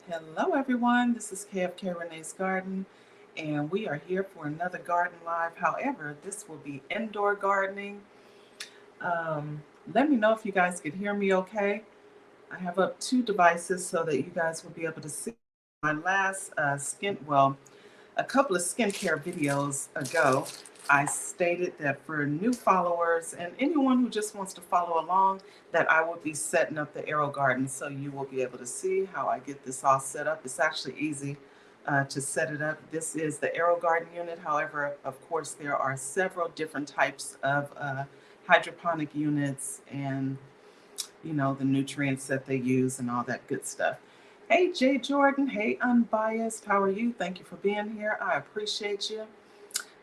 Hello everyone, this is Kay of Kayreneesgarden, and we are here for another garden live. However, this will be indoor gardening. Um, Let me know if you guys could hear me okay. I have up two devices so that you guys will be able to see my last a couple of skincare videos ago. I stated that for new followers and anyone who just wants to follow along, that I will be setting up the AeroGarden, so you will be able to see how I get this all set up. It's actually easy to set it up. This is the AeroGarden unit. However, of course, there are several different types of hydroponic units and the nutrients that they use and all that good stuff. Hey, Jay Jordan. Hey, Unbiased. How are you? Thank you for being here. I appreciate you.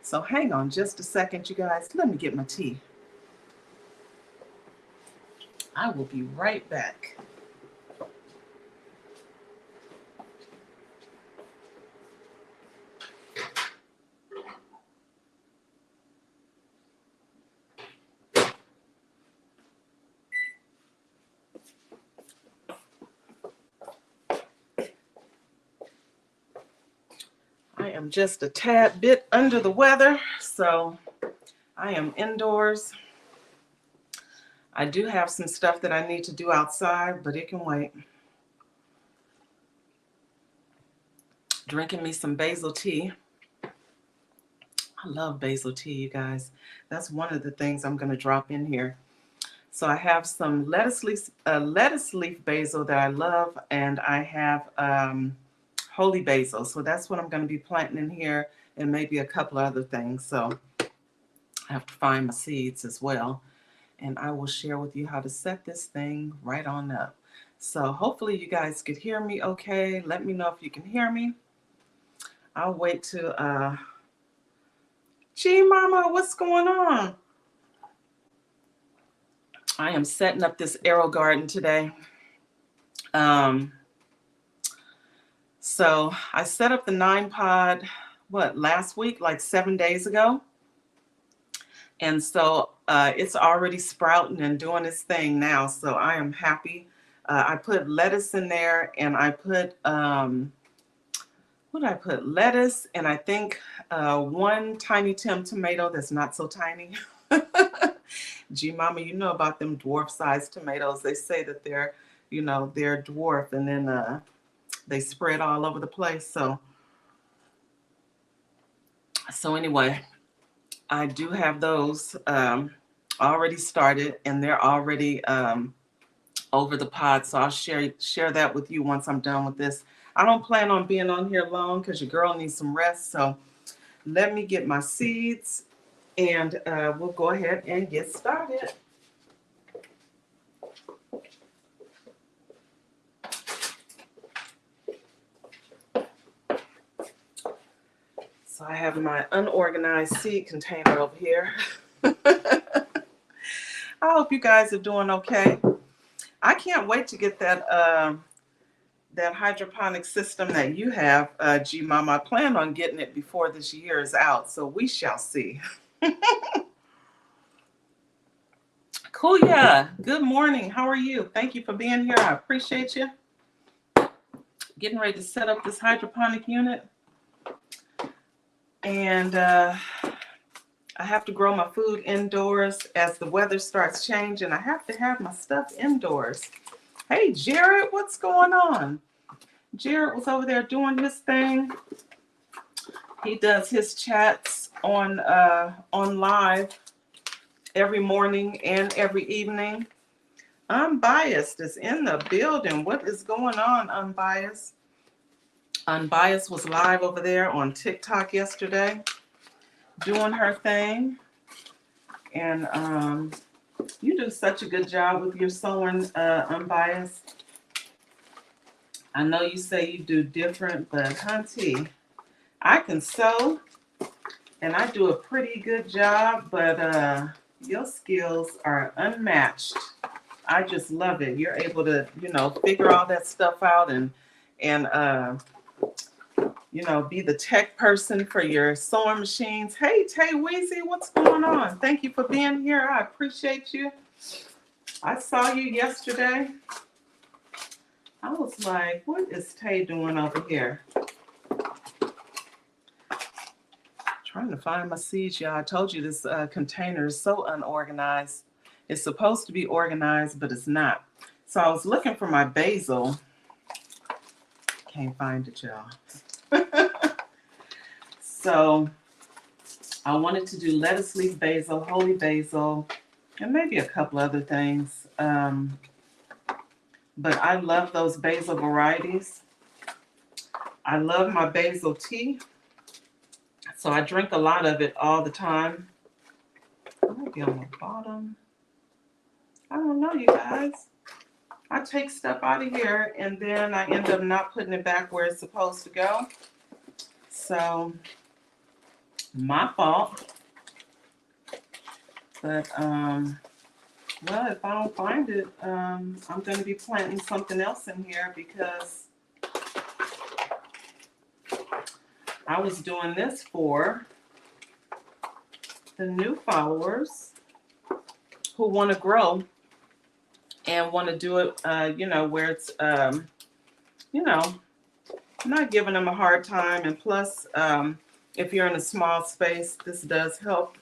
So hang on just a second, you guys. Let me get my tea. I will be right back. I am just a tad bit under the weather, so I am indoors. I do have some stuff that I need to do outside, but it can wait. Drinking me some basil tea. I love basil tea, you guys. That's one of the things I'm going to drop in here. So I have some lettuce leaf basil that I love, and I have holy basil. So that's what I'm going to be planting in here, and maybe a couple of other things. So I have to find my seeds as well, and I will share with you how to set this thing right on up. So hopefully you guys could hear me okay. Let me know if you can hear me. I'll wait to gee, Mama, what's going on? I am setting up this AeroGarden today. So I set up the 9-pod, last week, like 7 days ago. And so it's already sprouting and doing its thing now. So I am happy. I put lettuce in there, and I put, what did I put? Lettuce, and I think one Tiny Tim tomato that's not so tiny. Gee, Mama, you know about them dwarf-sized tomatoes. They say that they're dwarf, and then they spread all over the place. So anyway, I do have those already started, and they're already over the pod. So I'll share that with you once I'm done with this. I don't plan on being on here long because your girl needs some rest. So let me get my seeds, and we'll go ahead and get started. So I have my unorganized seed container over here. I hope you guys are doing okay. I can't wait to get that hydroponic system that you have, G Mama. I plan on getting it before this year is out, so we shall see. Cool, yeah. Good morning. How are you? Thank you for being here. I appreciate you. Getting ready to set up this hydroponic unit. And I have to grow my food indoors as the weather starts changing. I have to have my stuff indoors. Hey, Jared, what's going on? Jared was over there doing his thing. He does his chats on live every morning and every evening. Unbiased is in the building. What is going on, Unbiased? Unbiased was live over there on TikTok yesterday doing her thing. And you do such a good job with your sewing, Unbiased. I know you say you do different, but hunty, I can sew and I do a pretty good job, but your skills are unmatched. I just love it. You're able to, figure all that stuff out and be the tech person for your sewing machines. Hey, Tay Weezy, what's going on? Thank you for being here. I appreciate you. I saw you yesterday. I was like, what is Tay doing over here? Trying to find my seeds, y'all. I told you this container is so unorganized. It's supposed to be organized, but it's not. So I was looking for my basil. Can't find it, y'all. So I wanted to do lettuce leaf basil, holy basil, and maybe a couple other things. But I love those basil varieties. I love my basil tea. So I drink a lot of it all the time. It might be on the bottom. I don't know, you guys. I take stuff out of here and then I end up not putting it back where it's supposed to go. So, my fault. But, well, if I don't find it, I'm going to be planting something else in here because I was doing this for the new followers who want to grow and want to do it, you know, where it's, you know, not giving them a hard time. And plus, if you're in a small space, this does help.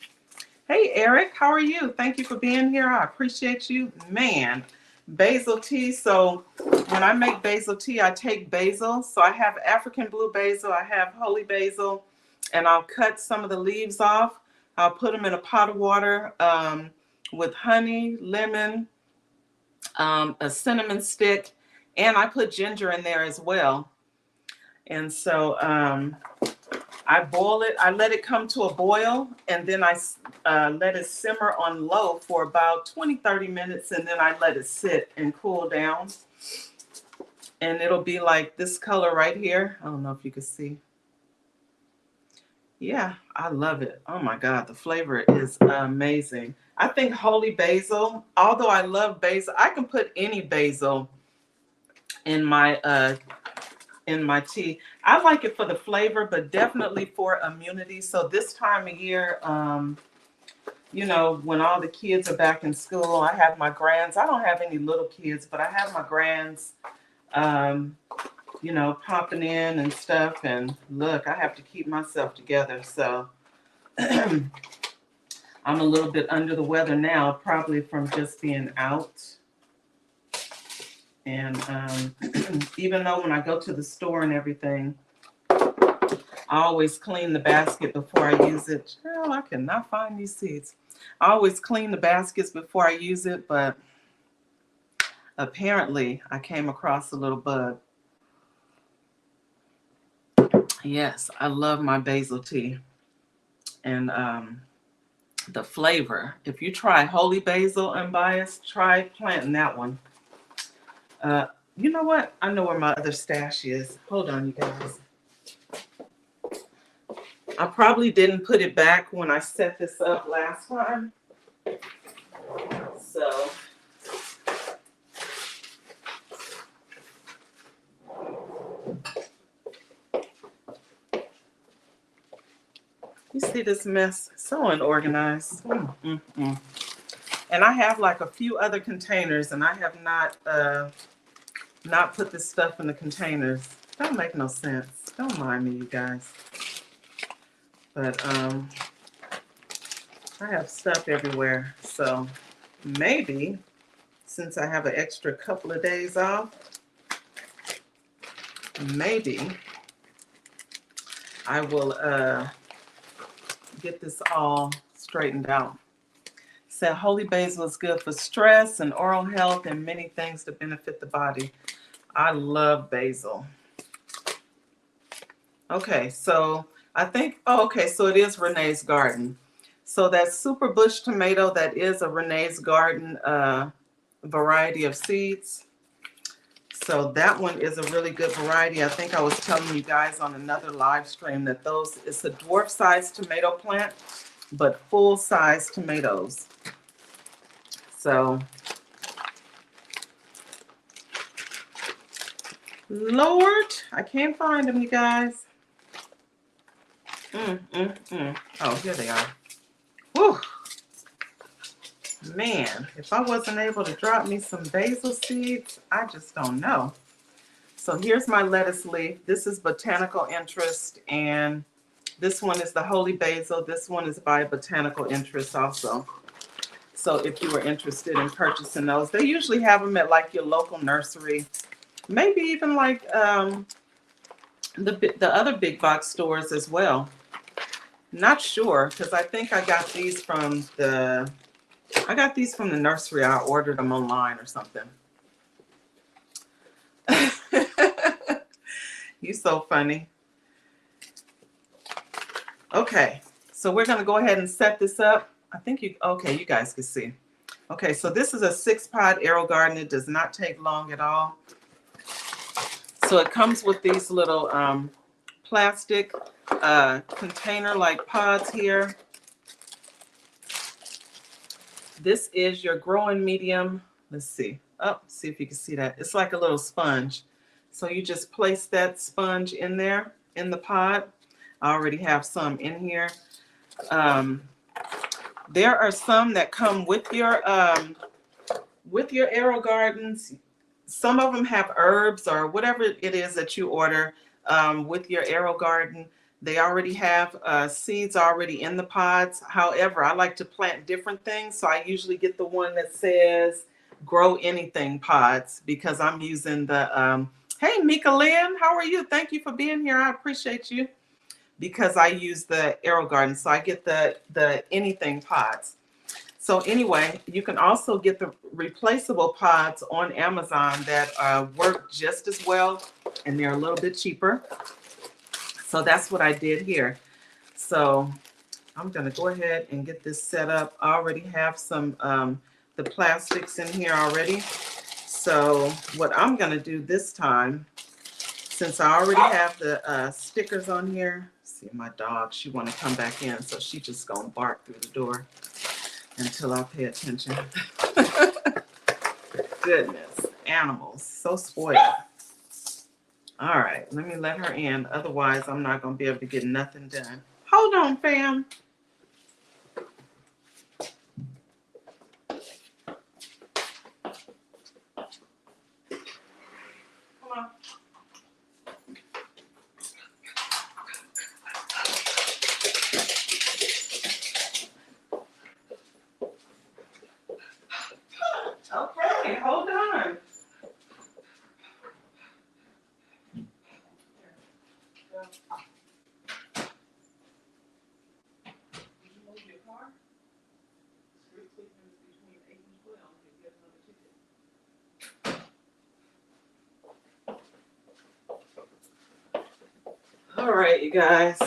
Hey, Eric, how are you? Thank you for being here. I appreciate you. Man, basil tea. So when I make basil tea, I take basil. So I have African blue basil. I have holy basil. And I'll cut some of the leaves off. I'll put them in a pot of water with honey, lemon, a cinnamon stick, and I put ginger in there as well. And so I boil it. I let it come to a boil, and then I let it simmer on low for about 20-30 minutes, and then I let it sit and cool down. And it'll be like this color right here. I don't know if you can see. Yeah, I love it. Oh my God, the flavor is amazing. I think holy basil, although I love basil, I can put any basil in my tea. I like it for the flavor, but definitely for immunity. So this time of year, you know, when all the kids are back in school, I have my grands. I don't have any little kids, but I have my grands, you know, popping in and stuff. And look, I have to keep myself together. So I'm a little bit under the weather now, probably from just being out. And even though when I go to the store and everything, I always clean the basket before I use it. Girl, I cannot find these seeds. I always clean the baskets before I use it, but apparently I came across a little bug. Yes, I love my basil tea. And the flavor. If you try holy basil unbiased, try planting that one. You know what? I know where my other stash is. Hold on, you guys. I probably didn't put it back when I set this up last time. So you see this mess? So unorganized. And I have like a few other containers, and I have not put this stuff in the containers. Don't make no sense. Don't mind me, you guys. But I have stuff everywhere. So maybe since I have an extra couple of days off, maybe I will get this all straightened out. Said holy basil is good for stress and oral health and many things to benefit the body. I love basil. Okay, so I think, oh, okay, so it is Renee's Garden. So that super bush tomato, that is a Renee's Garden variety of seeds. So that one is a really good variety. I think I was telling you guys on another live stream that it's a dwarf-sized tomato plant, but full-size tomatoes. So, Lord, I can't find them, you guys. Oh, here they are. Whew. Man, if I wasn't able to drop me some basil seeds, I just don't know. So here's my lettuce leaf. This is Botanical Interest, and this one is the Holy Basil. This one is by Botanical Interest also. So if you were interested in purchasing those, they usually have them at like your local nursery, maybe even like the other big box stores as well. Not sure, because I think I got these from the nursery. I ordered them online or something. You so funny. Okay, so we're gonna go ahead and set this up. I think you guys can see. Okay, so this is a 6-pod AeroGarden. It does not take long at all. So it comes with these little plastic container-like pods here. This is your growing medium. Let's see. Oh, see if you can see that. It's like a little sponge. So you just place that sponge in there in the pod. I already have some in here. There are some that come with your AeroGardens. Some of them have herbs or whatever it is that you order with your AeroGarden. They already have seeds already in the pods. However, I like to plant different things, so I usually get the one that says grow anything pods, because I'm using the hey Mika Lynn, how are you? Thank you for being here. I appreciate you, because I use the AeroGarden, so I get the anything pods. So anyway, you can also get the replaceable pods on Amazon that work just as well, and they're a little bit cheaper. So that's what I did here. So I'm going to go ahead and get this set up. I already have some the plastics in here already. So what I'm going to do this time, since I already have the stickers on here, see my dog, she want to come back in, so she just going to bark through the door until I pay attention. Goodness, animals, so spoiled. All right, let me let her in. Otherwise, I'm not going to be able to get nothing done. Hold on, fam. Come on. Okay, hold on. All right, you guys.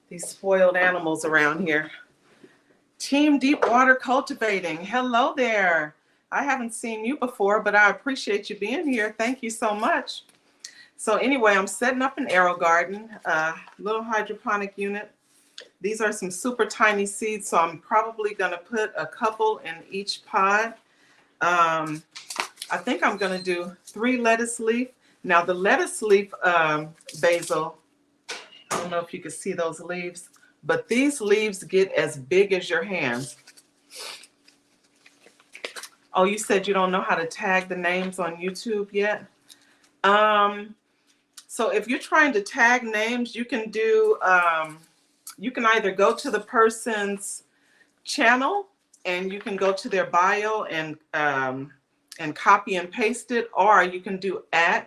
These spoiled animals around here. Team Deepwater Cultivating. Hello there. I haven't seen you before, but I appreciate you being here. Thank you so much. So anyway, I'm setting up an AeroGarden, a little hydroponic unit. These are some super tiny seeds, so I'm probably going to put a couple in each pod. I think I'm going to do 3 lettuce leaf. Now the lettuce leaf basil, I don't know if you can see those leaves, but these leaves get as big as your hands. Oh, you said you don't know how to tag the names on YouTube yet? So if you're trying to tag names, you can do, you can either go to the person's channel and you can go to their bio and copy and paste it, or you can do @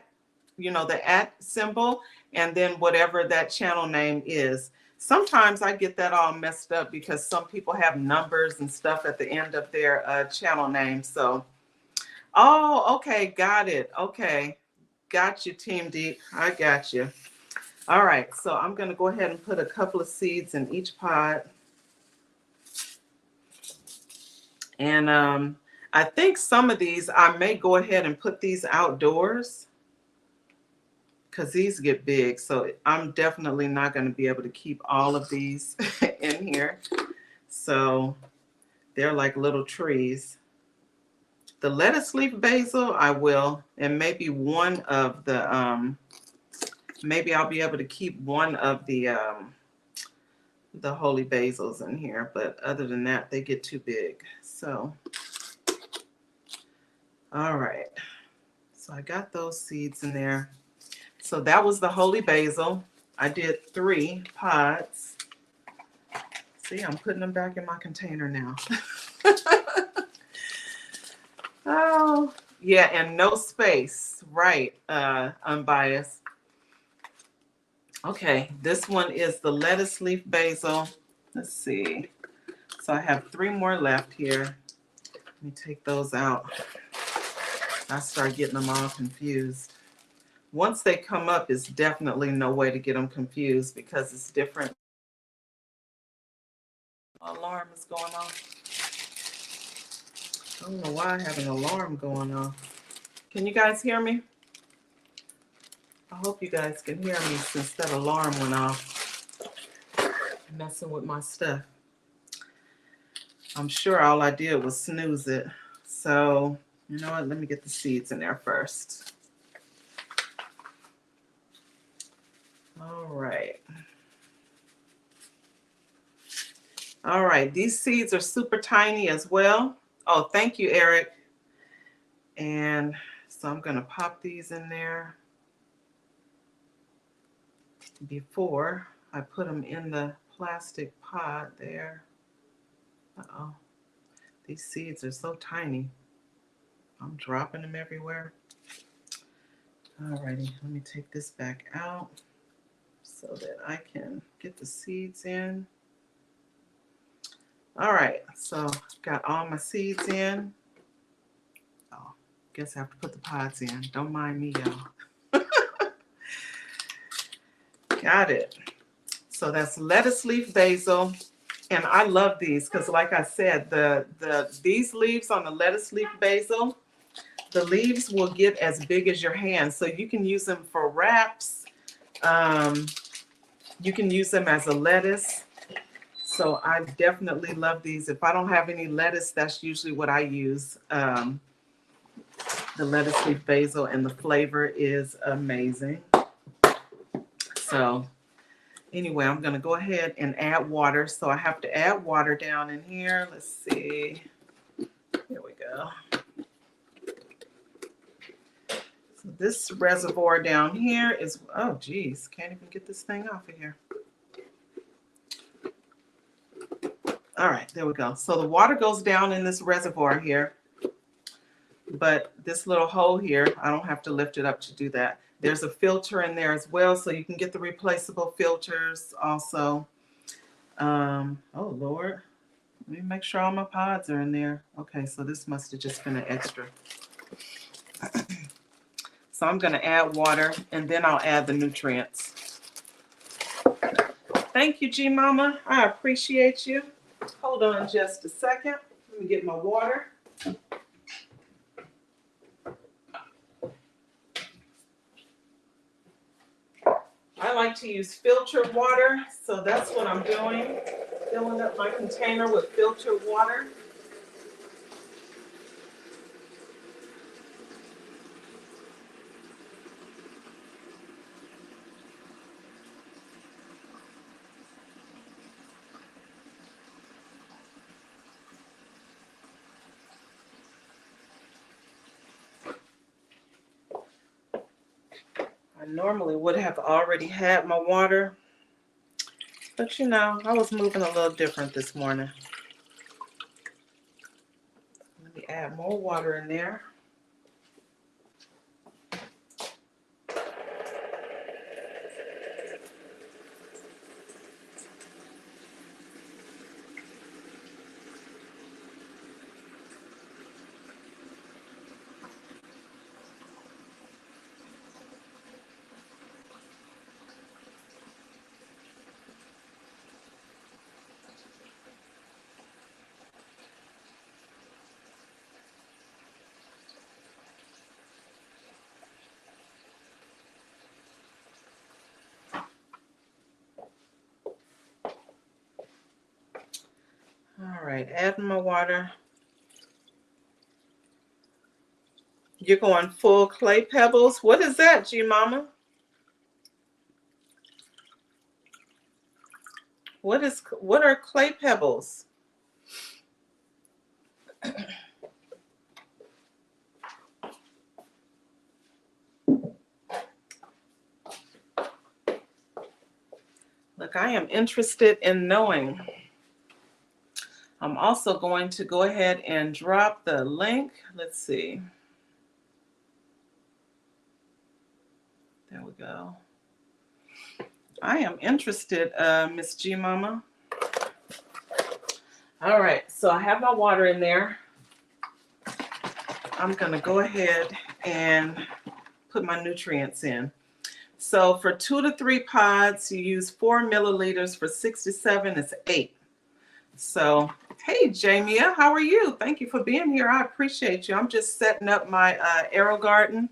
the @ symbol, and then whatever that channel name is. Sometimes I get that all messed up because some people have numbers and stuff at the end of their channel name. So, oh, okay, got it. Okay, got you, Team Deep. I got you. All right, so I'm going to go ahead and put a couple of seeds in each pod. And I think some of these, I may go ahead and put these outdoors, because these get big. So I'm definitely not going to be able to keep all of these in here. So they're like little trees. The lettuce leaf basil, I will. And maybe one of the, maybe I'll be able to keep one of the holy basils in here. But other than that, they get too big. So, all right. So I got those seeds in there. So that was the holy basil. I did 3 pods. See, I'm putting them back in my container now. Oh, yeah, and no space. Right, unbiased. Okay, this one is the lettuce leaf basil. Let's see. So I have 3 more left here. Let me take those out. I start getting them all confused. Once they come up, it's definitely no way to get them confused because it's different. Alarm is going off. I don't know why I have an alarm going off. Can you guys hear me? I hope you guys can hear me since that alarm went off. Messing with my stuff. I'm sure all I did was snooze it. So, you know what? Let me get the seeds in there first. All right. All right. These seeds are super tiny as well. Oh, thank you, Eric. And so I'm going to pop these in there before I put them in the plastic pot there. Uh-oh. These seeds are so tiny. I'm dropping them everywhere. Alrighty, let me take this back out so that I can get the seeds in. All right, so got all my seeds in. Oh, guess I have to put the pods in. Don't mind me, y'all. Got it. So that's lettuce leaf basil. And I love these because, like I said, these leaves on the lettuce leaf basil, the leaves will get as big as your hand. So you can use them for wraps. You can use them as a lettuce. So I definitely love these. If I don't have any lettuce, that's usually what I use. The lettuce leaf basil, and the flavor is amazing. So anyway, I'm going to go ahead and add water. So I have to add water down in here. Let's see. Here we go. So this reservoir down here is, oh geez, can't even get this thing off of here. All right, there we go. So the water goes down in this reservoir here, but this little hole here, I don't have to lift it up to do that. There's a filter in there as well, so you can get the replaceable filters also. Oh Lord, let me make sure all my pods are in there. Okay, so this must have just been an extra. So I'm going to add water, and then I'll add the nutrients. Thank you, G Mama. I appreciate you. Hold on just a second. Let me get my water. I like to use filtered water, so that's what I'm doing. Filling up my container with filtered water. I normally would have already had my water, but you know, I was moving a little different this morning. Let me add more water in there. All right, adding my water. You're going full clay pebbles. What is that, G Mama? What are clay pebbles? Look, I am interested in knowing. I'm also going to go ahead and drop the link. Let's see. There we go. I am interested, Miss G Mama. All right, so I have my water in there. I'm going to go ahead and put my nutrients in. So for 2 to 3 pods, you use 4 milliliters. For 6 to 7, it's 8. So, hey, Jamia, how are you? Thank you for being here. I appreciate you. I'm just setting up my AeroGarden.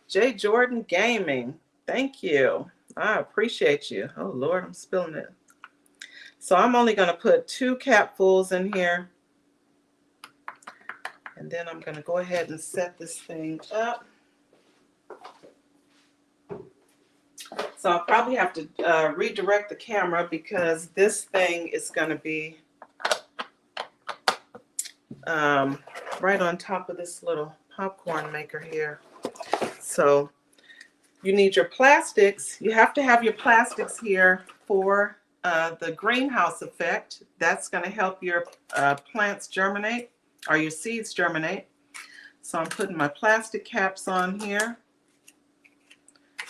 J. Jordan Gaming, thank you. I appreciate you. Oh, Lord, I'm spilling it. So I'm only going to put 2 capfuls in here. And then I'm going to go ahead and set this thing up. So I'll probably have to redirect the camera because this thing is going to be right on top of this little popcorn maker here. So you need your plastics. You have to have your plastics here for the greenhouse effect. That's going to help your plants germinate, or your seeds germinate. So I'm putting my plastic caps on here.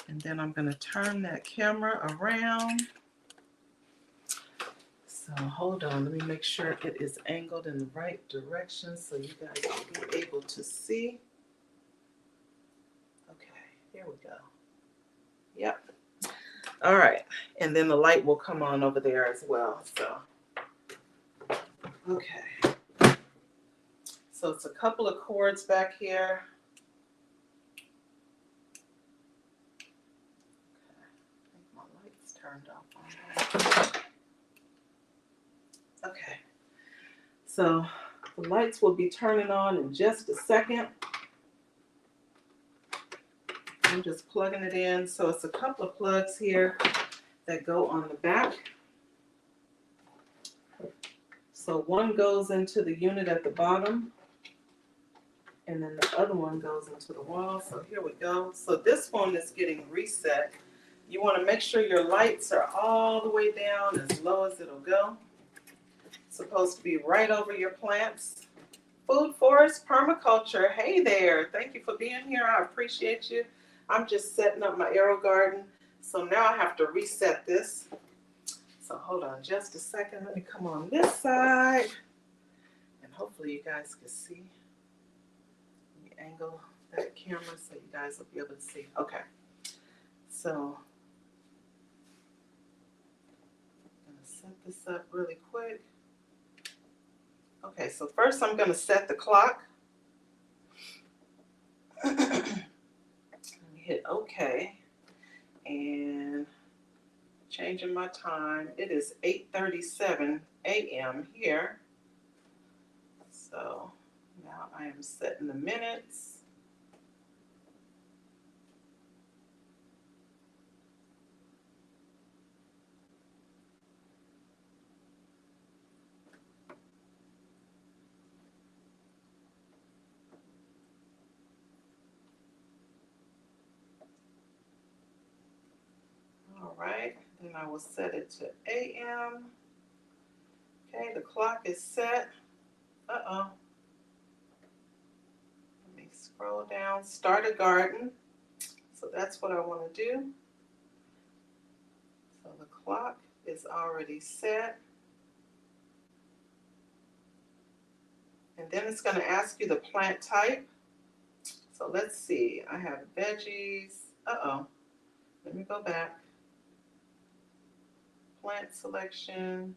And then I'm going to turn that camera around. So hold on, let me make sure it is angled in the right direction so you guys will be able to see. Okay, here we go. Yep. All right, and then the light will come on over there as well. So, okay. So it's a couple of cords back here. I think my light's turned off on that. Okay. So the lights will be turning on in just a second. I'm just plugging it in. So it's a couple of plugs here that go on the back. So one goes into the unit at the bottom, and then the other one goes into the wall. So here we go. So this one is getting reset. You want to make sure your lights are all the way down, as low as it'll go. It's supposed to be right over your plants. Food Forest Permaculture, hey there. Thank you for being here. I appreciate you. I'm just setting up my AeroGarden. So now I have to reset this. So hold on just a second. Let me come on this side. And hopefully you guys can see. Let me angle that camera so you guys will be able to see. Okay. So I'm going to set this up really quick. Okay, so first I'm going to set the clock. Let me hit OK. And changing my time. It is 8:37 a.m. here. So now I am setting the minutes. All right, then I will set it to a.m. Okay, the clock is set. Uh-oh. Let me scroll down. Start a garden. So that's what I want to do. So the clock is already set. And then it's going to ask you the plant type. So let's see. I have veggies. Uh-oh. Let me go back. Plant selection.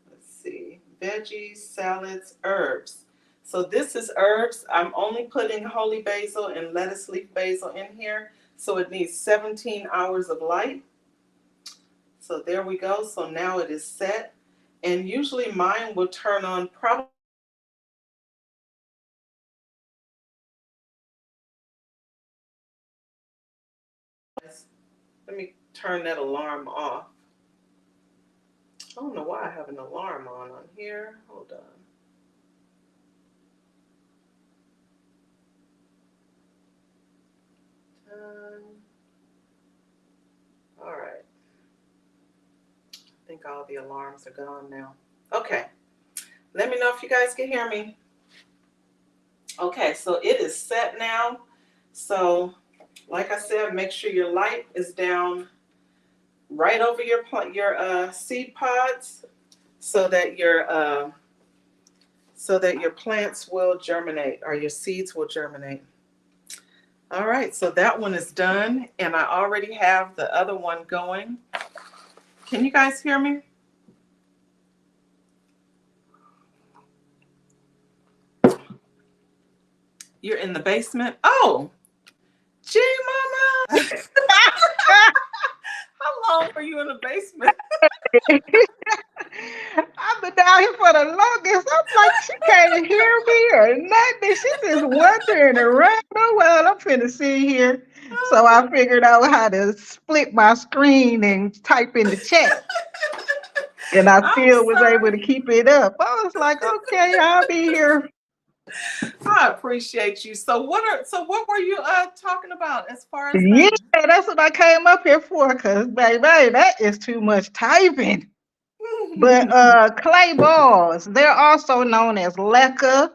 Let's see. Veggies, salads, herbs. So this is herbs. I'm only putting holy basil and lettuce leaf basil in here. So it needs 17 hours of light. So there we go. So now it is set. And usually mine will turn on probably. Let me turn that alarm off. I don't know why I have an alarm on here. Hold on. All right. think all the alarms are gone now. Okay. Let me know if you guys can hear me. Okay, so it is set now. So, like I said, make sure your light is down right over your seed pods, so that your plants will germinate, or your seeds will germinate. All right, so that one is done, and I already have the other one going. Can you guys hear me? You're in the basement? Oh, gee, Mama. How long were you in the basement? I've been down here for the longest. I'm like, she can't hear me or nothing. She just wandering around. Oh, well, I'm finna sit here. So I figured out how to split my screen and type in the chat. And I I'm still was able to sorry. keep it up. I was like, okay, I'll be here. I appreciate you. So what were you talking about as far as Yeah, the that's what I came up here for. Because, baby, that is too much typing. But clay balls, they're also known as leca,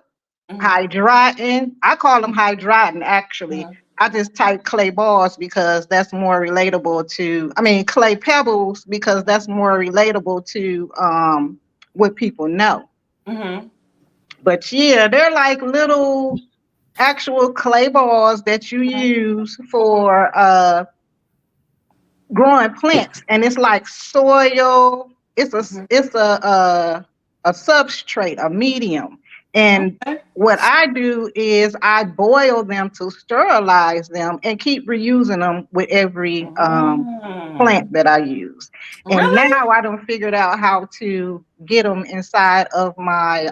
Mhm, hydrotin. I call them hydrotin, actually. mhm, I just type clay balls because that's more relatable to, I mean, clay pebbles because that's more relatable to what people know. mhm, But yeah, they're like little actual clay balls that you mhm, use for growing plants, and it's like soil. mhm. A substrate, a medium. And Okay. what I do is I boil them to sterilize them and keep reusing them with every Mm. plant that I use. And Really? now I done figured out how to get them inside of my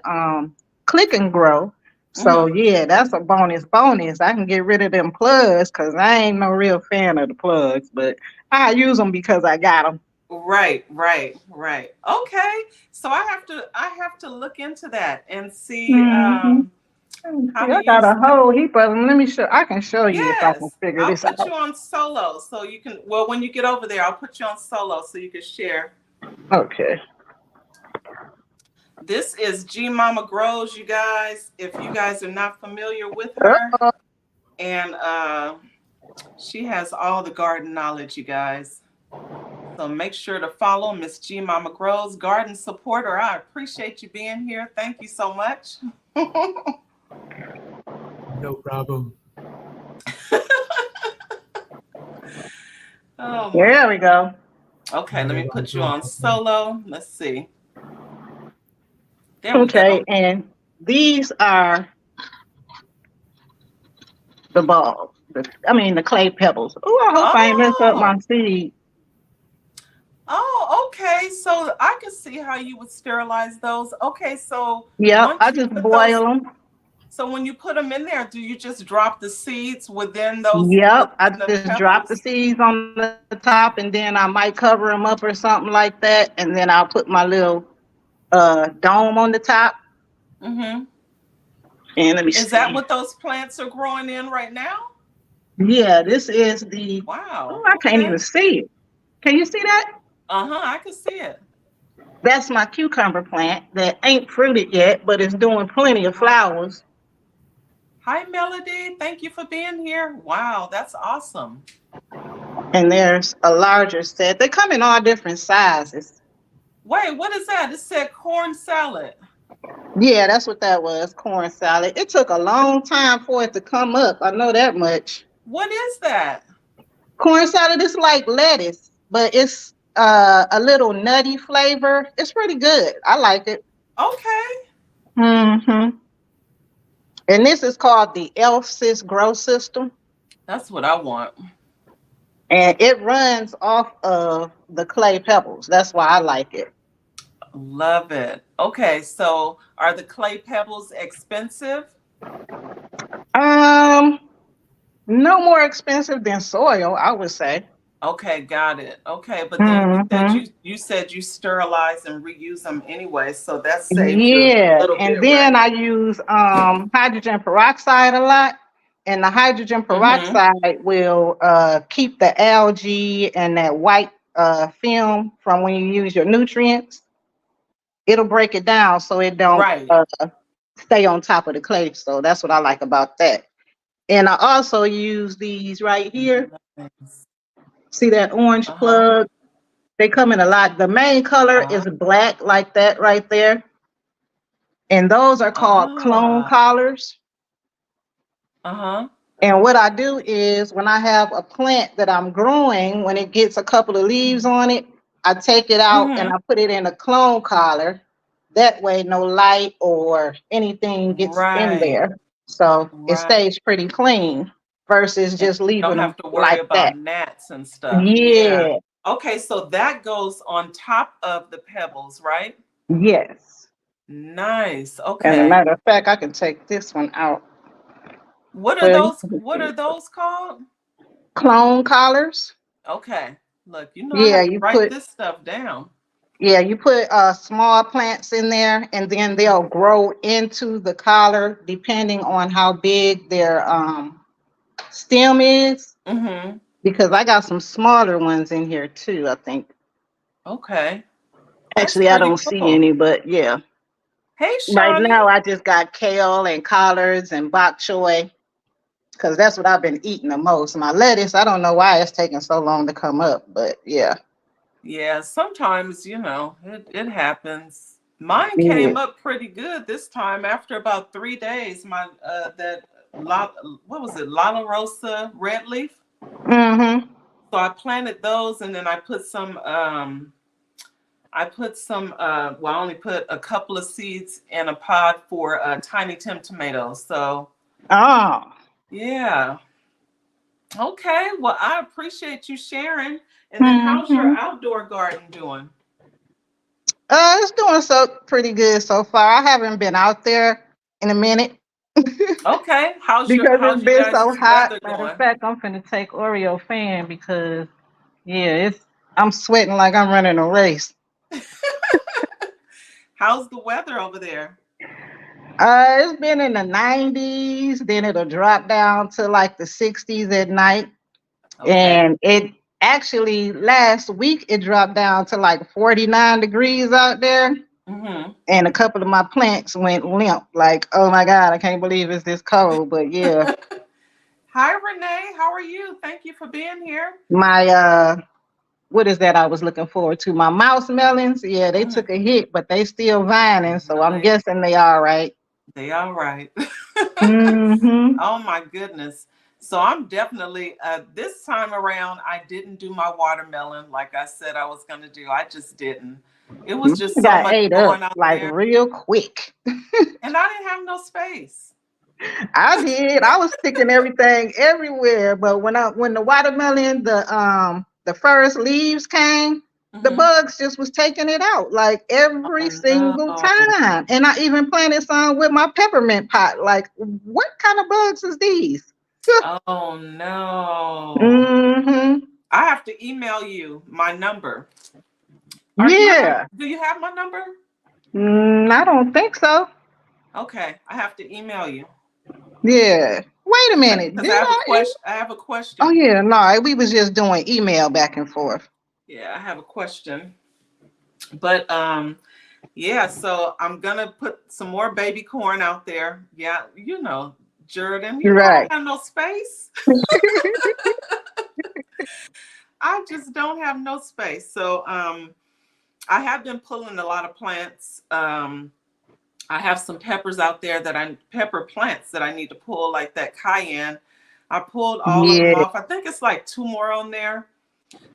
click and grow. So Mhm. yeah, that's a bonus. I can get rid of them plugs because I ain't no real fan of the plugs, but I use them because I got them. Right, right, right. Okay. So I have to look into that and see Mm-hmm. how See, to I got use a them. whole heap of them. Let me show. I can show you if I can Yes. figure I'll this put out. you on solo so you can, well, when you get over there, I'll put you on solo so you can share. Okay. This is G Mama Grows, you guys. If you guys are not familiar with her, Uh, and she has all the garden knowledge, you guys. So make sure to follow Miss G Mama Grows, garden supporter. I appreciate you being here. Thank you so much. No problem. Oh my. there we go. Okay, let me Everybody's put you doing on something. solo. Let's see. There we Okay, go. and these are the balls. I mean, the clay pebbles. Oh, I hope I ain't messed up Oh, my seed. oh, okay. So I can see how you would sterilize those. Okay, so Yep, once I you just put those, boil them. so when you put them in there, do you just drop the seeds within those Yep, I within the just drop the pebbles? seeds on the top, and then I might cover them up or something like that, and then I'll put my little dome on the top. Mm-hmm. And let me Is that see. what those plants are growing in right now? Yeah, this is the. Oh, Wow. I can't Okay. even see it. Can you see that? Uh-huh. I can see it. That's my cucumber plant that ain't fruited yet, but it's doing plenty of flowers. Hi, Melody. Thank you for being here. Wow, that's awesome. And there's a larger set. They come in all different sizes. Wait, what is that? It said corn salad. Yeah, that's what that was, corn salad. It took a long time for it to come up. I know that much. What is that? Corn salad is like lettuce, but it's a little nutty flavor. It's pretty good. I like it. Okay. Hmm. And this is called the Elfsis Grow System. That's what I want. And it runs off of the clay pebbles. That's why I like it. Love it. Okay, so are the clay pebbles expensive? Um, no more expensive than soil, I would say. Okay, got it. Okay, but then you said Hmm. you sterilize and reuse them anyway, so that saves you a Yeah, little and bit, then right? I use hydrogen peroxide a lot, and the hydrogen Mm-hmm. peroxide will keep the algae and that white film from when you use your nutrients, it'll break it down so it don't Right. stay on top of the clay. So that's what I like about that. And I also use these right here. Nice. See that orange Uh-huh. plug? They come in a lot. The main color Ah. is black, like that right there. And those are called clone Ah. collars. Uh-huh. And what I do is when I have a plant that I'm growing, when it gets a couple of leaves on it, I take it out and Mm-hmm. I put it in a clone collar. That way, no light or anything gets in Right. there. So it Right. stays pretty clean versus And just you don't leaving have them to worry like about that. gnats and stuff. Yeah. Yeah, Okay, so that goes on top of the pebbles, right? yes. Nice. As a Okay. matter of fact, I can take this one out. What are Well, you those can what see are it. those called? Clone collars. Okay. Look, I Yeah, have to write this stuff down. you put small plants in there, and then they'll Mhm. grow into the collar depending on how big their stem is. Mhm. Because I got some smaller ones in here too, I think. Okay. That's Actually, I pretty don't see cool. any, but yeah. Hey, Right Shawnee. now, I just got kale and collards and bok choy because that's what I've been eating the most. My lettuce, I don't know why it's taking so long to come up, but yeah. Yeah, sometimes, it happens. Mine Yeah. came up pretty good this time after about 3 days. My that la what was it, Lala Rosa red leaf. Mm-hmm. So I planted those and then I only put a couple of seeds in a pod for Tiny Tim tomatoes. So Oh. yeah. Okay. Well, I appreciate you sharing. And then how's your Mm-hmm. outdoor garden doing? It's doing so pretty good so far. I haven't been out there in a minute Okay. How's your because it's how's you been so guys' hot. weather Matter of going? fact, I'm finna take Oreo fan because yeah, I'm sweating like I'm running a race. How's the weather over there? It's been in the 90s, then it'll drop down to like the 60s at night. Okay. And it actually last week it dropped down to like 49 degrees out there. Mm-hmm. And a couple of my plants went limp. Like, oh my God, I can't believe it's this cold. But yeah, Hi, Renee. How are you? Thank you for being here. my what is that I was looking forward to? My mouse melons, yeah, they Mhm. took a hit, but they still vining, so I'm Really? guessing they all right. They all right. Mm-hmm. Oh my goodness. So I'm definitely this time around I didn't do my watermelon like I said I was going to do. I just didn't. It was Mine just so got much ate up going out like there real quick. and I didn't have no space. I did. I was sticking everything everywhere, but when the watermelon, the first leaves came, the Hmm. bugs just was taking it out like every Oh single no. time. And I even planted some with my peppermint pot. Like, what kind of bugs is these? Oh no. Mm-hmm. I have to email you my number. Are you Yeah. do you have my number? I don't think so. Okay, I have to email you Yeah. Wait a minute. because Did I? I have a Oh question. yeah, no, we was just doing email back and forth. Yeah, I have a question. But yeah, so I'm gonna put some more baby corn out there. Yeah, Jordan, I Right. don't have no space. I just don't have no space. So I have been pulling a lot of plants. I have some pepper plants that I need to pull, like that cayenne. I pulled all of them Yeah. off. I think it's like two more on there.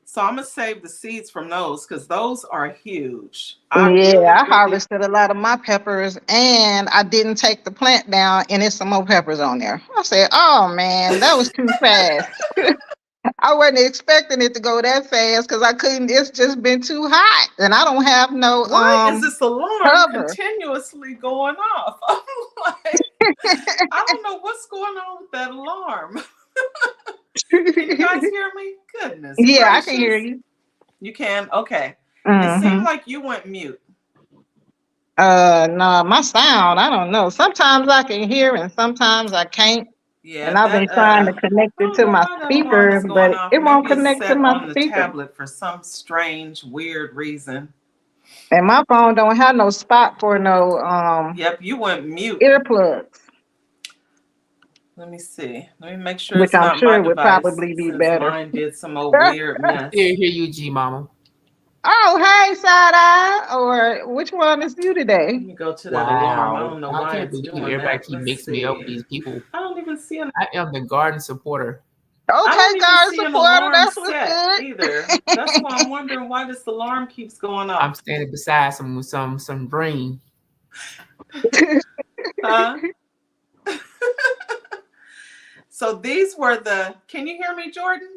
So I'm gonna save the seeds from those because those are huge. I Yeah, really, I really harvested a lot of my peppers and I didn't take the plant down and there's some more peppers on there. I said, oh man, that was too fast. I wasn't expecting it to go that fast because I couldn't, it's just been too hot and I don't have no why is this alarm cover. continuously going off? I'm like, I don't know what's going on with that alarm. Can you guys hear me? Goodness Yeah, I can hear gracious. you. You can? Okay. It seemed Mm-hmm. like you went mute. No, my sound, I don't know. Sometimes I can hear and sometimes I can't. Yeah, And I've been that trying to connect I it don't to know my why that alarm speaker, is going but off. it won't Maybe it's connect to set my on the speaker. tablet for some strange, weird reason. And my phone don't have no spot for no Yep, you went mute. earplugs, Let me see. Let me make sure which it's I'm not my sure would device probably be since better. mine did some old weird I mess. still hear you, G Mama. Oh, hey, side eye. Or which one is you Let today? me go to that alarm. I Wow. don't know I why can't it's believe doing everybody that. keep Let's mixing me up with see. these people. I don't even see an I am the garden supporter. I Okay, don't even guard see an supporter. alarm That's what's set good. either. That's why I'm wondering why this alarm keeps going I'm off. standing beside some brain. Huh? So these were the, can you hear me, Jordan?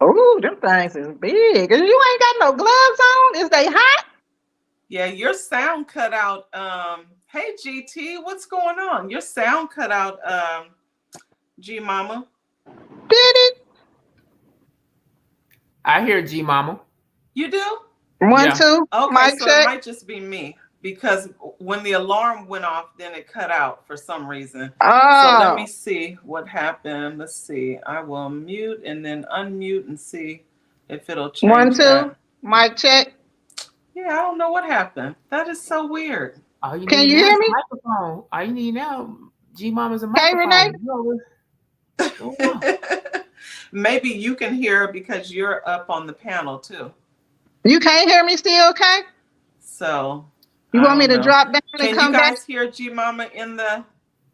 Oh, them things is big. And you ain't got no gloves on? Is they hot? Yeah, your sound cut out. Hey GT, what's going on? Your sound cut out, G Mama. Did it? I hear G Mama. You do? One, Yeah. two. Okay, Mic so it check. might just be me because when the alarm went off, then it cut out for some reason. So let me Oh, see what happened. Let's see. I will mute and then unmute and see if it'll one, change two. that. Mic check. Yeah, I don't know what happened. That is so weird. All you Can need you now hear is a me? microphone. All you need now, G Mama's a Hey, Renee? microphone. You know what's going on. Maybe you can hear because you're up on the panel too. You can't hear me still, okay? So You I want me don't to know. drop down and Can you come back? guys hear G Mama in the?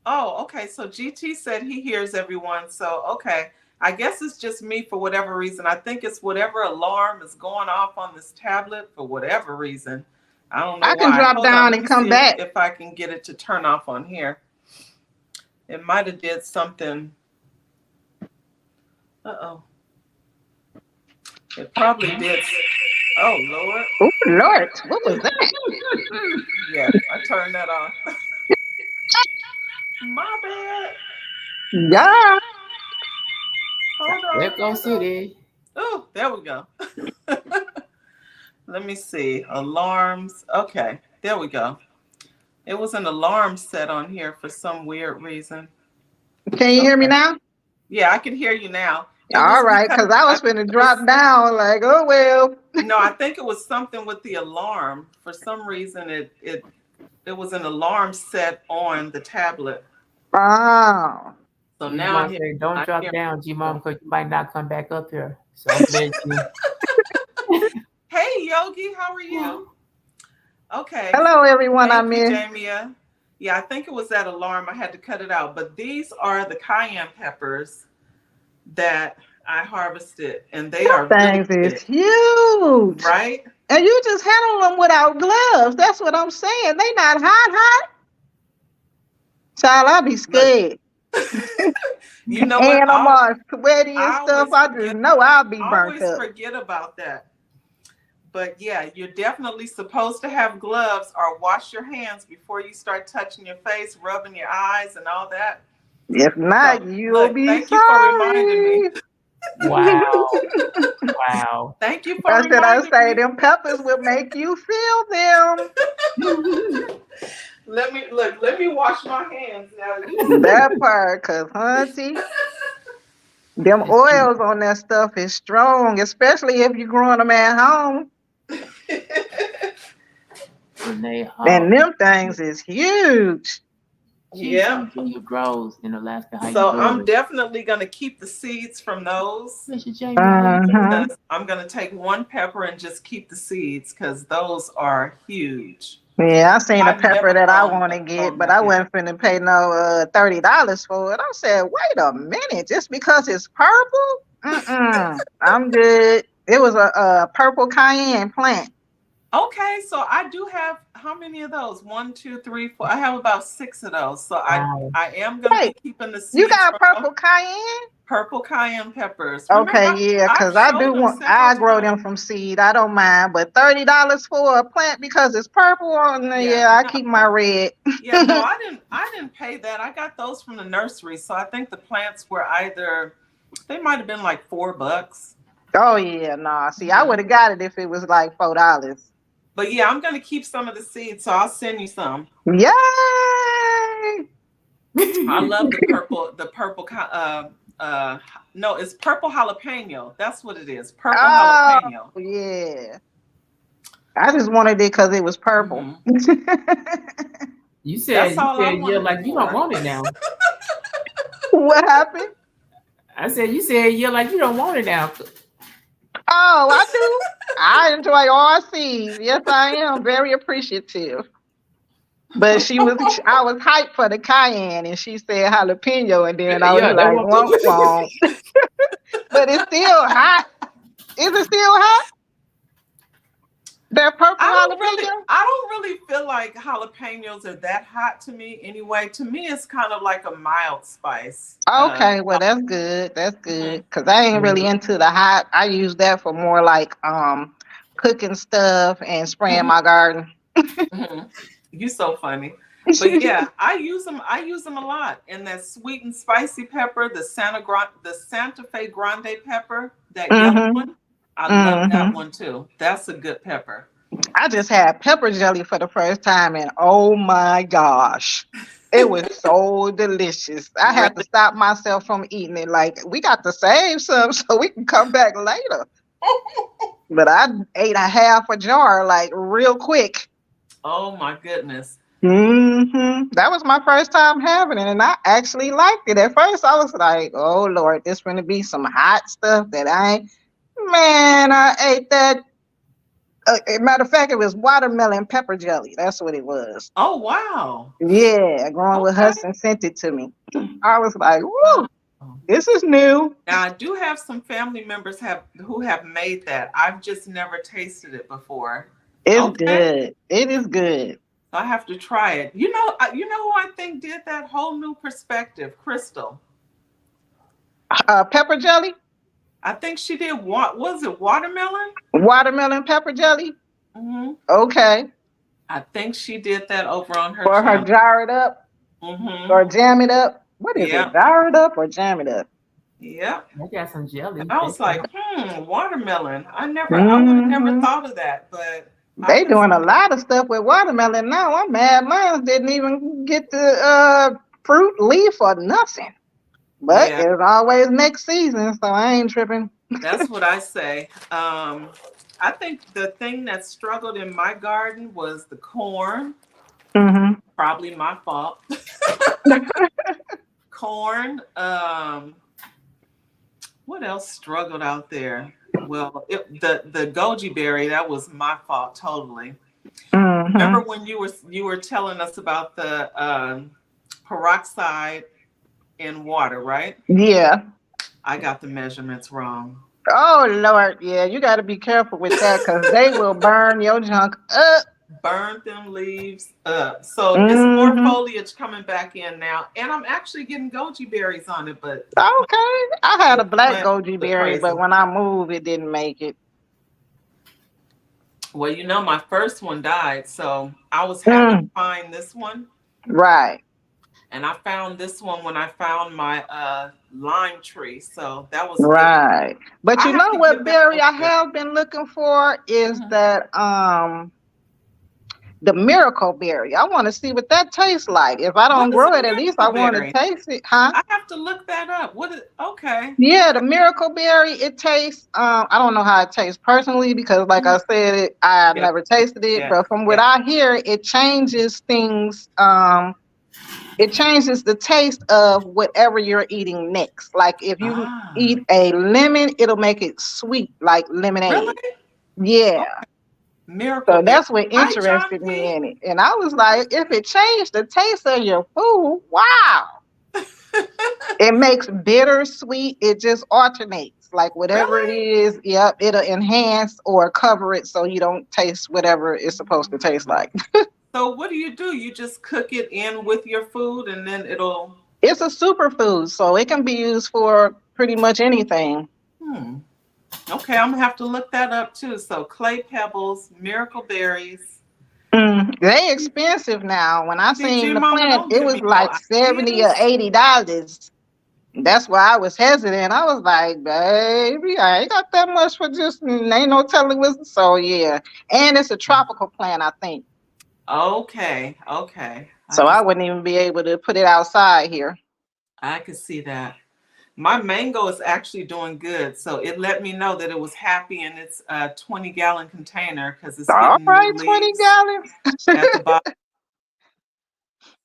Oh, okay. So GT said he hears everyone. So okay. I guess it's just me for whatever reason. I think it's whatever alarm is going off on this tablet for whatever reason. I don't know I can why. drop Hold on. down Let and me come see back. if I can get it to turn off on here. It might have did something. Uh-oh. It probably did. Oh, Lord. Oh, Lord. What was that? Yeah, I turned that off. My bad. Yeah. Hold on, Echo hold on. City. Oh, there we go. Let me see. Alarms. Okay, there we go. It was an alarm set on here for some weird reason. Can you hear me Okay. now? Yeah, I can hear you now. It All was right, because because I I was think finna it was drop down like, oh, well. no, I think it was something with the alarm. For some reason it was an alarm set on the tablet. Oh. So You now gonna say don't I drop hear down, G Mama, myself. because you might not come back up here. So I'm glad you. Hey Yogi, how are you? Okay. Hello, everyone I Thank you, missed. Jamia. Yeah, I think it was that alarm. I had to cut it out. But these are the cayenne peppers that I harvested, and they are really Things is big, huge. right? And you just handle them without gloves. That's what I'm saying. They not hot. Child, I be Look, scared. you know what? And I'm all sweaty and I stuff. always I just forget. know I'll be I burnt always up. forget about that. But yeah, you're definitely supposed to have gloves or wash your hands before you start touching your face, rubbing your eyes, and all that. If not, So you'll look, be thank you for reminding me. sorry. Wow. Wow. Thank you for That's what I reminding say. me. Them peppers will make you feel them. Let me look. Let me wash my hands now. That part, cause hunty, them It's cute. oils on that stuff is strong, especially if you're growing them at home. Renee And Hall. them things is huge. Yep. GT Junior Grows in Alaska. How you So I'm doing? definitely gonna keep the seeds from those. Mr. Jamie, how you Uh-huh. doing? Because I'm gonna take one pepper and just keep the seeds because those are huge. Yeah, I seen a I've pepper never that I grown want to get, grown but that I big. wasn't finna pay no $30 for it. I said, wait a minute, just because it's purple? Mm-mm. I'm good. It was a purple cayenne plant. Okay, so I do have how many of those? One, two, three, four. I have about six of those. So I Wow. I am gonna be Wait, keeping the you seeds got from the purple cayenne? purple cayenne peppers. Remember, Okay, yeah, I've because I showed do them want, several I grow times. them from seed. I don't mind, but $30 for a plant because it's purple on the, Yeah, yeah, I keep my no. red. Yeah, no, I didn't pay that. I got those from the nursery. So I think the plants were either they might have been like $4. Oh yeah, nah. See, I Yeah. would have got it if it was like $4. But yeah, I'm gonna keep some of the seeds, so I'll send you some. Yay! I love the purple. No, it's purple jalapeno. That's what it is. Purple Oh, jalapeno. yeah. I just wanted it because it was purple. Hmm. You That's said all I yeah, wanted it like you don't for. want it now. What happened? I said you said yeah, like you don't want it now. Oh, I do. I enjoy all seeds. Yes, I am very appreciative. But I was hyped for the cayenne, and she said jalapeno, and then I was Yeah, that like, one womp too. womp. But it's still hot. Is it still hot? That purple jalapeno? I don't really feel like jalapenos are that hot to me anyway. To me, it's kind of like a mild spice. Okay, well that's good. That's Mhm, good. Cause I ain't really Mhm. into the hot. I use that for more like cooking stuff and spraying mhm, my garden. mhm. You so funny. But yeah, I use them. I use them a lot. And that sweet and spicy pepper, the Santa Fe Grande pepper, that yellow Mhm. one. I love that Mhm. one too. That's a good pepper. I just had pepper jelly for the first time, and oh my gosh, it was so delicious. I had to Really? stop myself from eating it. Like, we got to save some so we can come back later. But I ate a half a jar like real quick. Oh my goodness. That was my first time having it, and I actually liked it. At first, I was like, "Oh Lord, this gonna be some hot stuff that I ain't." Man, I ate that. Matter of fact, it was watermelon pepper jelly. That's what it was. Oh wow. Yeah, growing with Okay. Hudson sent it to me. I was like, Wow. "Woo, this is new. Now I do have some family members have who have made that. I've just never tasted it before. It's Okay. good. It is good." So I have to try it. You know who I think did that whole new perspective? Crystal. Pepper jelly, I think she did what was it watermelon? watermelon pepper jelly. Hmm. Okay, I think she did that over on her or her channel. jar it up Hmm. or jam it up. What is it? Yep. Jar it up or jam it up? Yep. I got some And jelly. I They was say. like, watermelon. I would have never Hmm thought of that, but I They can doing a see that. lot of stuff with watermelon now. I'm mad. Mine didn't even get the fruit, leaf, or nothing. But Yeah, it's always next season, so I ain't tripping. that's what I say. I think the thing that struggled in my garden was the corn. Hmm Probably my fault. Corn. What else struggled out there? Well, the goji berry, that was my fault totally. Remember hmm when you were telling us about the peroxide in water, right? Yeah. I got the measurements wrong. Oh Lord, yeah. You got to be careful with that because they will burn your junk up. Burned them leaves up. So it's more Hmm foliage coming back in now, and I'm actually getting goji berries on it, but Okay. I had the a black plant goji look berry, but crazy. when I moved, it didn't make it. Well, my first one died, so I was happy to Mm, find this one. right. And I found this one when I found my lime tree. So that was good. Right. But I you have know to what get back berry over I there. have been looking for is Mhm. that the miracle berry. I want to see what that tastes like. If I What don't is grow a it, at least I miracle want to berry? taste it, huh? I have to look that up. Okay. Yeah, the Okay. miracle berry, it tastes I don't know how it tastes personally because like Mhm. I said I Yeah. never tasted it, Yeah. but from what Yeah. I hear, it changes things it changes the taste of whatever you're eating next. Like if you Ah, eat a lemon, it'll make it sweet like really? lemonade. Yeah. Okay. Miracle So berry. that's what Hi, interested John me P. in it. And I was like, if it changed the taste of your food, wow. It makes bitter sweet. It just alternates. Like whatever it Really? is, yep, it'll enhance or cover it so you don't taste whatever it's supposed to taste like. So what do? You just cook it in with your food and then it'll. It's a superfood, so it can be used for pretty much anything. Hmm. Okay, I'm gonna have to look that up too. So clay pebbles, miracle berries. They expensive now. When I CG seen the Mama, plant, don't it give was me no like 70 or ideas. $80. That's why I was hesitant. I was like, baby, I ain't got that much for just ain't no telling what. So yeah. And it's a tropical plant, I think. Okay, okay. I So could I wouldn't even be able to put it outside here. I could see that. My mango is actually doing good. So it let me know that it was happy in its 20-gallon container because it's All getting new right, 20 leaves gallons. at the bottom.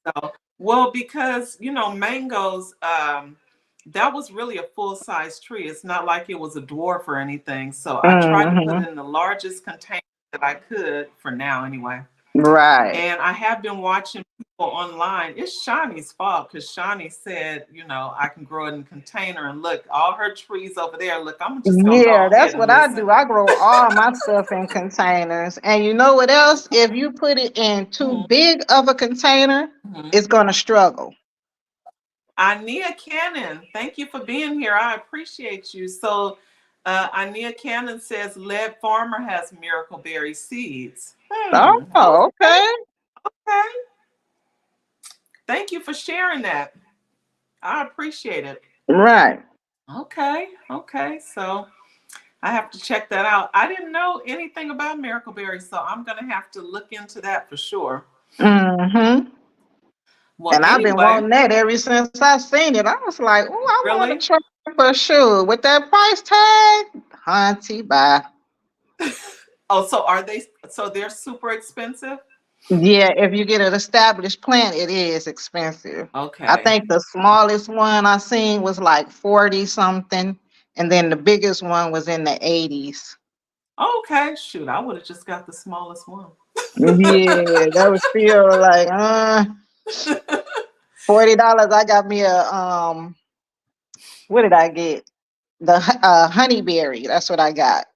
So, well, because mangoes, that was really a full-size tree. It's not like it was a dwarf or anything. So I tried to put Hmm. it in the largest container that I could for now, anyway. Right. And I have been watching people online. It's Shawnee's fault because Shawnee said, I can grow it in a container. And look, all her trees over there. Look, I'm just gonna Yeah, go ahead that's and what I listen. do. I grow all my stuff in containers. And you know what else? If you put it in too Mhm, big of a container, mhm. it's going to struggle. Ania Cannon, thank you for being here. I appreciate you. So, Ania Cannon says Lead Farmer has miracle berry seeds. Oh, Okay, okay. okay. Thank you for sharing that. I appreciate it. Right. Okay, okay. So I have to check that out. I didn't know anything about miracle berries, so I'm gonna have to look into that for sure. Hmm. Well, And I've been anyway, wanting that ever since I seen it. I was like, oh, I want really? to try it for sure. With that price tag, hunty, bye. Oh, so are they? So they're super expensive? Yeah, if you get an established plant, it is expensive. I Okay. think the smallest one I seen was like 40 something, and then the biggest one was in the 80s. Okay. Shoot, I would have just got the smallest one. Yeah, that was still like $40. I got me a what did I get? The honeyberry. That's what I got.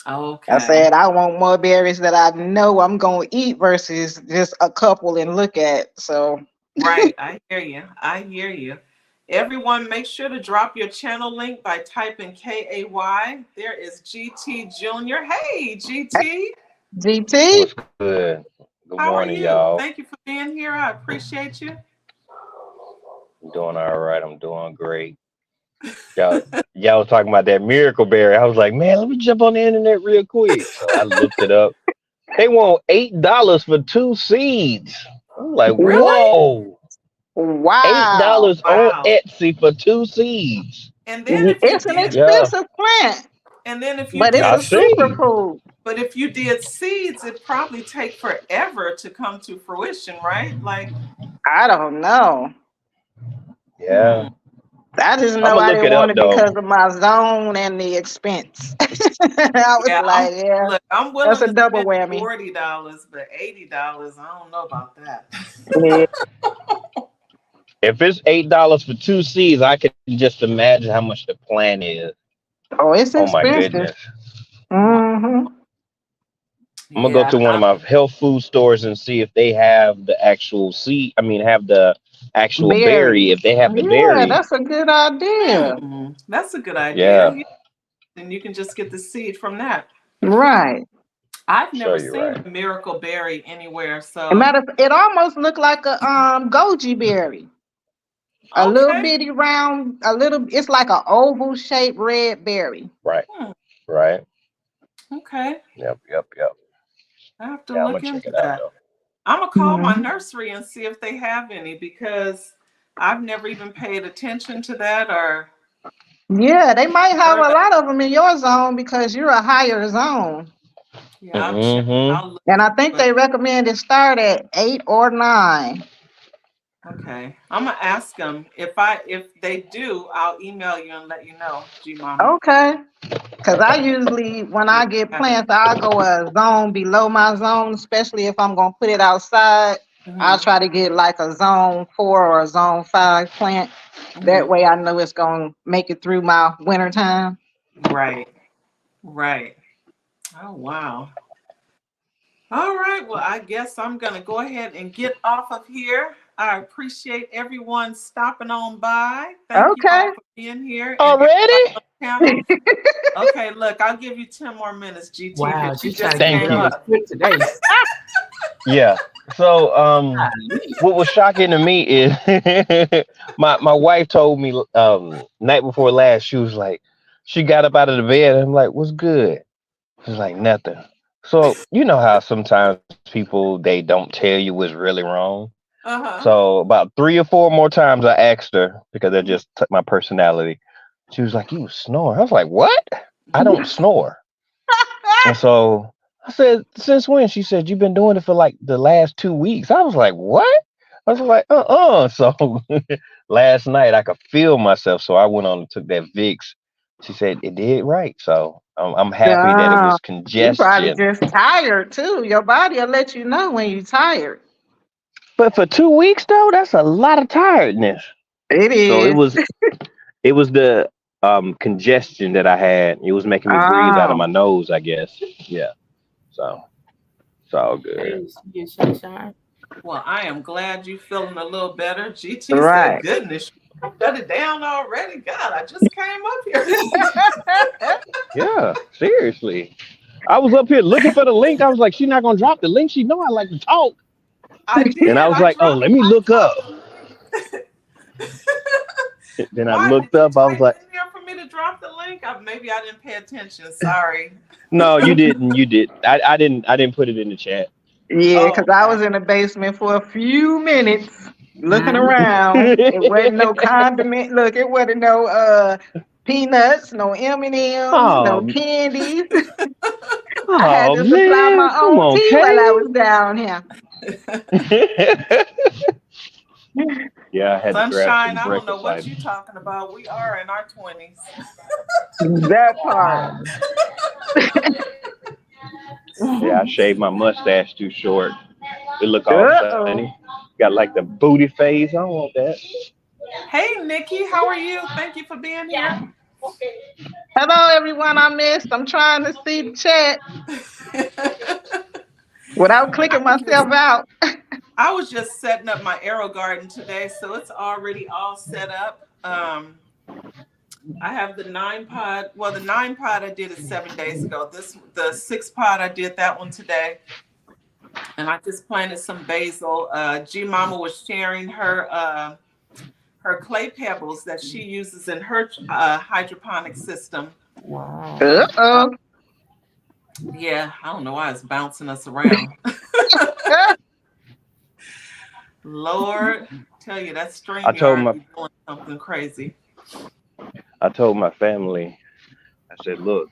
I Okay. said I want more berries that I know I'm gonna eat versus just a couple and look at. So Right. I hear you. I hear you. Everyone, make sure to drop your channel link by typing KAY. There is GT Junior. Hey, GT. GT. What's good? Good How are morning, you? y'all. Thank you for being here. I appreciate you. I'm doing all right. I'm doing great. Y'all, y'all was talking about that miracle berry. I was like, man, let me jump on the internet real quick. So I looked it up. They want $8 for two seeds. I'm like, Really? whoa, eight Wow. dollars on Wow. Etsy for two seeds. And then if you It's an did, Yeah, expensive plant, and then if you but it's I did a seed, see. superfood. but if you did seeds, it probably take forever to come to fruition, right? Like, I don't know. Yeah, hmm. I just I'm know gonna I look didn't it want up it though. because of my zone and the expense. I was Yeah, like, yeah, I'm that's willing a to double spend whammy. $40, but $80, I don't know about that. Yeah. If it's $8 for two seeds, I can just imagine how much the plant is. Oh, it's Oh my expensive. goodness. Wow. Mm-hmm. I'm gonna go Yeah. to one of my health food stores and see if they have the actual seed. I mean, have the actual berry. Berry. If they have the Yeah, berry, that's a good idea. That's a good idea. yeah, Yeah. And you can just get the seed from that. Right. I've show never you seen right. a miracle berry anywhere. And So, matter of, it almost looked like a goji berry. A little okay. bitty round, a little. It's like an oval shaped red berry. Right, Hmm, right. okay. Yep, yep, yep. I have to Yeah, I'm gonna look check into it out that. though. I'm going to call my Mhm. nursery and see if they have any because I've never even paid attention to that or Yeah, they might have heard a of. lot of them in your zone because you're a higher zone. Yeah, I'll check. Hmm. I'll look And I think into it. they recommend it start at 8 or 9. Okay. I'm going to ask them if they do, I'll email you and let you know, G Mama. Okay. Because I usually, when See if I get they have it. plants, I'll go a zone below my zone, especially if I'm going to put it outside. I'll Hmm. try to get like a zone 4 or a zone 5 plant. Hmm. That way I know it's going to make it through my winter time. Right. Right. Oh, wow. All right. Well, I guess I'm going to go ahead and get off of here. I appreciate everyone stopping on by. Thank you Okay. all for being here and everybody Already? on the channel. Okay, look, I'll give you 10 more minutes, GT, Wow, because you she's trying just to get it Thank came on you. the up. script today. Yeah. So, Golly. what was shocking to me is my wife told me night before last. She was like, she got up out of the bed. And I'm like, what's good? She's like, nothing. So you know how sometimes people they don't tell you what's really wrong. Uh-huh. So about 3 or 4 more times I asked her because I just took my personality. She was like, "You snore." I was like, "What? I don't snore." And so I said, "Since when?" She said, "You've been doing it for like the last 2 weeks." I was like, "What?" I was like, So last night I could feel myself, so I went on and took that Vicks. She said it did right, so I'm happy that it Yeah. was You probably congestion. just tired too. Your body will let you know when you're tired. But for 2 weeks though, that's a lot of tiredness. It So is. it was the congestion that I had. It was making me breathe out of Oh, my nose, I guess. Yeah. So it's all good. Hey, she get sunshine. Well, I am glad you feeling a little better. GT said, right. goodness, you shut it down already. God, I just came up here. Yeah, seriously. I was up here looking for the link. I was like, she's not gonna drop the link. She know I like to talk. I And I did. was I like, oh, dropped let me look up. the link. Then I Why did looked you up. I was type like, in there for me to drop the link? Maybe I didn't pay attention. Sorry. no, you didn't. You did. I didn't. I didn't put it in the chat. Yeah, Oh, because I okay. was in the basement for a few minutes looking Mm. around. It wasn't no condiment. Look, it wasn't no peanuts, no M&Ms, no oh, candies. I had oh to supply man, my come own on, tea while I Kay. was down here. Yeah, I had to grab Sunshine, some I don't know breakfast what you're items. talking about. We are in our 20s. That part. Wow. Yeah, I shaved my mustache too short. It look all sunny. Uh-oh. Got like the booty phase. I don't want that. Hey, Nikki, how are you? Thank you for being here. Hello, everyone I missed. I'm trying to see the chat without clicking I just myself out. I was just setting up my AeroGarden today, so it's already all set up. I have the 9 pod. Well, the 9 pod I did it 7 days ago. The 6 pod I did that one today, and I just planted some basil. G Mama was sharing her clay pebbles that she uses in her hydroponic system. Wow. Uh, Uh-oh. yeah, I don't know why it's bouncing us around. Lord, tell you that I told StreamYard my be doing something crazy. I told my family. I said, look,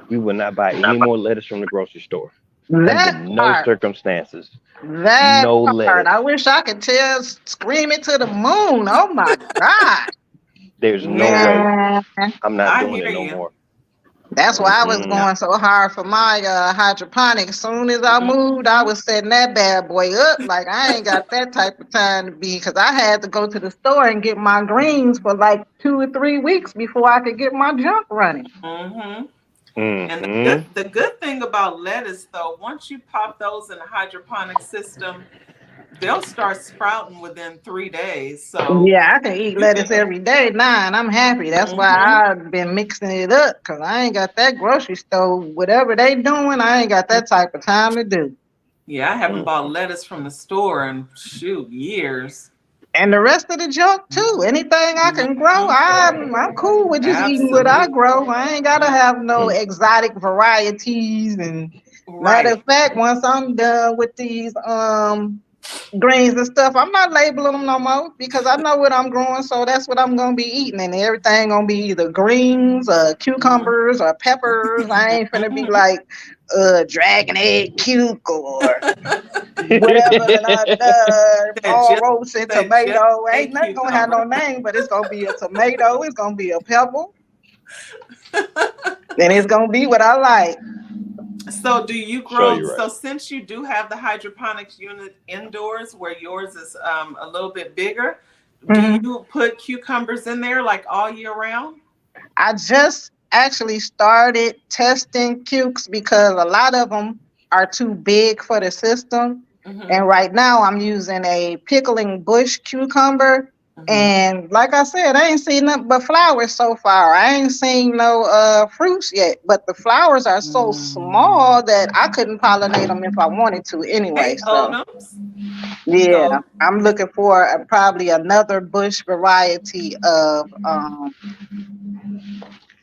we will not buy any more lettuce from the grocery store under That no part. circumstances. That No part. lettuce. I wish I could scream it to the moon. Oh my God. There's no way. Yeah, Man, I'm not I doing hear it no you. more. that's why I was Mm-mm. Yeah. going so hard for my hydroponics. As soon as I moved, I Mhm. was setting that bad boy up. Like I ain't got that type of time to be because I had to go to the store and get my greens for like 2 or 3 weeks before I could get my junk running. Mhm. And Mm-hmm. the good thing about lettuce though, once you pop those in a hydroponic system, they'll start sprouting within 3 days. So Yeah, I can eat you can. lettuce every day now, and I'm happy. That's why Mhm. I've been mixing it up because I ain't got that grocery store. Whatever they doing, I ain't got that type of time to do. Yeah, I haven't Mm. bought lettuce from the store in shoot years. And the rest of the junk too. Anything I can grow, Mhm. I'm cool with just eating what I Absolutely. grow. I ain't gotta have no Mm. exotic varieties. And matter of Right. fact, once I'm done with these greens and stuff, I'm not labeling them no more because I know what I'm growing, so that's what I'm gonna be eating, and everything gonna be either greens or Mhm. cucumbers or peppers. I ain't finna be like dragon egg cuke or whatever Said all just roast and said just tomato. a Ain't nothing gonna have no cucumber. name, but it's gonna be a tomato, it's gonna be a pepper, and it's gonna be what I like. So do you Show grow, you right. so since you do have the hydroponics unit indoors where yours is a little bit bigger, do Mhm. you put cucumbers in there like all year round? I just actually started testing cukes because a lot of them are too big for the system. Mm-hmm. And right now I'm using a pickling bush cucumber. Mm-hmm. And like I said, I ain't seen nothing but flowers so far. I ain't seen no fruits yet. But the flowers are so Mm. small that I couldn't pollinate them if I wanted to anyway. Hey, So Totems. yeah, So, I'm looking for probably another bush variety of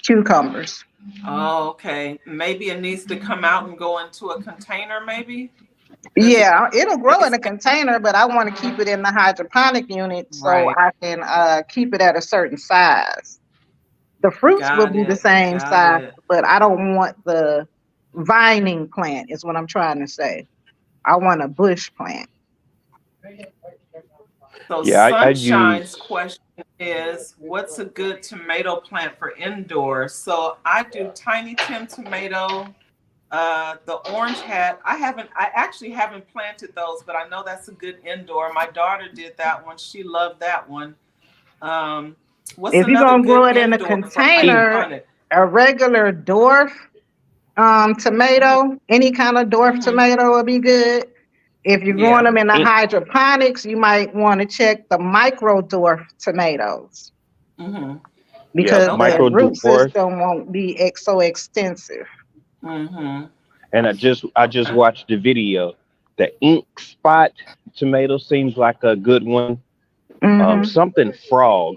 cucumbers. oh, okay. Maybe it needs to come out and go into a container, maybe? Does it Yeah, it'll grow in taste a container, but I want to keep it in the hydroponic unit so right? I can keep it at a certain size. The fruits will Got be the it. same Got size, it. but I don't want the vining plant, is what I'm trying to say. I want a bush plant. So Yeah, I use. Sunshine's question is, what's a good tomato plant for indoors? So I do Tiny Tim tomato, the orange hat. I actually haven't planted those, but I know that's a good indoor. My daughter did that one. She loved that one. Um, what's If you're another gonna grow good it in a indoor for It, container, hydroponic? a regular dwarf tomato, any kind of dwarf Mm-hmm. tomato will be good. If you're growing Yeah. them in the it, hydroponics, you might want to check the micro dwarf tomatoes Mm-hmm. yeah, because Okay. their micro root dwarf. system won't be so extensive. Mm-hmm. And I just watched the video. The ink spot tomato seems like a good one. Hmm. Something frog.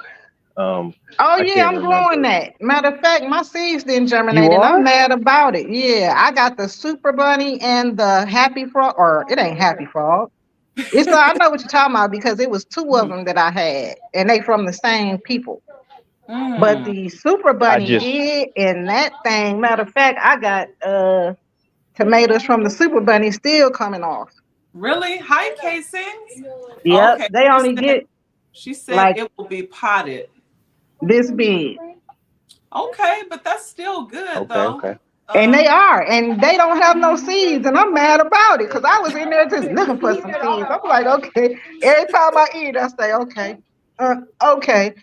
Oh I yeah, can't I'm growing remember. that. Matter of fact, my seeds didn't You germinate, and I'm are? mad about it. Yeah, I got the super bunny and the happy frog, or it ain't happy frog. It's I know what you're talking about because it was two of Mm-hmm. them that I had, and they from the same people. But Mm. the super I bunny just did, and that thing. Matter of fact, I got tomatoes from the super bunny still coming off. Really? Hi, Casings. Yep, Okay. they She only said get she said like it will be potted. this big. Okay, but that's still good okay, though. okay. And they Um, are, and they don't have no seeds, and I'm mad about it because I was in there just looking for some seeds. I'm like, okay. Every time I eat, I say, okay, okay.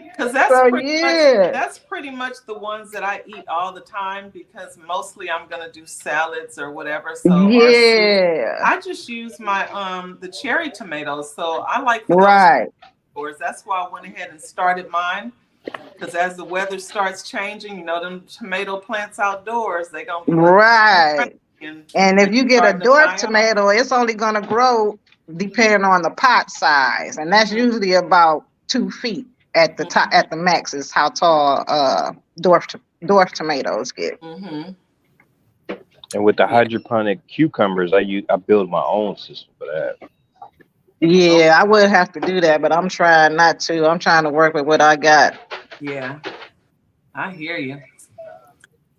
because So yeah, that's pretty much the ones that I eat all the time because mostly I'm gonna do salads or whatever. So or soup. yeah, I just use my the cherry tomatoes. So I like for those right, outdoors. That's why I went ahead and started mine. Because as the weather starts changing, them tomato plants outdoors, they're gonna be looking pretty right. and And if you get a starting to dwarf die off. tomato, it's only gonna grow depending on the pot size, and that's Hmm. usually about 2 feet at the top, at the max is how tall dwarf tomatoes get. Hmm. And with the Yeah. hydroponic cucumbers, I build my own system for that. Oh, Yeah, I would have to do that, but I'm trying not to. I'm trying to work with what I got. yeah. I hear you.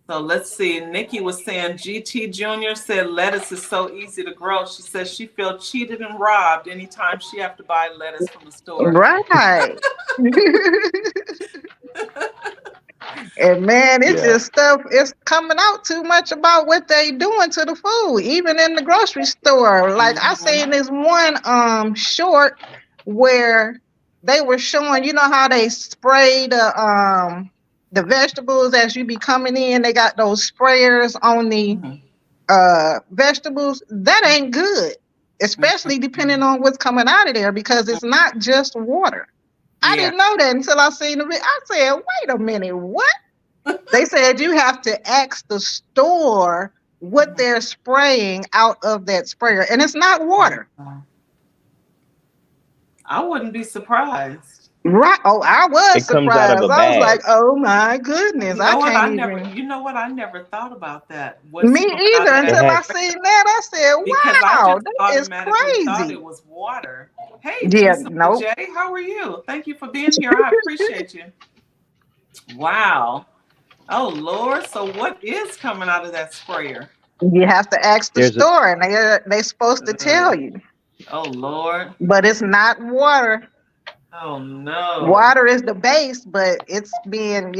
So let's see. Nikki was saying GT Junior said lettuce is so easy to grow. She says she feels cheated and robbed anytime she have to buy lettuce from the store. Right. And man, it's Yeah. just stuff. It's coming out too much about what they doing to the food, even in the grocery store. Like I Hmm. seen this one short where they were showing, you know how they spray the vegetables as you be coming in. They got those sprayers on the Hmm. vegetables. That ain't good, especially depending on what's coming out of there because it's not just water. I Yeah. didn't know that until I seen the video. I said, wait a minute, what? They said you have to ask the store what Mhm. they're spraying out of that sprayer, and it's not water. I wouldn't be surprised. Right? Oh, I was It comes out of surprised. a I was like, bag. oh my goodness, You I know what? can't even. I never thought about that. What's Me coming out either of It that until I has sprayer? seen that. I said, Because I wow, just that is automatically thought it crazy. was water. Hey, Yeah, December nope. J, how are you? Thank you for being here. I appreciate you. Wow. Oh Lord. So what is coming out of that sprayer? You have to ask the there's a store, and they supposed to Uh, tell you, oh Lord. but it's not water. Oh no. Water is the base, but it's being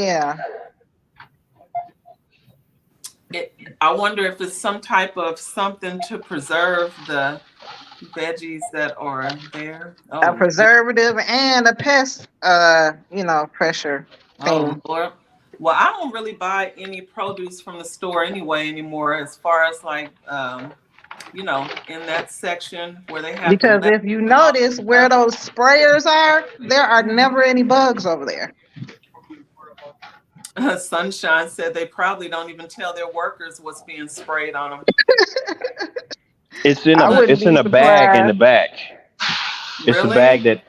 It, I wonder if it's some type of something to preserve the veggies that are there. a Oh no. preservative and a pest pressure Oh thing. Lord. Well, I don't really buy any produce from the store anyway anymore, as far as like in that section where they have the Because lettuce if you and all notice that where those sprayers are, there are never any bugs over there. stuff. Sunshine said they probably don't even tell their workers what's being sprayed on them. it's in I a Uh, wouldn't it's in be a bag in the surprised. back. It's a really? bag that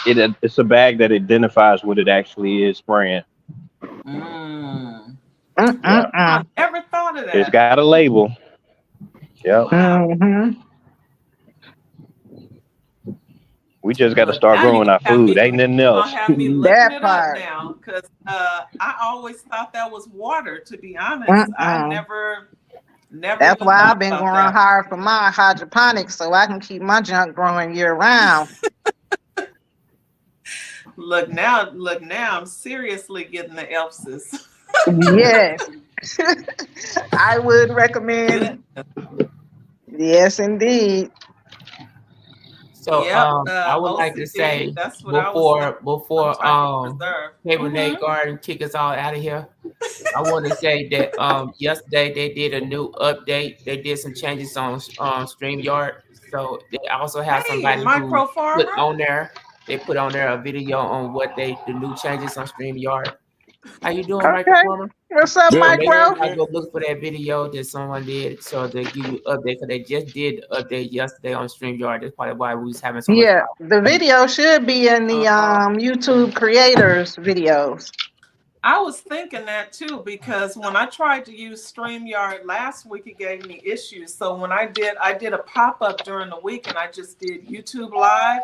it's a bag that identifies what it actually is spraying. Mm. Yeah. I Mm-mm-mm. never thought of It's that. got a label. Yep. Wow. We just got to Look, start now growing our food. Ain't nothing you gonna else. have me looking That it up part. now, because I always thought that was water. To be honest, I Mm-mm. never That's even why I've thought been about going that. hard for my hydroponics so I can keep my junk growing year round. Look now, I'm seriously getting the Elfses. Yes, I would Good. recommend. Yes, indeed. So Yep. I would like to OCD. say That's what I was thinking. before Some before type of preserve. Kayreneesgarden Garden kick us all out of here. I want to say that yesterday they did a new update. They did some changes on StreamYard. So they also have Hey, somebody who micro put farmer. on there. They put on there a video on what the new changes on StreamYard. How you doing, Michael Okay. Farmer? What's up, So Good, make sure Micro? good, I good. go look for that video that someone did so they give you an update because they just did the update yesterday on StreamYard. That's probably why we was having so much Yeah, the problems. video should be in the YouTube creators videos. I was thinking that too, because when I tried to use StreamYard last week, it gave me issues. So when I did a pop-up during the week and I just did YouTube Live.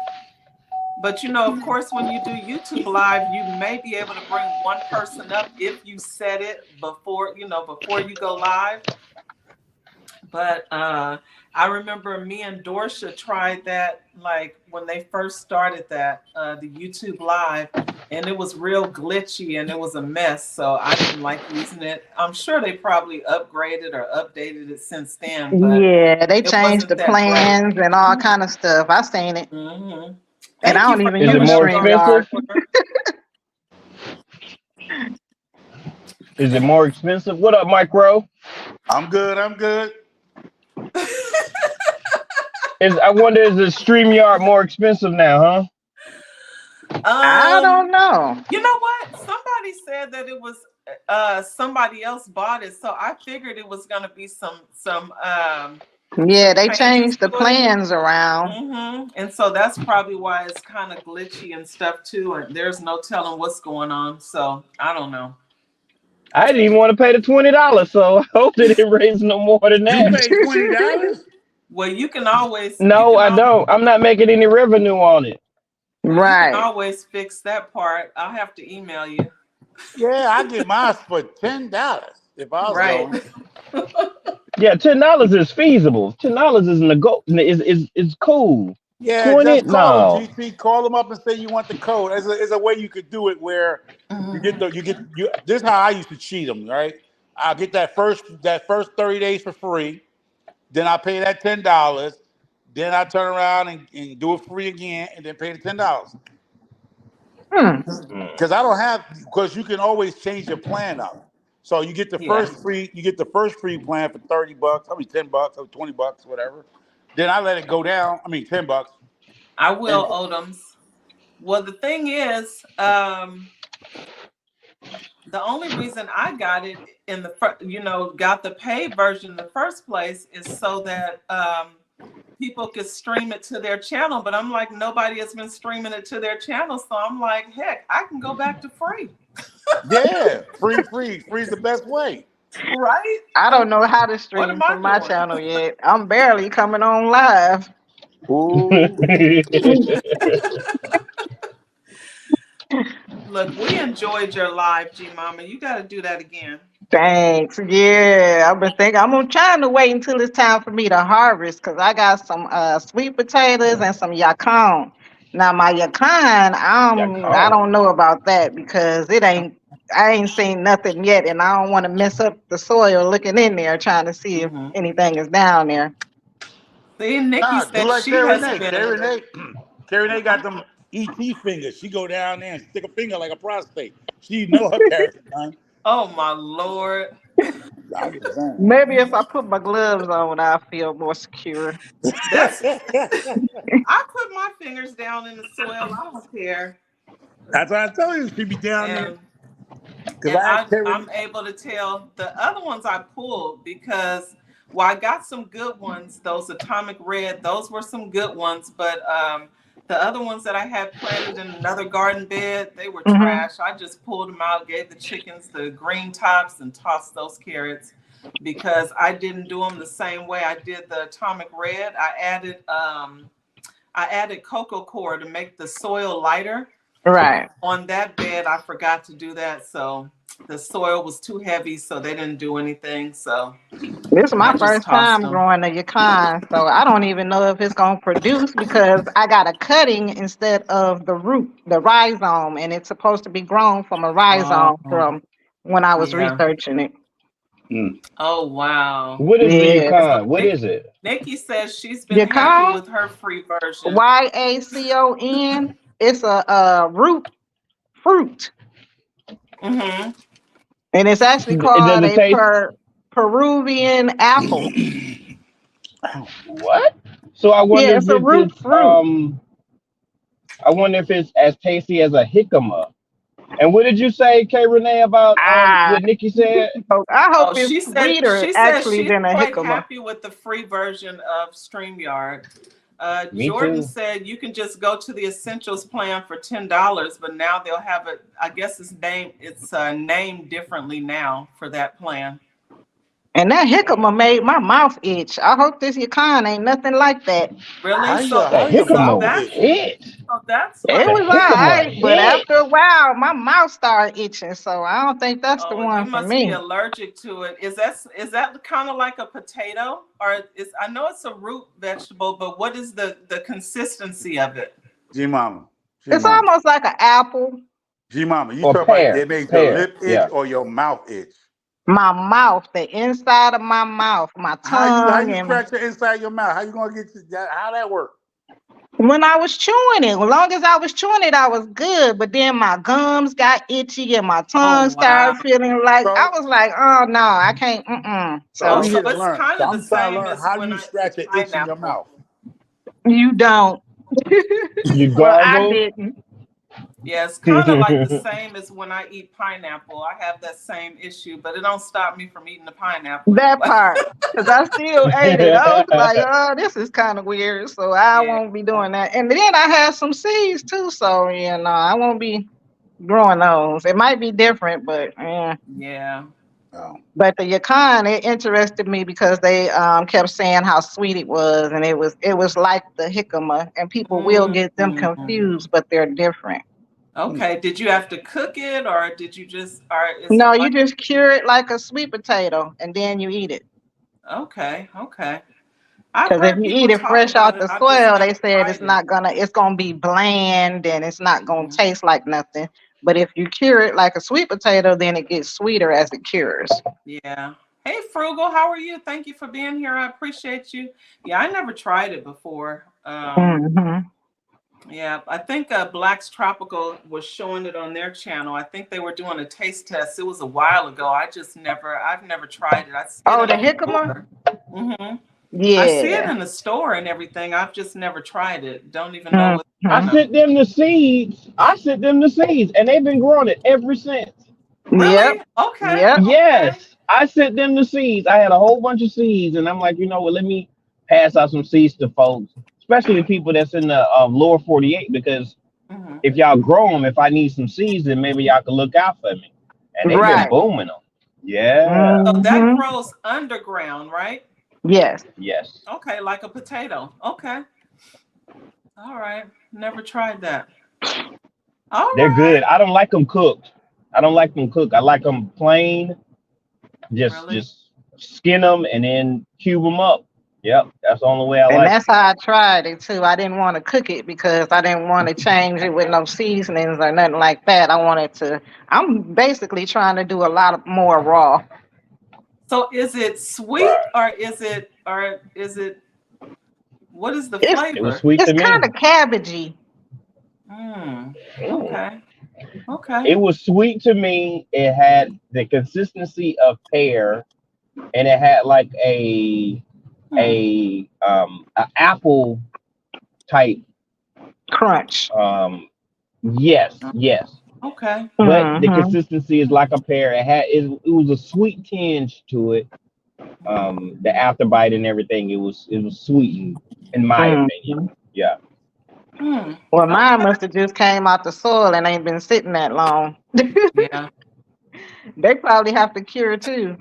But of course, when you do YouTube Live, you may be able to bring one person up if you set it before you go live. But I remember me and Dorsha tried that, like when they first started that, the YouTube Live, and it was real glitchy and it was a mess. So I didn't like using it. I'm sure they probably upgraded or updated it since then, but Yeah, they it changed wasn't the that great. plans and all kind of stuff. I seen it, Hmm. and I Thank you don't for even Is it coming use up, more Garden StreamYard. expensive? Whispering. Is it more expensive? What up, Micro? I'm good. I'm good. I wonder, is the StreamYard more expensive now, huh? I Um, don't know. you know what? Somebody said that it was somebody else bought it, so I figured it was gonna be Yeah, some they changes changed the to it. plans around. And so that's probably why it's kind of glitchy and stuff too. And there's no telling what's going on. So I don't know. I didn't even want to pay the $20, so I hope they didn't raise no more than You that. paid $20? Well, No, I don't. I'm not making any revenue on it. you can Right. always fix that part. I'll have to email you. Yeah, I get mine for $10 if I was Right. going. Yeah, $10 is feasible. $10 is is cool. Yeah, 20, just call them, no. GC. Call them up and say you want the code. There's a way you could do it where you. This is how I used to cheat them, right? I'll get that first 30 days for free. Then I pay that $10. Then I turn around and do it free again, and then pay the $10. Hmm. Because I don't have because you can always change your plan up. So Yeah. you get the first free plan for $30. I mean $10 or $20, whatever. Then I let it go down. I mean $10. I And will, Odoms. Well, the thing is, the only reason I got it in got the paid version in the first place is so that people could stream it to their channel. But I'm like, nobody has been streaming it to their channel, so I'm like, heck, I can go back to free, yeah, free is the best way. right? I don't know how to What stream am I from my doing? channel yet. I'm barely coming on live. Ooh. Look, we enjoyed your live, G Mama. You got to do that again. Thanks. Yeah, I've been thinking. I'm trying to wait until it's time for me to harvest because I got some sweet potatoes and some yacon. Now my yacon, Yeah, I calm. don't know about that because it ain't. I ain't seen nothing yet, and I don't want to mess up the soil looking in there trying to see if Hmm. anything is down there. See, Nikki Nah, do said like she Carrie has Nate. been. Carrie Nate got them ET fingers. She go down there and stick a finger like a prostate. She know her carrots are done. Oh my Lord. I'm just saying. Maybe if I put my gloves on, I'll feel more secure. That's I put my fingers down in the soil. I don't care. That's what I told you. She be down there. And Because I asked I'm Carrie. able to tell the other ones I pulled because I got some good ones, those atomic red, those were some good ones, but the other ones that I had planted in another garden bed, they were Hmm. trash. I just pulled them out, gave the chickens the green tops and tossed those carrots. because I didn't do them the same way I did the atomic red. I added cocoa coir to make the soil lighter. Right. On that bed, I forgot to do that, so the soil was too heavy, so they didn't do anything. So This is I my just first tossed time them. growing a yacon, so I don't even know if it's gonna produce because I got a cutting instead of the root, the rhizome, and it's supposed to be grown from a rhizome Oh, from when I was yeah. researching it. Mm. Oh, wow. What is the Yeah. So Yukon? What is it? Nikki says she's been happy Yacon, with her free version. YACON. It's a root fruit, Mm-hmm. and it's actually Does called it a taste Peruvian apple. what? So I wonder Yeah, if it's a it's root fruit. I wonder if it's as tasty as a jicama. And what did you say, K Renee, about Ah, what Nikki said? I hope Oh, it's she said sweeter she says actually she's than a quite jicama. happy with the free version of StreamYard. Me Jordan too. said you can just go to the essentials plan for $10, but now they'll have it. I guess it's named differently now for that plan. And that jicama made my mouth itch. I hope this yacon ain't nothing like that. Really? That How your So mouth jicama that's itch? hit. It The like, was all jicama right, but hit. after a while, my mouth started itching. So I don't think that's the oh, you one for must be me. allergic to it. Is that kind of like a potato, or is I know it's a root vegetable, but what is the consistency of it? G Mama. G It's Mama. almost like an apple. G Mama. You Or talk about pear. it makes your Pear. lip itch Yeah. or your mouth itch. My mouth, the inside of my mouth, my How tongue, you and scratch the inside of your mouth? How you gonna get to that? How that work? when I was chewing it, as long as I was chewing it, I was good. But then my gums got itchy and my Oh, tongue wow. started feeling like I So was like, oh no, I can't. so Oh, we So so here to it's learn. kind So of the I'm trying to same learn as how when you I eat scratch an itch in your pineapple. mouth. you don't. You Well, I gargle. didn't. Yeah, it's kind of like the same as when I eat pineapple. I have that same issue, but it don't stop me from eating the pineapple That anyway. part, because I still ate it. I was like, oh, this is kind of weird. So I Yeah. won't be doing that. And then I had some seeds too. So, I won't be growing those. It might be different, but yeah. Yeah. Oh. But the yacon, it interested me because they kept saying how sweet it was, and it was like the jicama, and people will get them Mm. confused, but they're different. Okay. Did you have to cook it, or did you just, or is it No, you like, just cure it like a sweet potato, and then you eat it. okay, okay. I've Because if heard you people eat it talk fresh about out it. the I've just soil, they never said tried it. it's gonna be bland and it's not gonna Mhm. taste like nothing. But if you cure it like a sweet potato, then it gets sweeter as it cures. Yeah. Hey, Frugal, how are you? Thank you for being here. I appreciate you. Yeah, I never tried it before. Hmm. Yeah, I think Black's Tropical was showing it on their channel. I think they were doing a taste test. It was a while ago. I've never tried it. I see it Oh, in the the jicama? store. Hmm. I see it Yeah. in the store and everything. I've just never tried it. Don't even know what, I Hmm. sent them the seeds. And they've been growing it ever since. Yep. Really? Okay, Yep. okay. Yes, I sent them the seeds. I had a whole bunch of seeds, and I'm like, you know what? Let me pass out some seeds to folks, especially people that's in the lower 48, because Hmm. if y'all grow them, if I need some seeds, then maybe y'all can look out for me. And they've been Right. booming them. Yeah. So that Hmm. grows underground, right? Yes. Yes. Okay, like a potato. Okay. All right. Never tried that. All They're right. good. I don't like them cooked. I don't like them cooked. I like them plain. Just Really? just skin them and then cube them up. Yep, that's the only way I And like that's how I tried it too. I didn't want to cook it because I didn't want to change it with no seasonings or nothing like that. I'm basically trying to do a lot of more raw. So is it sweet or is it what is the It's it. It was flavor? sweet it's to kind me. of cabbagey. Mm. Mm. Okay. Okay. It was sweet to me. It had the consistency of pear, and it had like Hmm. a apple type. Crunch. Yes, Okay. but the Hmm. consistency is like a pear. It was a sweet tinge to it. The afterbite and everything. It was sweet in my opinion. Hmm. Yeah. Hmm. Well, mine Okay. must have just came out the soil and ain't been sitting that long. Yeah. They probably have to cure too.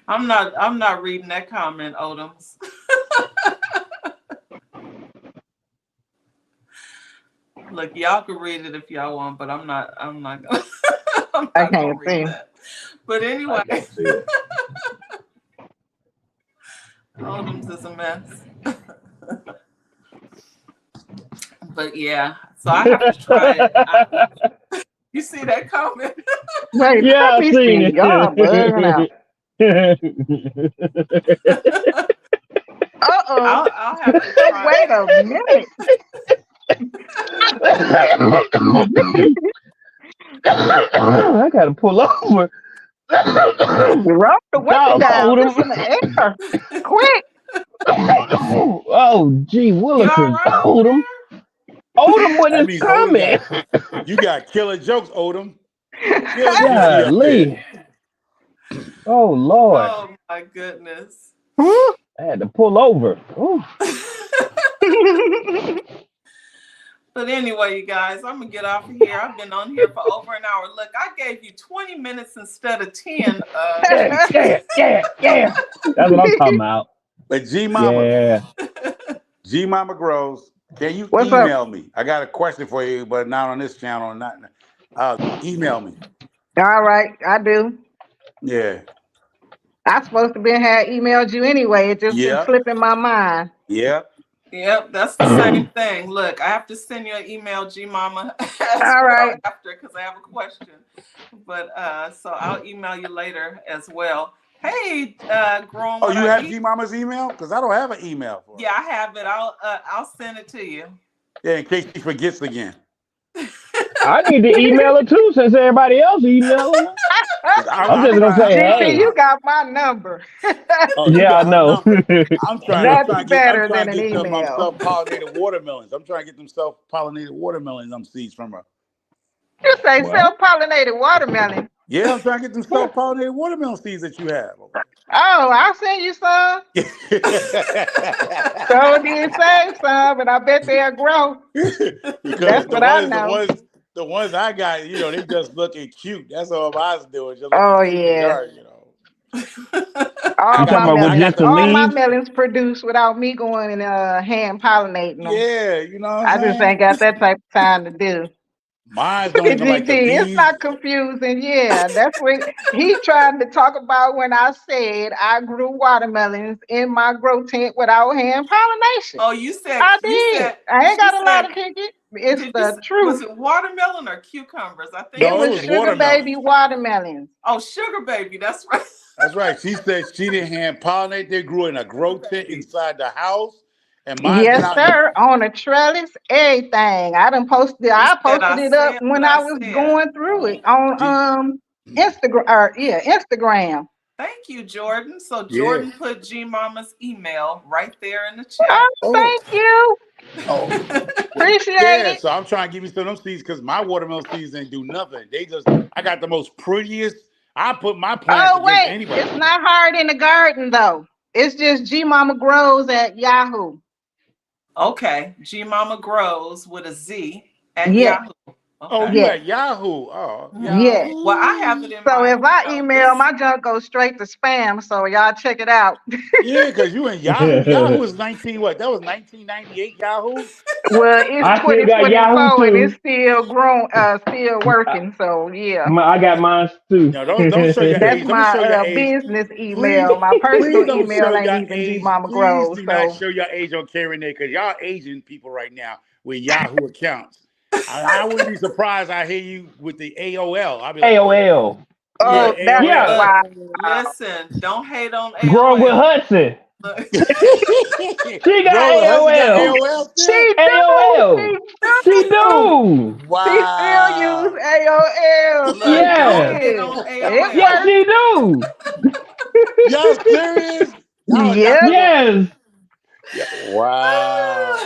I'm not reading that comment, Odoms. Look, y'all can read it if y'all want, but I'm not gonna I'm I not gonna can't read see. that. But anyway, I can't see it. Odoms is a mess. But yeah, so I have to try it. You see that comment? Wait, Yeah, let I me seen see. Y'all bugging out. it. Uh-oh. I'll have to try Wait it. a minute. I gotta pull over. Roll the window Dog, down. hold This him. in the air. Quick. Oh, gee, You all Willikers, right over hold him. there? Hold him with That his means comment. you got killer jokes, Odom. Kill Gigi up there. Golly. Oh, Lord. Oh my goodness. Woo. I had to pull over. Ooh. But anyway, you guys, I'm gonna get off of here. I've been on here for over an hour. Look, I gave you 20 minutes instead of 10. Yeah. That's what I'm talking about. But Yeah. G Mama Grows, can you What's up? email me? I got a question for you, but not on this channel. Not email me. All right, I do. Yeah. I supposed to had emailed you anyway. It just been Yep. slipping my mind. Yep. Yep, that's the same thing. Look, I have to send you an email, G Mama, as All well right. after because I have a question. But so I'll email you later as well. Hey, grown. Oh, What you I have eat? G Mama's email? Because I don't have an email for her. Yeah, I have it. I'll send it to you. Yeah, in case she forgets again. I need to email her too since everybody else emailing her. I'm just gonna say, GC, hey. you got my number. Oh, you Yeah, I got her know. number. I'm trying That's to better than an get some email. self-pollinated watermelons. I'm trying to get them self-pollinated watermelons, seeds from her. You say What? self-pollinated watermelon. Yeah, I'm trying to get them self-pollinated watermelon seeds that you have. Oh, I'll send you some. So did say some, and I bet they'll grow. Because That's what I know. the ones I got, they just looking cute. That's all I was doing, just Oh looking cute in the yeah. garden, You talking about with just the All my leaves? melons produce without me going and hand pollinating them. Yeah, you know what I I'm just saying? ain't got that type of time to do. Mine's Look don't at even like the GT. It's bees. not confusing. Yeah, that's what he trying to talk about when I said I grew watermelons in my grow tent without hand pollination. Oh, you said I you did. said I ain't got a lot said, of tickets. It's did you the was truth. it watermelon or cucumbers? I think It No, it was was sugar watermelon. baby watermelons. Oh, sugar baby. That's right. That's right. She said she didn't hand pollinate. They grew in a grow tent inside the house, and mine's been Yes, out in the. sir. On a trellis, everything. I He said, posted I it up said when what I I was said. going through it on She, Instagram. Thank you, Jordan. So yeah. Jordan put G Mama's email right there in the chat. Oh, Oh. thank you. Oh. Appreciate Yeah. it. So I'm trying to give you some of them seeds because my watermelon seeds didn't do nothing. I got the most prettiest. I put my plants Oh, against wait. anybody. It's not hard in the garden, though. It's just G Mama Grows at Yahoo. Okay, G Mama Grows with a Z at Yes. Yahoo. Oh, Okay. you Yes. at Yahoo? Oh, Yes. Yahoo. Well, I have it in So my if I email, my junk goes straight to spam. So y'all check it out. Yeah, because you in Yahoo. Yahoo was 19. What? That was 1998. Yahoo. Well, it's I still got Yahoo 2024 and it's too. still still working. So yeah. I got mine too. No, don't show your That's age. Don't show your my age. business Please, email. My personal please don't show email ain't your even G age. Mama Please Grows. do not So show your age on Kayrenees because y'all Asian people right now with Yahoo accounts. I wouldn't be surprised. I hear you with the AOL. I'll be like, AOL. oh, yeah, that's Yeah. AOL. wow. Listen, don't hate on Growing with AOL. Hudson. Look. She got Bro, Hudson got AOL. AOL still? She AOL. She do. do. She still use Wow. AOL. So Look, don't Yeah. hate yeah, on it Yes, AOL. works. she do. Y'all serious? Y'all Yep. people. Yes. Yeah. Wow.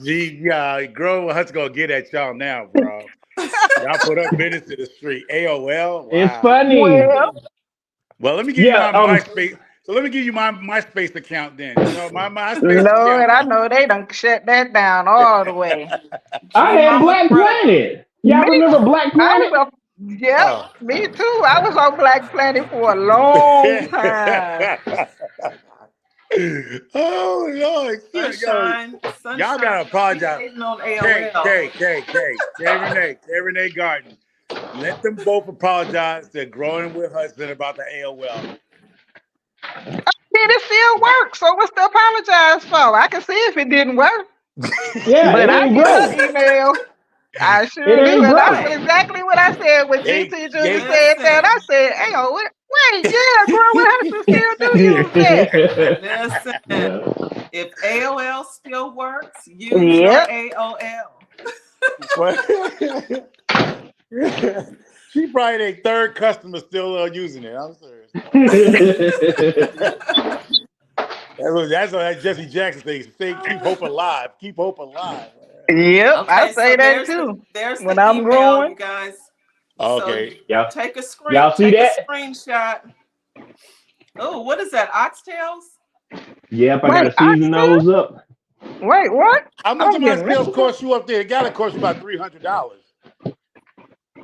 Gee, yeah, Grove Hut's gonna get at y'all now, bro. Y'all put up business to the street. AOL. It's Wow. funny. Well, Well, let me give you Yeah. my MySpace. So let me give you my MySpace account then. My MySpace Lord, I account. know they done shut that down all the way. I G had Mama Black Grows. Planet. Me, Y'all remember Black I Planet? was Yep, Oh. me too. I was on Black Planet for a long time. Oh Lord, shit, yo, Sunshine, y'all sunshine. gotta She apologize. hating on K, AOL. K, K, K, K, Renee Garden. Let them both apologize to growing with husband about the AOL. Did it still work? So what's to apologize for? I can see if it didn't work. Yeah, But it I ain't get broke. her email. I It sure do. ain't And that's broke. Right. exactly what I said when They, GT Jr. they, said that. I Listen, said, hey, oh, wait, yeah, growing husband still do use that. listen. Yeah. If AOL still works, use your Yep. AOL. she probably their third customer still using it. I'm serious. That's what that Jesse Jackson thing. Say, keep hope alive. Keep hope alive. Yep. I Okay, so say that too there's when the I'm email, you growing. guys. So Okay. y'all, take a y'all see take a that? screenshot. Oh, what is that? Oxtails? Yep, I Wait, gotta season oxtail? those up. Wait, what? How much I'm of my getting sales messages. cost you up there? It gotta cost you about $300.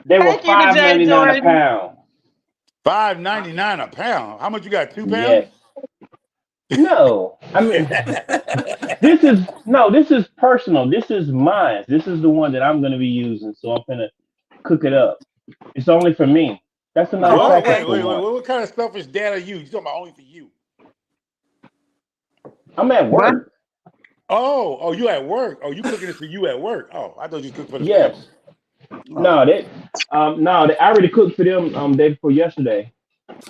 They were Thank you to Jay $5.99 a Jordan. pound. $5.99 a pound. How much you got? 2 pounds? Yes. No. I mean, this is personal. This is mine. This is the one that I'm gonna be using. So I'm gonna cook it up. It's only for me. That's a nice Oh, What? package okay. for one. What kind of selfish dad are you? You talking about only for you? I'm at What? work. Oh, you at work? Oh, you cooking this for you at work? Oh, I thought you cooked for the family. Yes. Oh, No, I already cooked for them day before yesterday.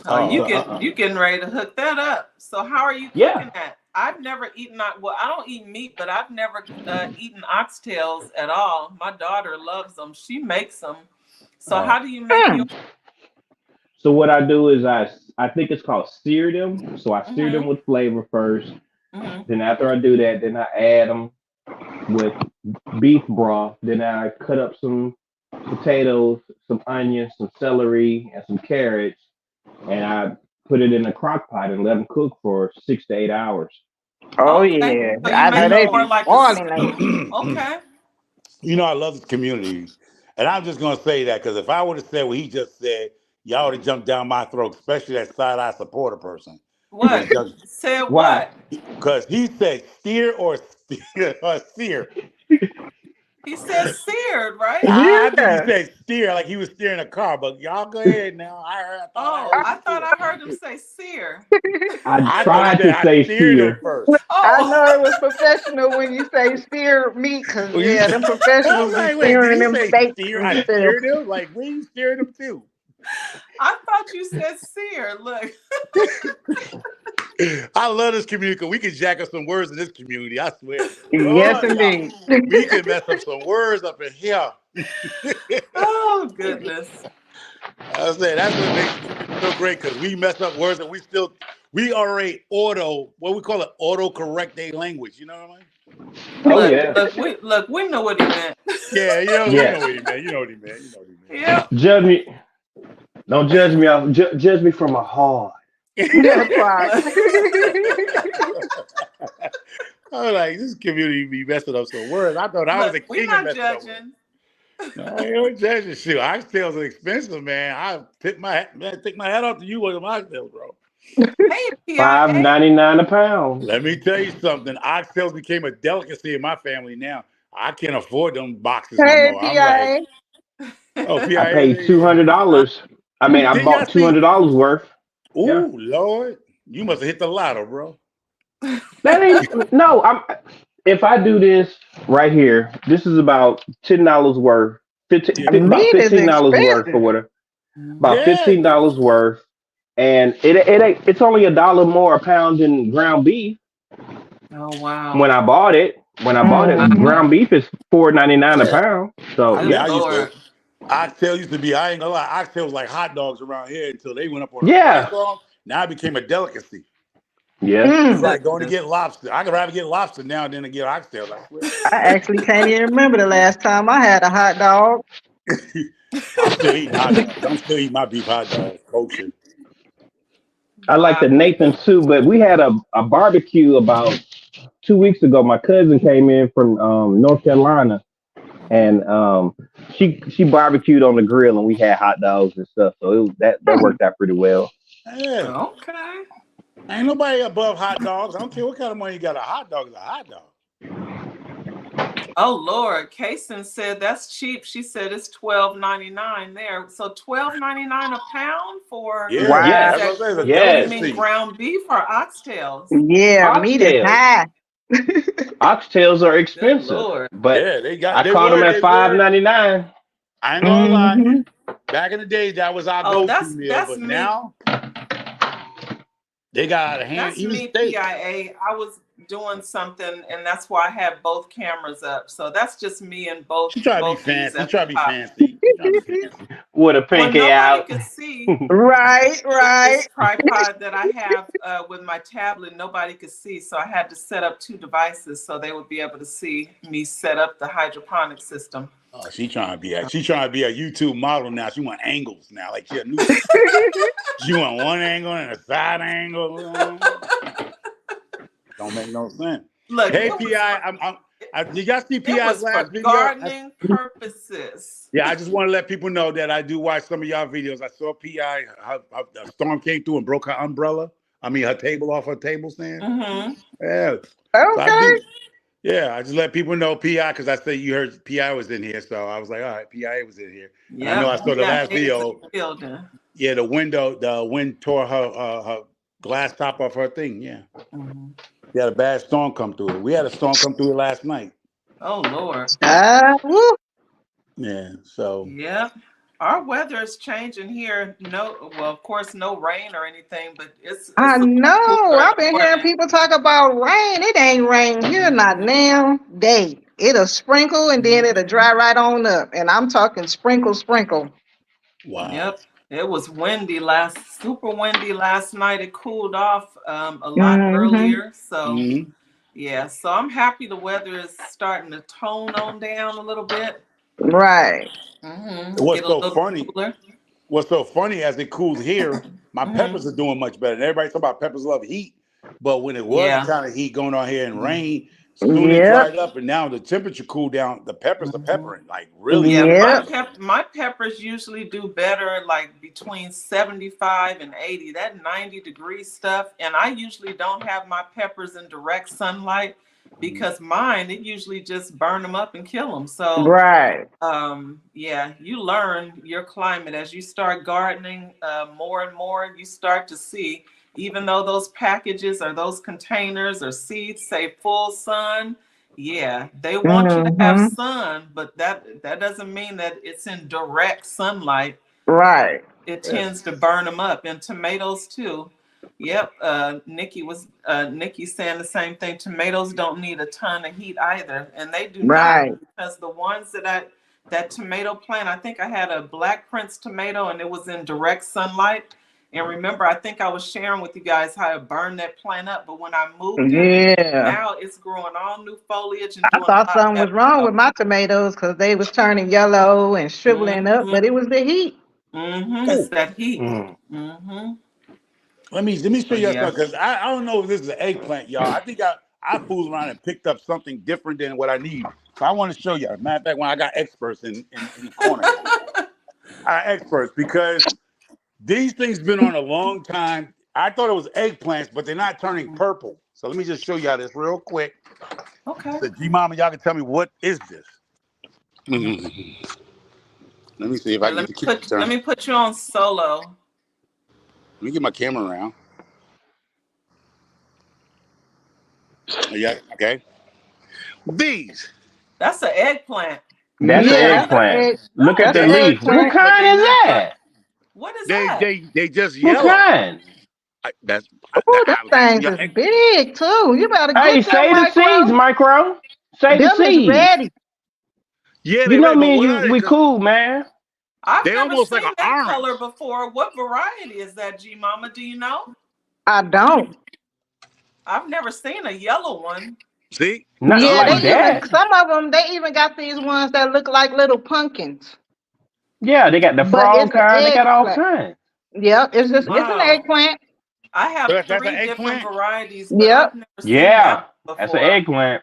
Oh, oh, So you getting ready to hook that up. So how are you yeah. cooking that? I've never eaten well, I don't eat meat, but I've never eaten oxtails at all. My daughter loves them. She makes them. So oh. how do you make your Hmm. So what I do is I think it's called sear them. So I sear mm-hmm, them with flavor first. mm-hmm. Then after I do that, then I add them with beef broth. Then I cut up some potatoes, some onions, some celery, and some carrots, and I put it in a crock pot and let them cook for 6 to 8 hours. Oh, Okay. yeah. So you I You know make it they know, more be like a spoiling stew. lately. Okay. I love this community, and I'm just gonna say that because if I would have said what he just said, y'all would have jumped down my throat, especially that side eye supporter person. Would What? have jumped Said Why? what? because he said steer or steer or sear. He said seared, right? I think he Yeah. said steer like he was steering a car, but y'all go ahead now. I thought I Oh, heard I him thought steer. I heard him say sear. I I thought he tried said to I say steered him sear. first. I Oh. know it was professional when you say steer meat, because, Well, you, yeah, them professionals I'm be like, wait, did steering he them say steaks steer? and I stuff. steered him? Like, where you steering him to? I thought you said sear. Look. I love this community because we can jack up some words in this community. I swear. Yes, Oh, y'all, indeed. we can mess up some words up in here. Oh goodness. I said that's what makes this community so great because we mess up words and we already what we call it, auto correct their language. You know what I mean? Oh Look, yeah. we know what he meant. Yeah, you know Yes. what he meant. You know what he meant. You know what Yep. Judge me. Don't judge me off. Judge me from a heart. he That part. Look. meant. I was like, this community be messing up some words. I thought I was Look, the we're king of not messing up words. judging. No, I ain't no judging. Shoot, oxtails are expensive, man. I take my hat off to you with them oxtails, bro. Hey, PIA. $5.99 a pound. Let me tell you something. Oxtails became a delicacy in my family now. I can't afford them boxes no Hey, more. I'm like, PIA. oh, I paid two PIA. hundred Uh, dollars. I mean, I Didn't y'all bought two see? hundred dollars worth. Yeah. Ooh, Lord. You must have hit the lotto, bro. That ain't no. I'm. If I do this right here, this is about $10 worth. 15, Yeah. about Meat is $15 worth for expensive. what? About Yeah. $15 worth, and it's only $1 more a pound than ground beef. oh wow. When I bought it, Hmm. ground beef is $4.99 a pound. So I mean, Good yeah, I used to, Lord. oxtail used to be, I ain't gonna lie, oxtail was like hot dogs around here until they went up on the price yeah, on 'em. Now it became a delicacy. yeah. It's Mm. Good. like going to get lobster. I could rather get lobster now than to get oxtails, I swear. I actually can't even remember the last time I had a hot dog. I'm still eating hot dogs. I'm still eating my beef hot dogs, kosher. I like Wow. the Nathan too, but we had a barbecue about 2 weeks ago. My cousin came in from North Carolina, and she barbecued on the grill, and we had hot dogs and stuff. So that worked out pretty well. Yeah. Okay. Ain't nobody above hot dogs. I don't care what kind of money you got. A hot dog is a hot dog. Oh Lord, Kason said that's cheap. She said it's $12.99 there. So $12.99 a pound for Yeah, Wow. Yes, that's what I'm saying. It's a you yes. mean delicacy. ground beef or oxtails? Yeah, meat is Oxtails. high. Oxtails are Good expensive, Lord. but Yeah, I caught them at they were. $5.99. I ain't gonna lie. Hmm. Back in the day, that was our Oh, go-to meal, that's but me. now they got out of hand. That's Even me, steak. PIA. I was doing something, and that's why I had both cameras up. So that's just me and both She try to be these fancy. She at the try to be top. fancy. She try to be fancy. With a Well, pinky nobody out. could see Right, with this right. tripod that I have with my tablet. Nobody could see, so I had to set up 2 devices so they would be able to see me set up the hydroponic system. Oh, she trying to be a YouTube model now. She want angles now. Like she a new. She want one angle and a side angle. Don't make no sense. Look, Hey, did y'all see it PI's was for last video? gardening purposes. Yeah, I just want to let people know that I do watch some of y'all videos. I saw PI, a storm came through and broke her umbrella. I mean, her table off her table stand. Mm-hmm. Yeah. So I Okay. do. Yeah, I just let people know PI because I said you heard PI was in here. So I was like, all right, PI was in here. And I know I Yep, saw we the got last AIDS in video. the building. Yeah, the wind tore her glass top off her thing. Yeah. Mm-hmm. We had a bad storm come through it. We had a storm come through it last night. Oh Lord. Woo. Yeah. So Yep. Our weather is changing here. No, well, of course, no rain or anything, but it's I a little know. cooler in I've the been hearing morning. people talk about rain. It ain't rain here, not Mm-hmm. now. Day. It'll sprinkle and then it'll dry right on up. And I'm talking sprinkle, sprinkle. wow. Yep. It was super windy last night. It cooled off a lot Hmm. earlier. So, Mm-hmm. yeah. So I'm happy the weather is starting to tone on down a little bit. Right. Mm-hmm. What's Get a so little funny? cooler. What's so funny as it cools here, my Mm-hmm. peppers are doing much better. And everybody talk about peppers love heat, but when it was Yeah. kind of heat going on here and rain, soon it Yep. dried up, and now the temperature cooled down. The peppers are Mm-hmm. peppering like really Yeah, good. Yep. my peppers usually do better like between 75 and 80. That 90-degree stuff, and I usually don't have my peppers in direct sunlight because mine, it usually just burn them up and kill them. So, Right. yeah, you learn your climate as you start gardening more and more. You start to see, even though those packages or those containers or seeds say full sun. Yeah, they want you to have Hmm. sun, but that doesn't mean that it's in direct sunlight. Right. It Yeah. tends to burn them up, and tomatoes too. Yep, Nikki saying the same thing. Tomatoes don't need a ton of heat either, and they do not, Right. because the ones that tomato plant, I think I had a Black Prince tomato, and it was in direct sunlight. And remember, I think I was sharing with you guys how I burned that plant up, but when I moved it, Yeah. now it's growing all new foliage and I doing a thought lot something was better. wrong So, with my tomatoes because they was turning yellow and shriveling up, but it was the heat. it's Oh, that heat. Mm. Mm-hmm. let me show So you yeah. something because I don't know if this is an eggplant, y'all. I think I fooled around and picked up something different than what I need. So I want to show you. Matter of fact, when I got experts in the corner here, I experts because these things been on a long time. I thought it was eggplants, but they're not turning purple. So let me just show y'all this real quick. Okay. So G Mama, y'all can tell me what is this? Mhm. Let me see if I Here, can let get me the camera let turn. me put you on solo. Let me get my camera around. Yeah, okay. These. That's an eggplant. That's an Yeah, Those that's are an eggplant. egg. Look at That's the an they're leaf. What eggplant. green, but kind they're is not that? what is They that? they they just What yellow. kind? Oh, them I'll let some things of y'all is big too. You better Hey, get them, say the seeds, micro. micro. Say the Them is seeds. ready. Yeah, You they know ready, but me and what you, are they? we Because cool, man. I've they never almost like seen an that color orange. before. What variety is that, G Mama? Do you know? I don't. I've never seen a yellow one. See? Not Yeah, Those they like are the even that. seeds. some of them. They even got these ones that look like little pumpkins, Yeah, they got the but frog it's an kind. They got all eggplant. kinds. Yep, it's an Wow. eggplant. I So have that's an 3 different eggplant? varieties, but I've Yep. never seen that Yeah, one that's an before. eggplant.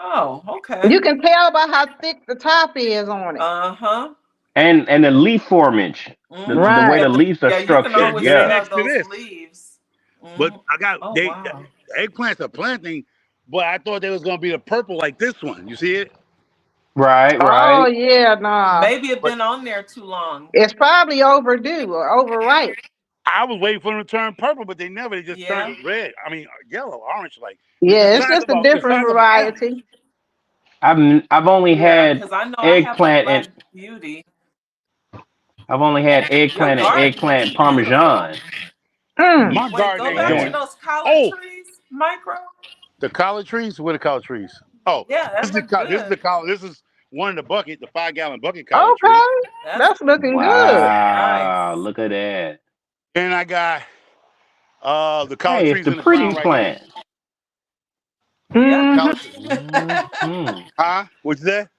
Oh, okay. You can tell by how thick the top is on it. Uh-huh. And the leaf formage, the way Right. the leaves are Yeah, you can Yeah, structured. always they're Yeah. tell next to those this. leaves. But I got Oh, they wow. eggplants are planting, but I thought they was gonna be the purple like this one. You see it? Right. Oh Right. yeah, nah. Maybe it But been on there too long. It's probably overdue or overripe. I was waiting for them to turn purple, but they never. They just Yeah. turned red. I mean, yellow, orange, like Yeah, the it's size just of a the different size of an apple. variety. I've only Yeah, had because I know I have a eggplant and Black Beauty. I've only had Your eggplant and garden is eggplant beautiful. parmesan. Mm. My Wait, garden go ain't back to Yeah. doing. those collard Oh, trees, Micro. the collard trees. Where the collard trees? Oh, Yeah, this that is the looked this is the good. collard. This is one of the bucket, the 5-gallon bucket collard tree. Okay. That's That's looking good. Wow. nice. Look at that. And I got the collard Hey, it's trees the in the ground pretty right here. plant. Yep. Hmm. Collard trees. Hmm. Huh? What's that?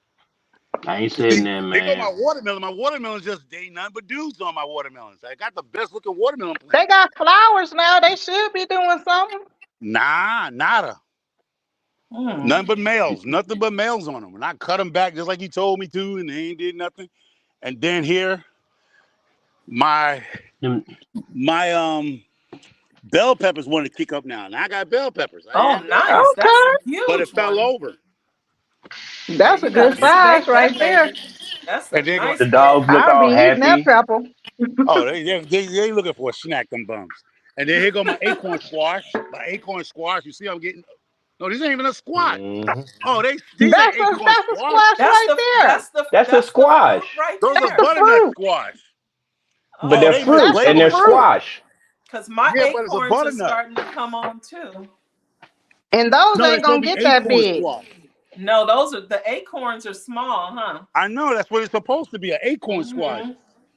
I ain't See, saying that, they go my man. watermelon. My watermelons just they ain't nothing but dudes on my watermelons. I got the best looking watermelon They plants. got flowers now. They should be doing something. Nah, nada. Mm. Nothing but males. Nothing but males on them. And I cut them back just like you told me to, and they ain't did nothing. And then here, my Them- my bell peppers want to kick up now. And I got bell peppers. I Oh, had bell nice. peppers. That's Okay. a But it huge fell one. over. Yeah, That's a you got good to size stake right that there. baby. That's a And they're going, The nice dogs plant. look I'll be all eating that happy. pepper. oh, they looking for a snack, them bums. And then here go my acorn squash. My acorn squash. You see I'm getting, no, this ain't even a squash. Hmm. Oh, these ain't acorn That's a squash. squash That's right the there. That's a that's the fruit squash, right Those are That's the there. butternut fruit. squash. but Oh, they're they Oh, fruit That's the and mislabeled they're it. fruit. squash. because my Yeah, but it's a acorns are butternut. starting to come on too. And those No, ain't that's gonna supposed to be get that acorn big. squash. No, those are the acorns are small, huh? I know that's what it's supposed to be, an acorn squash. Mm-hmm.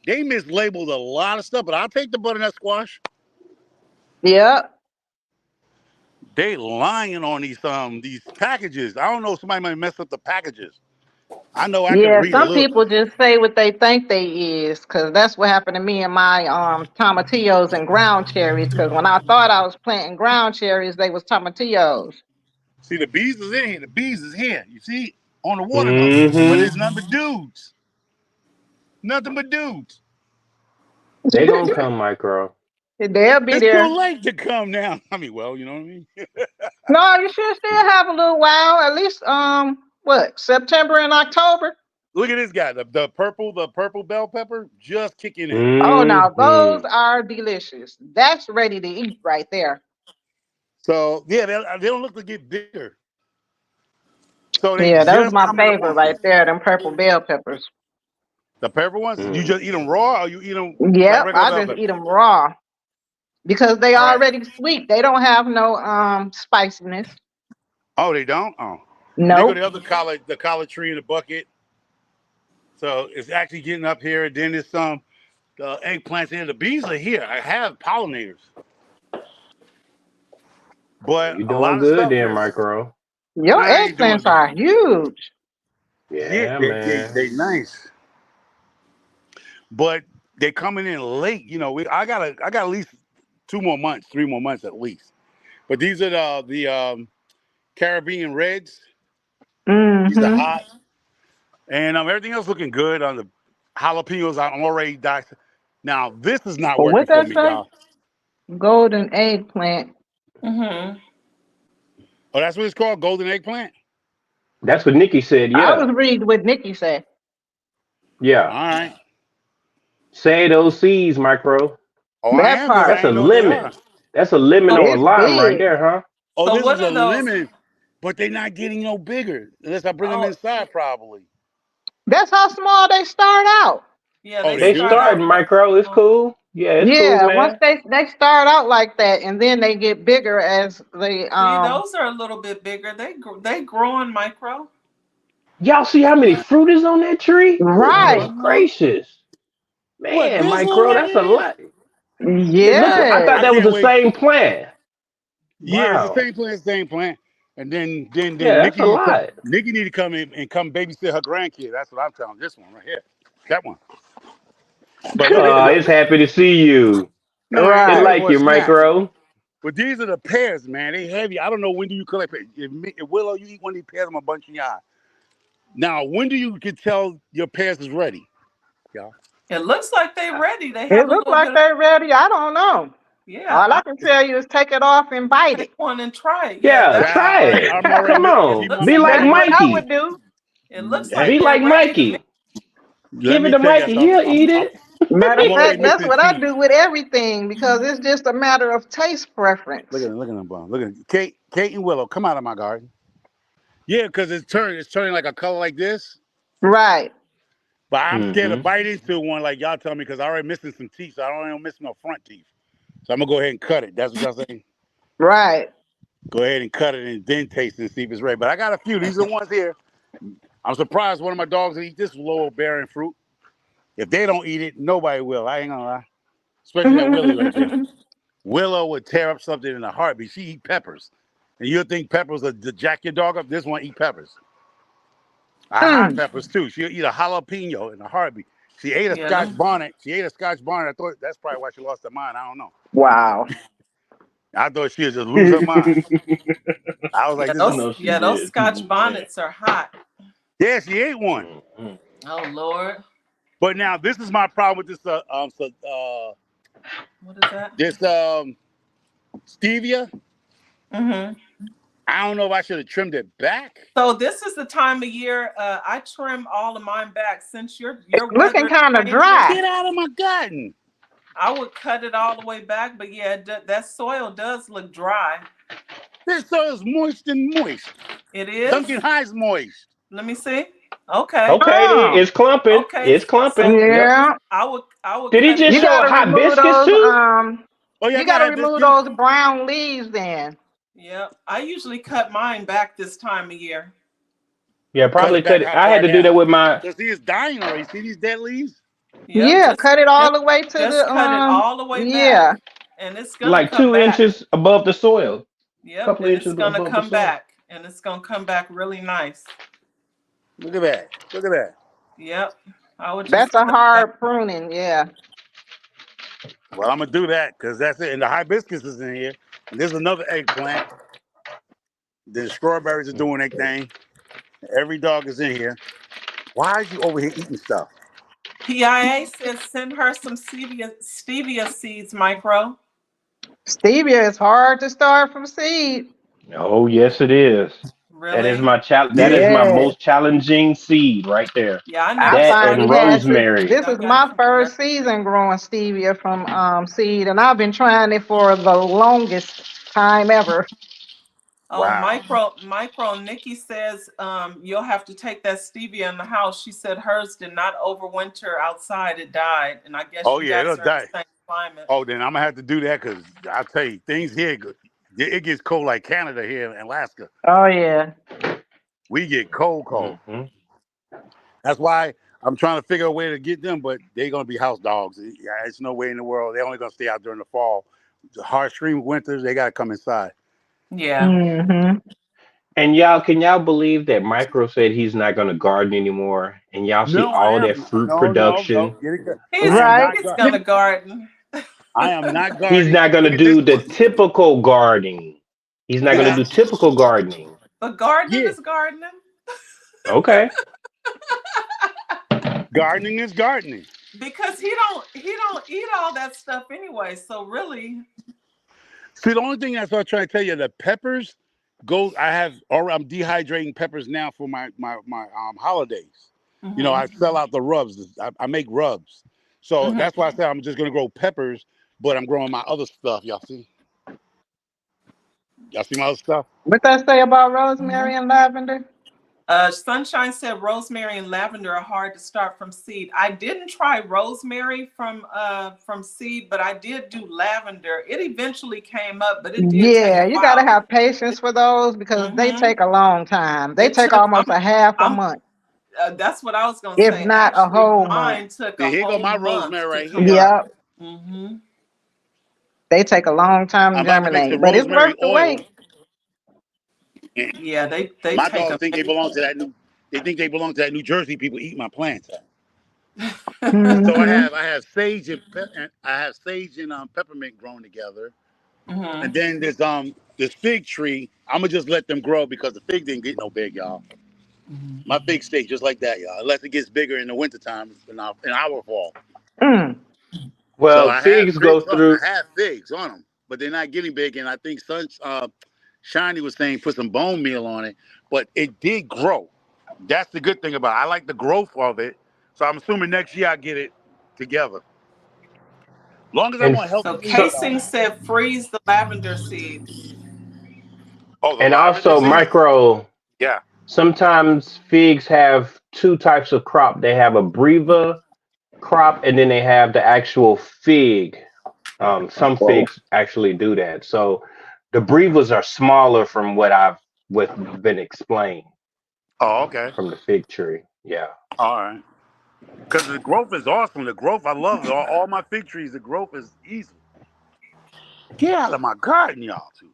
They mislabeled a lot of stuff, but I'll take the butternut squash. Yep. They lying on these packages. I don't know if somebody might mess up the packages. I know I can Yeah, read a some little. people just say what they think they is, cause that's what happened to me and my tomatillos and ground cherries. Cause when I thought I was planting ground cherries, they was tomatillos. See, the bees is in here. The bees is here. You see, on the watermelon. But Hmm. there's nothing but dudes. Nothing but dudes. They gonna come, Micro. They'll be It's there. too late to come now. I mean, well, you know what I mean? No, you should still have a little while. At least what, September and October? Look at this guy. The purple bell pepper just kicking in. Oh no, those Hmm. are delicious. That's ready to eat right there. So yeah, they don't look to get bigger. So they Yeah, those are just my coming up favorite on right me. there, them purple bell peppers. The purple ones, you Hmm. just eat them raw or you eat them like Yep, regular I bell just eat peppers? them raw because they All right. already sweet. They don't have no spiciness. Oh, they don't? Oh. And they go Nope. the other the collard tree in the bucket. So it's actually getting up here. And then there's some the eggplants in. The bees are here. I have pollinators. Well, But you a doing lot of good stuff there, is, Micro. Your I ain't doing eggplants good. are huge. Yeah, Yeah, they, man. they nice. But they're coming in late. You know, I got at least 2 more months, 3 more months at least. But these are the Caribbean Reds. These are Mm-hmm. hot. And everything else looking good on the jalapenos. I'm already diced. Now, this is not But working what for that me, say? y'all. Golden eggplant. Mm-hmm. Oh, that's what it's called? Golden eggplant? That's what Nikki said. I Yeah. was reading what Nikki said. Yeah. All right. Say those seeds, Micro. Oh, I That am because That's I part. a ain't know what they are. lemon. That's a lemon So or a It's lime right big. there, huh? Oh, so this what is a are those? lemon, but they're not getting no bigger unless I bring them Oh, inside, probably. That's how small they start out. yeah, Oh, they they They do? start out starting, real Micro. It's small. cool. Yeah, it's cool, Yeah, once man. they start out like that, and then they get bigger as they See, those are a little bit bigger. They growing Micro. Y'all see how many fruit is on that tree? Goodness right. Uh-huh. gracious. What, Man, this one Micro, right that's a here? lot. Yeah, It look I thought I that was can't the wait. same plant. Yeah, it's the Wow. same plant. And then Yeah, that's a lot. Nikki need to come in and come babysit her grandkid. That's what I'm telling this one right here. That one. But look at It's happy to see you. no, It ain't Right. looking like for a you, snack. Micro. But these are the pears, man. They heavy. I don't know when do you collect pears. If Willow, you eat one of these pears, I'm a bunch in your eye. Now, when do you can tell your pears is ready? Yeah. It looks like they're ready. They It have a looks little like bit of, they're ready. I don't know. yeah. All I can tell you is take it off and bite Take it. one and try it. Yeah, Yeah, that's try Child, it. I'm already Come it on. keep looks Be I'm like That's already what I Mikey. would do. it looks Hey, like Be they're like ready to me. Mikey. let Give it me to tell you Mikey. something. He'll eat it. Matter I'm of already fact, that's missing what I teeth. do with everything because it's just a matter of taste preference. Look at them, bum. Look at them. Kate and Willow, come out of my garden. Yeah, because it's turning like a color like this. Right. But I'm scared to Mm-hmm. bite into one like y'all tell me because I already missing some teeth, so I don't even miss no front teeth. So I'm gonna go ahead and cut it. That's what y'all saying. Right. Go ahead and cut it and then taste it and see if it's ready. But I got a few. These are the ones here. I'm surprised one of my dogs will eat this low bearing fruit. If they don't eat it, nobody will. I ain't gonna lie. Especially that Willie right there. Willow would tear up something in a heartbeat. She eat peppers. And you'll think peppers are to jack your dog up. This one eat peppers. Hot Mm. peppers too. She'll eat a jalapeno in a heartbeat. She ate a Yeah, Scotch them. bonnet. I thought that's probably why she lost her mind. I don't know. Wow. I thought she would just lose her mind. I was like, Yeah, this is No, she those did. Scotch Yeah. bonnets are hot. yeah, she ate one. Mm-hmm. Oh Lord, But now this is my problem with what is that? this stevia. Mm-hmm. I don't know if I should have trimmed it back. So this is the time of year I trim all of mine back since your It's weather looking is kind of changing. dry. Get out of my garden. I would cut it all the way back, but yeah, that soil does look dry. This soil is moist and moist. It is. Duncan High's moist. Let me see. Okay. Okay, then Oh. it's clumping. Okay. It's clumping. So Yep. Yeah. I would Did he cut it just You back. show gotta a remove hibiscus those too? Oh, yeah, I you got gotta remove hibiscus. those brown leaves then. Yep. I usually cut mine back this time of year. Yeah, Cut probably it back cut it. how I had far to do that down? with my. Because see, it's dying already. See these dead leaves? Yep. Yeah, cut it Just all the way to just the cut it all the way yeah. back, and it's gonna Like come two back. inches above the soil. Yep. Couple And inches it's gonna above the come soil. back, and it's gonna come back really nice. Look at that. Look at that. Yep. I would That's just a cut that. hard pruning, yeah. Well, I'm going to do that because that's it. And the hibiscus is in here. And there's another eggplant. The strawberries are doing their thing. Every dog is in here. Why is you over here eating stuff? PIA says send her some stevia seeds, Micro. Stevia is hard to start from seed. Oh yes, it is. That is Really? my That is Yeah. my Yeah. most challenging seed right there. Yeah, I I never That started. and finally had to. rosemary. This I is got it my from a first nursery. season growing stevia from seed, and I've been trying it for the longest time ever. Oh, Wow. micro. Nikki says you'll have to take that stevia in the house. She said hers did not overwinter outside; it died, and I guess Oh, you yeah, guys it'll are in die. the same climate. Oh, then I'm going to have to do that because I'll tell you, things here, it gets cold like Canada here in Alaska. Oh yeah. We get cold. Mm-hmm. That's why I'm trying to figure a way to get them, but they're going to be house dogs. It's no way in the world. They're only going to stay out during the fall. The harsh, extreme winters, they got to come inside. Yeah. Mm-hmm. And y'all, can y'all believe that Micro said he's not going to garden anymore? And y'all see No, I all that am. fruit No. production. He's I am Right. not. gonna garden. I am not He's gardening. not going to Look at this do the one. typical gardening. He's not going to Yeah, do typical gardening. but gardening Yeah, is gardening Okay. gardening is gardening. because he don't eat all that stuff anyway. So really, See, the only thing that's what I'm trying to tell you, the peppers go. I'm dehydrating peppers now for my holidays. You know, I sell out the rubs. I make rubs. So that's why I said I'm just gonna grow peppers, but I'm growing my other stuff. Y'all see? Y'all see my other stuff? What that say about rosemary and lavender? Sunshine said rosemary and lavender are hard to start from seed. I didn't try rosemary from seed, but I did do lavender. It eventually came up, but it did take Yeah, a you gotta while. have patience for those because they take a long time. They It take took. almost a half a I'm month, that's what I was gonna if say. not a Actually, whole month. mine took See, a here go whole my month rosemary to right come here. up. Yep. They take a long time I'm to about to make some germinate, but it's rosemary worth the oil. wait. Yeah, they My take dogs a think they minute. belong to that new. They think they belong to that New Jersey people eat my plants. So Mm-hmm. I have sage and peppermint grown together. And then there's this fig tree. I'm gonna just let them grow because the fig didn't get no big, y'all. My fig stay just like that, y'all. Unless it gets bigger in the wintertime in our fall. Mm. So Well, figs go through. I have figs on them, but they're not getting big. And I think Shiny was saying put some bone meal on it, but it did grow. That's the good thing about it. I like the growth of it. So I'm assuming next year I get it together. Long as I And want So healthy leaves, so, Casing said freeze the lavender seeds. oh, the and lavender also seeds? micro. Yeah. Sometimes figs have two types of crop. They have a breva crop, and then they have the actual fig. Some Whoa. figs actually do that. So the brevas are smaller from what I've with been explained Oh, okay. from the fig tree. Yeah. All right. Because the growth is awesome. The growth, I love it. All my fig trees, the growth is easy. Get out of my garden, y'all, too.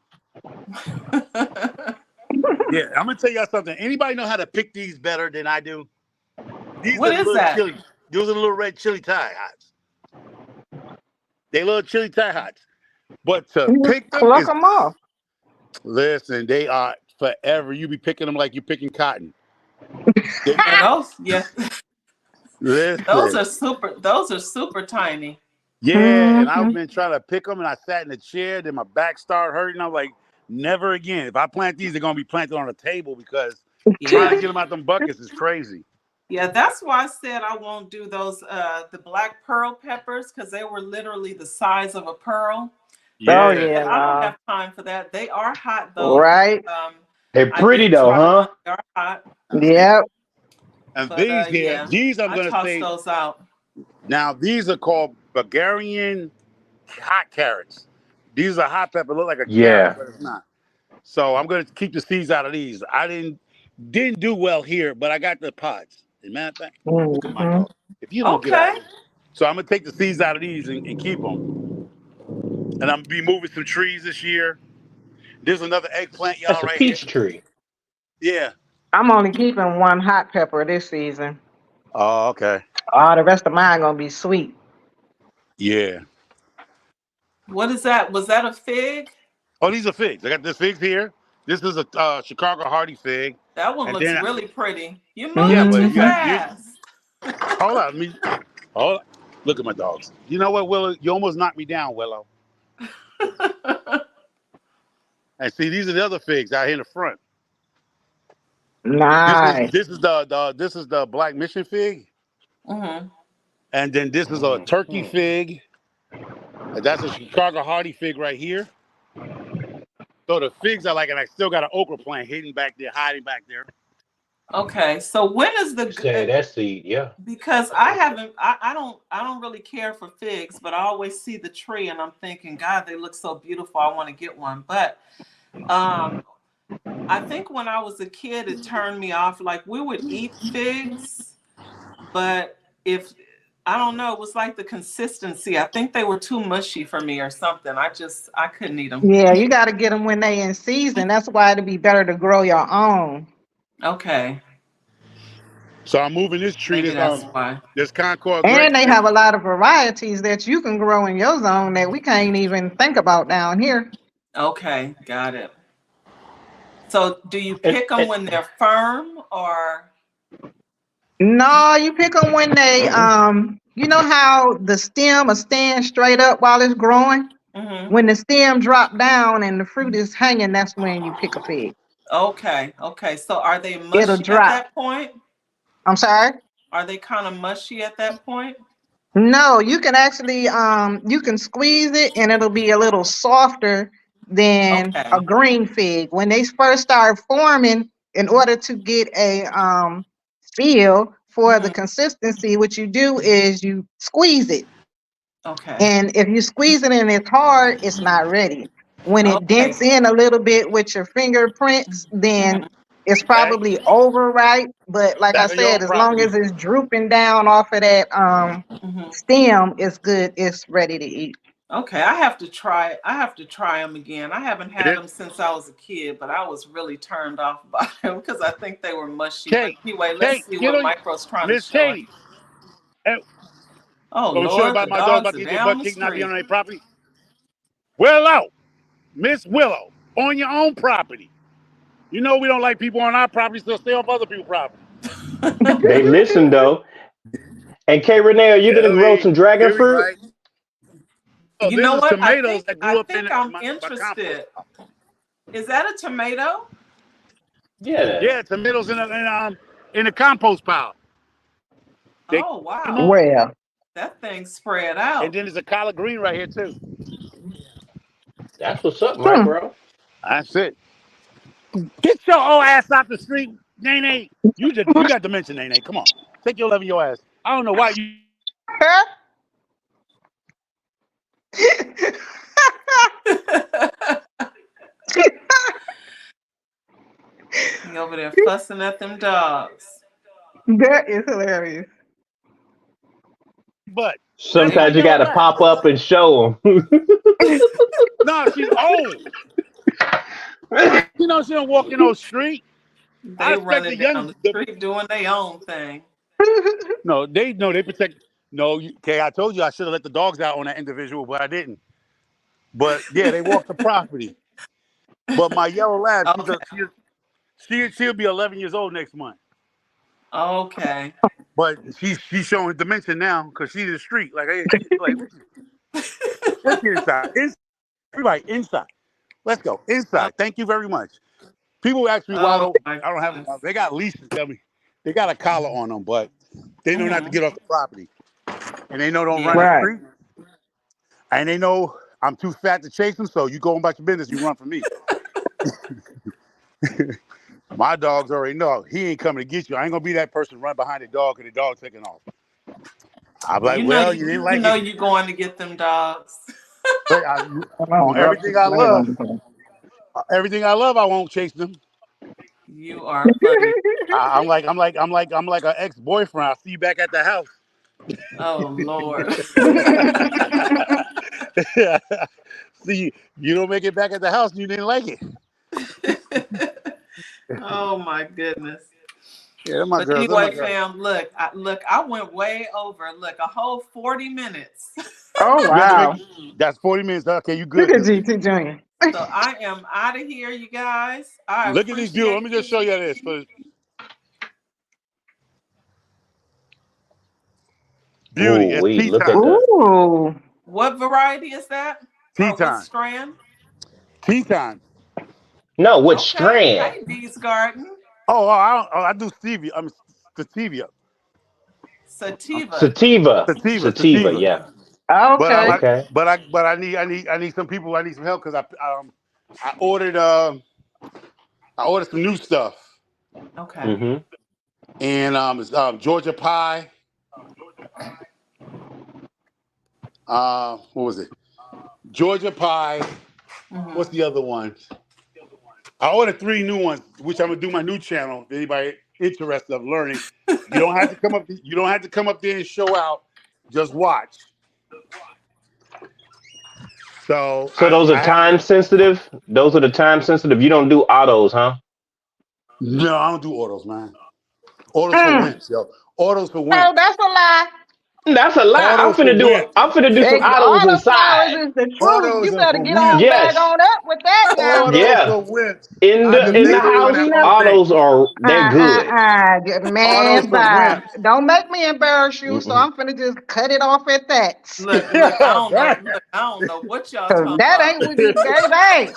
Yeah, I'm gonna tell y'all something. Anybody know how to pick these better than I do? These What are is little that? chili. Those are the little red chili Thai hots. They little chili Thai hots. But to You pick them pluck is them off. listen. They are forever. You be picking them like you're picking cotton. They, Yeah, listen. those are super tiny. Yeah, and I've Mm-hmm. been trying to pick them, and I sat in the chair. Then my back started hurting. I'm like, never again. If I plant these, they're gonna be planted on a table because trying to Yeah. get them out them buckets is crazy. Yeah, that's why I said I won't do those the black pearl peppers because they were literally the size of a pearl. And Oh I Yeah. yeah, said I don't no. have time for that. They are hot though. Right. They're I pretty did though, try one. huh? They are hot. Yep. And But these here, yeah, these I'm I gonna tossed say those out. now. These are called Bulgarian hot carrots. These are hot pepper, look like a carrot, Yeah. but it's not. So I'm gonna keep the seeds out of these. I didn't do well here, but I got the pods. As a matter of fact, look at my Mm-hmm. dog. If you don't get out Okay. of here, so I'm gonna take the seeds out of these and keep them. And I'm gonna be moving some trees this year. There's another eggplant, y'all, That's a right here. peach tree. Yeah. I'm only keeping one hot pepper this season. Oh, okay. All the rest of mine gonna be sweet. Yeah. What is that? Was that a fig? Oh, these are figs. I got this figs here. This is a Chicago Hardy fig, That one and looks then really pretty. You're yeah, moving but too you got Mm-hmm. you. fast. Hold on, hold on. Look at my dogs. You know what, Willow? You almost knocked me down, Willow. And see, these are the other figs out here in the front. This is Nice. this is the Black Mission fig, Hmm. and then this is a turkey fig. And that's a Chicago Hardy fig right here. So the figs are like, and I still got an okra plant hidden back there, hiding back there. Okay, so when is You say that seed, yeah. because I haven't I don't really care for figs, but I always see the tree and I'm thinking, God, they look so beautiful. I want to get one. But um I think when I was a kid, it turned me off. Like we would eat figs, but if I don't know, it was like the consistency. I think they were too mushy for me or something. I couldn't eat them. Yeah, you got to get them when they in season. That's why it'd be better to grow your own. Okay, So I'm moving this tree. maybe that's why. This Concord And they Gretchen. have a lot of varieties that you can grow in your zone that we can't even think about down here. Okay, got it. So do you And, pick them and when they're firm or? No, you pick them when they you know how the stem will stand straight up while it's growing? Hmm. When the stem drop down and the fruit is hanging, that's when you pick a fig. Okay, okay. So are they It'll mushy at drop. that point? I'm sorry? Are they kind of mushy at that point? No, you can actually you can squeeze it and it'll be a little softer than a Okay. green fig. When they first start forming, in order to get a feel for the Hmm. consistency, what you do is you squeeze it. Okay. And if you squeeze it and it's hard, it's not ready. When it Okay. dents in a little bit with your fingerprints, then Hmm. it's Back, probably overripe. But like I back on your said, own as long property. as it's drooping down off of that Hmm. stem, it's good. It's ready to eat. Okay. I have to try. I have to try them again. I haven't had This, them since I was a kid, but I was really turned off by them because I think they were mushy. But Kate, anyway, let's Kate, see get what on Micro's trying to Miss show us. Katie. Hey, Oh I'm sure Lord, about the my dog dogs about are to get their down butt the kicked, not be on street. their property. Well out. Miss Willow, on your own property. You know we don't like people on our property, so stay off other people's property. They listen though. And K Renee, are you Yeah, gonna I grow mean, some dragon here we fruit? right. Oh, You this know is what? tomatoes that I grew up think in I'm my compost. interested. Is that a tomato? Yeah. Yeah, tomatoes in the compost pile. They Oh came wow. up, Well, That thing spread and out. then there's a collard green right here too. That's what's up, hmm. micro. That's it. Get your old ass off the street, Nene. You got dementia, Nene. Come on, take your 11 your ass. I don't know why you. He over there fussing at them dogs. That is hilarious. But that's my Sometimes you yellow gotta lab. pop up and show them. No, she's old. You know she don't walk in no street. I They expect the running down young. the street doing their own thing. No, they protect. No, okay. I told you I should have let the dogs out on that individual, but I didn't. But yeah, they walk the property. But my yellow lab, Okay. she'll be 11 years old next month. Okay. But she's showing dementia now because she's in the street. Like, hey, let's get inside. Everybody inside. Let's go inside. Thank you very much. People ask me why Oh my I don't have. goodness. They got leases. Tell me they got a collar on them, but they know not to get off the property, and they know don't run the Yeah. Right. street, and they know I'm too fat to chase them. So you go about your business. You run from me. My dogs already know he ain't coming to get you. I ain't gonna be that person run behind the dog and the dog taking off. I'm like, well, you didn't like it. You're going to get them dogs. But on everything I love, I won't chase them. You are funny. I'm like an ex-boyfriend. I'll see you back at the house. Oh Lord. See, you don't make it back at the house, you didn't like it. Oh my goodness. Yeah, my But girls. anyway, fam, look, I went way over. Look, a whole 40 minutes. Oh wow. That's 40 minutes. Okay, you Look good. at GT Junior. So I am out of here, you guys. I Look at this view. Let me just show you this. Beauty. It's tea Look time. at that. Ooh. What variety is that? Tea What time. strand? Tea time. No, which Okay. strand? Kayreneesgarden. I do stevia. I'm sativa. Sativa. Sativa, yeah. Okay. Okay. But I need some people. I need some help because I ordered some new stuff. Okay. Mm-hmm. And it's Georgia pie. What was it? Georgia pie. Mm-hmm. What's the other one? I ordered 3 new ones, which I'm gonna do my new channel. If anybody interested of learning, you don't have to come up. You don't have to come up there and show out. Just watch. So those are time sensitive. Those are the time sensitive. You don't do autos, huh? No, I don't do autos, man. Autos for wimps, yo. Autos for Oh, wimps. that's a lie. That's a lie. I'm Autos for finna do wimps. some autos Auto inside. flowers is the truth. Autos You are better for get on wimps. back Yes. on up with that now. Autos Yeah. for wimps. In I've been the doing house, that all day. autos they're good. Man, Autos for bye. wimps. Don't make me embarrass you, so Mm-mm. I'm finna just cut it off at that. Look, I don't know. Look, I don't know what y'all Cause talking that about. ain't what you, baby.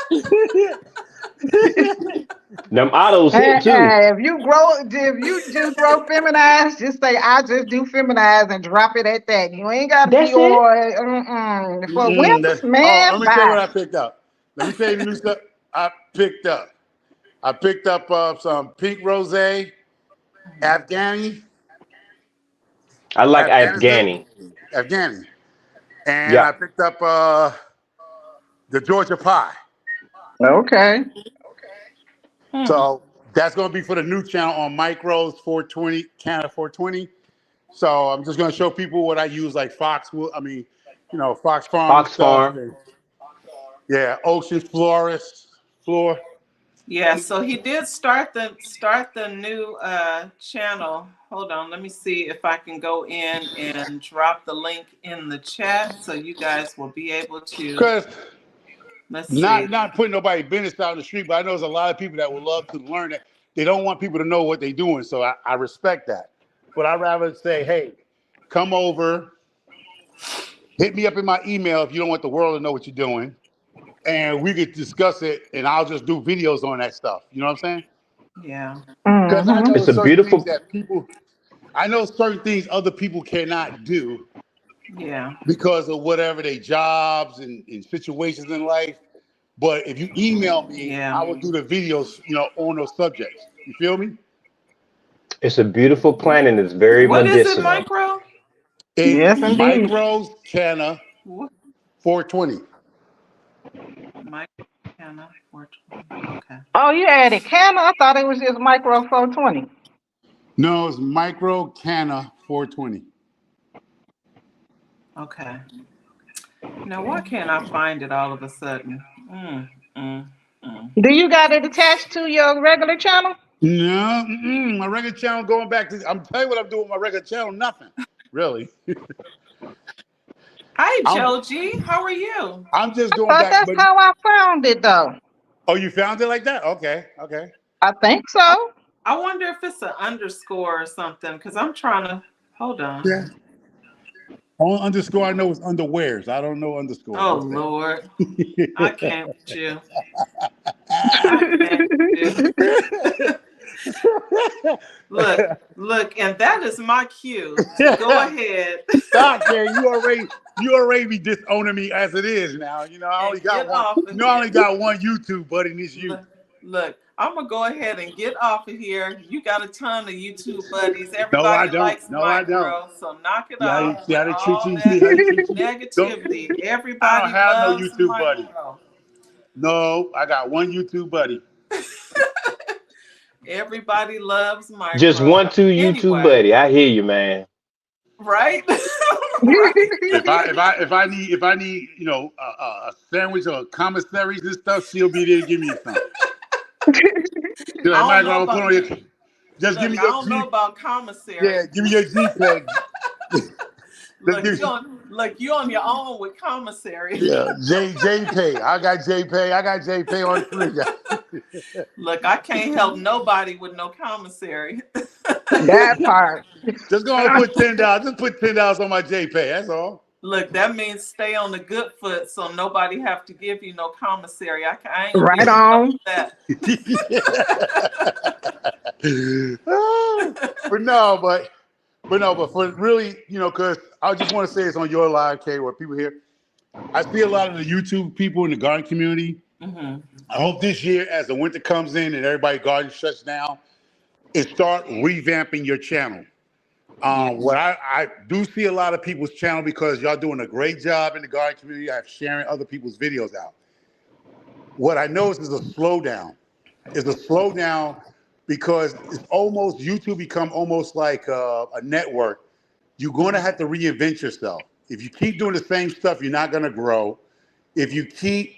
Them autos hit too. If you just grow feminized, just say I just do feminized and drop it at that. You ain't gotta That's be it. on for wimps, man. Let me tell you what Bye. I picked up. Let me tell you the new stuff I picked up. I picked up some pink rosé, Afghani. I like Afghanistan. Afghani. And Yeah. I picked up the Georgia pie. Okay. So that's going to be for the new channel on Micros 420, Canada 420. So I'm just going to show people what I use, like Fox Farm and Fox stuff. Farm. And, yeah, Ocean Floor. Yeah, so he did start the new channel. Hold on, let me see if I can go in and drop the link in the chat so you guys will be able to. Let's see. Not putting nobody business out in the street, but I know there's a lot of people that would love to learn that. They don't want people to know what they're doing, so I respect that. But I'd rather say, hey, come over, hit me up in my email if you don't want the world to know what you're doing, and we could discuss it, and I'll just do videos on that stuff. You know what I'm saying? Yeah. Because I Mm-hmm. know It's a certain things beautiful. that people, I know certain things other people cannot do Yeah. because of whatever their jobs and situations in life. But if you email me, Yeah. I will do the videos, on those subjects. You feel me? It's a beautiful plant and it's very What is it, medicinal. micro? It Yes, indeed. micros canna What? 420. Micro Canna 420. Okay. Oh, you added Canna? I thought it was just Micro 420. No, it's micro canna 420. Okay. Now, why can't I find it all of a sudden? Mm, mm. Do you got it attached to your regular channel? No, my regular channel going back to. I'm telling you what I'm doing with my regular channel. Nothing, really. Hi, I'm Joji. How are you? I'm just I going thought back. that's But how I found it, though. oh, you found it like that? Okay, okay. I think I, so. I wonder if it's an underscore or something because I'm trying to. Hold on. Yeah. Only underscore I know is underwears. I don't know underscores. Oh, What's that? Lord. I can't with you. I can't with you. Look, and that is my cue to go ahead Stop, Gary. You already be disowning me as it is now. I only and got get one. off of I here. only got one YouTube buddy, and it's you. Look, I'm gonna go ahead and get off of here. You got a ton of YouTube buddies. No, I Everybody don't. likes No, I don't. micro, so knock it Yeah, off see with how they treat all you. that See how they treat you. Don't. negativity. I don't Everybody have no loves YouTube buddy. micro. No, I got one YouTube buddy. Everybody loves Just micro. 1, 2 YouTube Anyway, buddy. I hear you, man. right? Right. If I need a sandwich or commissaries and stuff, she'll be there to give me some. She's like, I don't Michael, know I'm gonna about put on your. Just give look, me I your don't know G. about commissary. Yeah, give me your GPEG. Just give me. Look, you on your own with commissary. Yeah, JPay. I got JPay. I got JPay on three. Look, I can't help nobody with no commissary. That part. Just go and put $10. Just put $10 on my JPay. That's all. Look, that means stay on the good foot so nobody have to give you no commissary. I ain't gonna Right get in trouble on. with but for really, because I just want to say it's on your live, Kay, where people here. I see a lot of the YouTube people in the garden community. that. I hope this year, as the winter comes in and everybody's garden shuts down, it start revamping your channel. Yeah. What I do see a lot of people's channel because y'all doing a great job in the garden community. I'm sharing other people's videos out. What I notice is a slowdown. It's a slowdown because it's almost YouTube become almost like a network. You're going to have to reinvent yourself. If you keep doing the same stuff, you're not going to grow. If you keep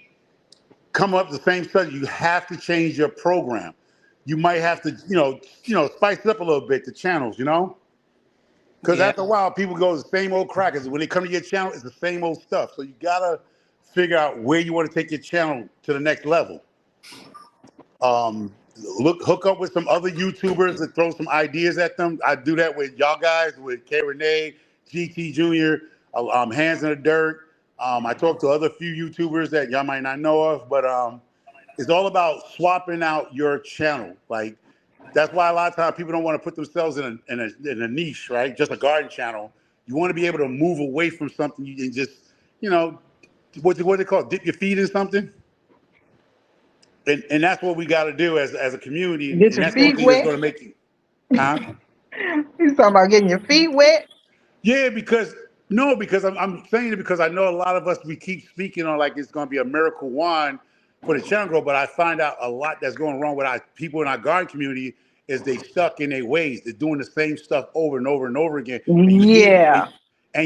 coming up with the same stuff, you have to change your program. You might have to, spice it up a little bit, the channels, because Yeah. after a while, people go the same old crackers. When they come to your channel, it's the same old stuff. So you gotta figure out where you want to take your channel to the next level. Hook up with some other YouTubers and throw some ideas at them. I do that with y'all guys, with Kayreneesgarden, GT Jr., Hands in the Dirt. I talk to other few YouTubers that y'all might not know of, but it's all about swapping out your channel. Like that's why a lot of times people don't want to put themselves in a niche, right? Just a garden channel. You want to be able to move away from something and just, what they call it, dip your feet in something. And that's what we got to do as a community, Get and your that's the only feet thing that's wet. going to make you, huh? You talking about getting your feet wet? Yeah, because I'm saying it because I know a lot of us we keep speaking on like it's going to be a miracle wand for the channel growth, but I find out a lot that's going wrong with our people in our garden community is they stuck in their ways. They're doing the same stuff over and over and over again, and Yeah,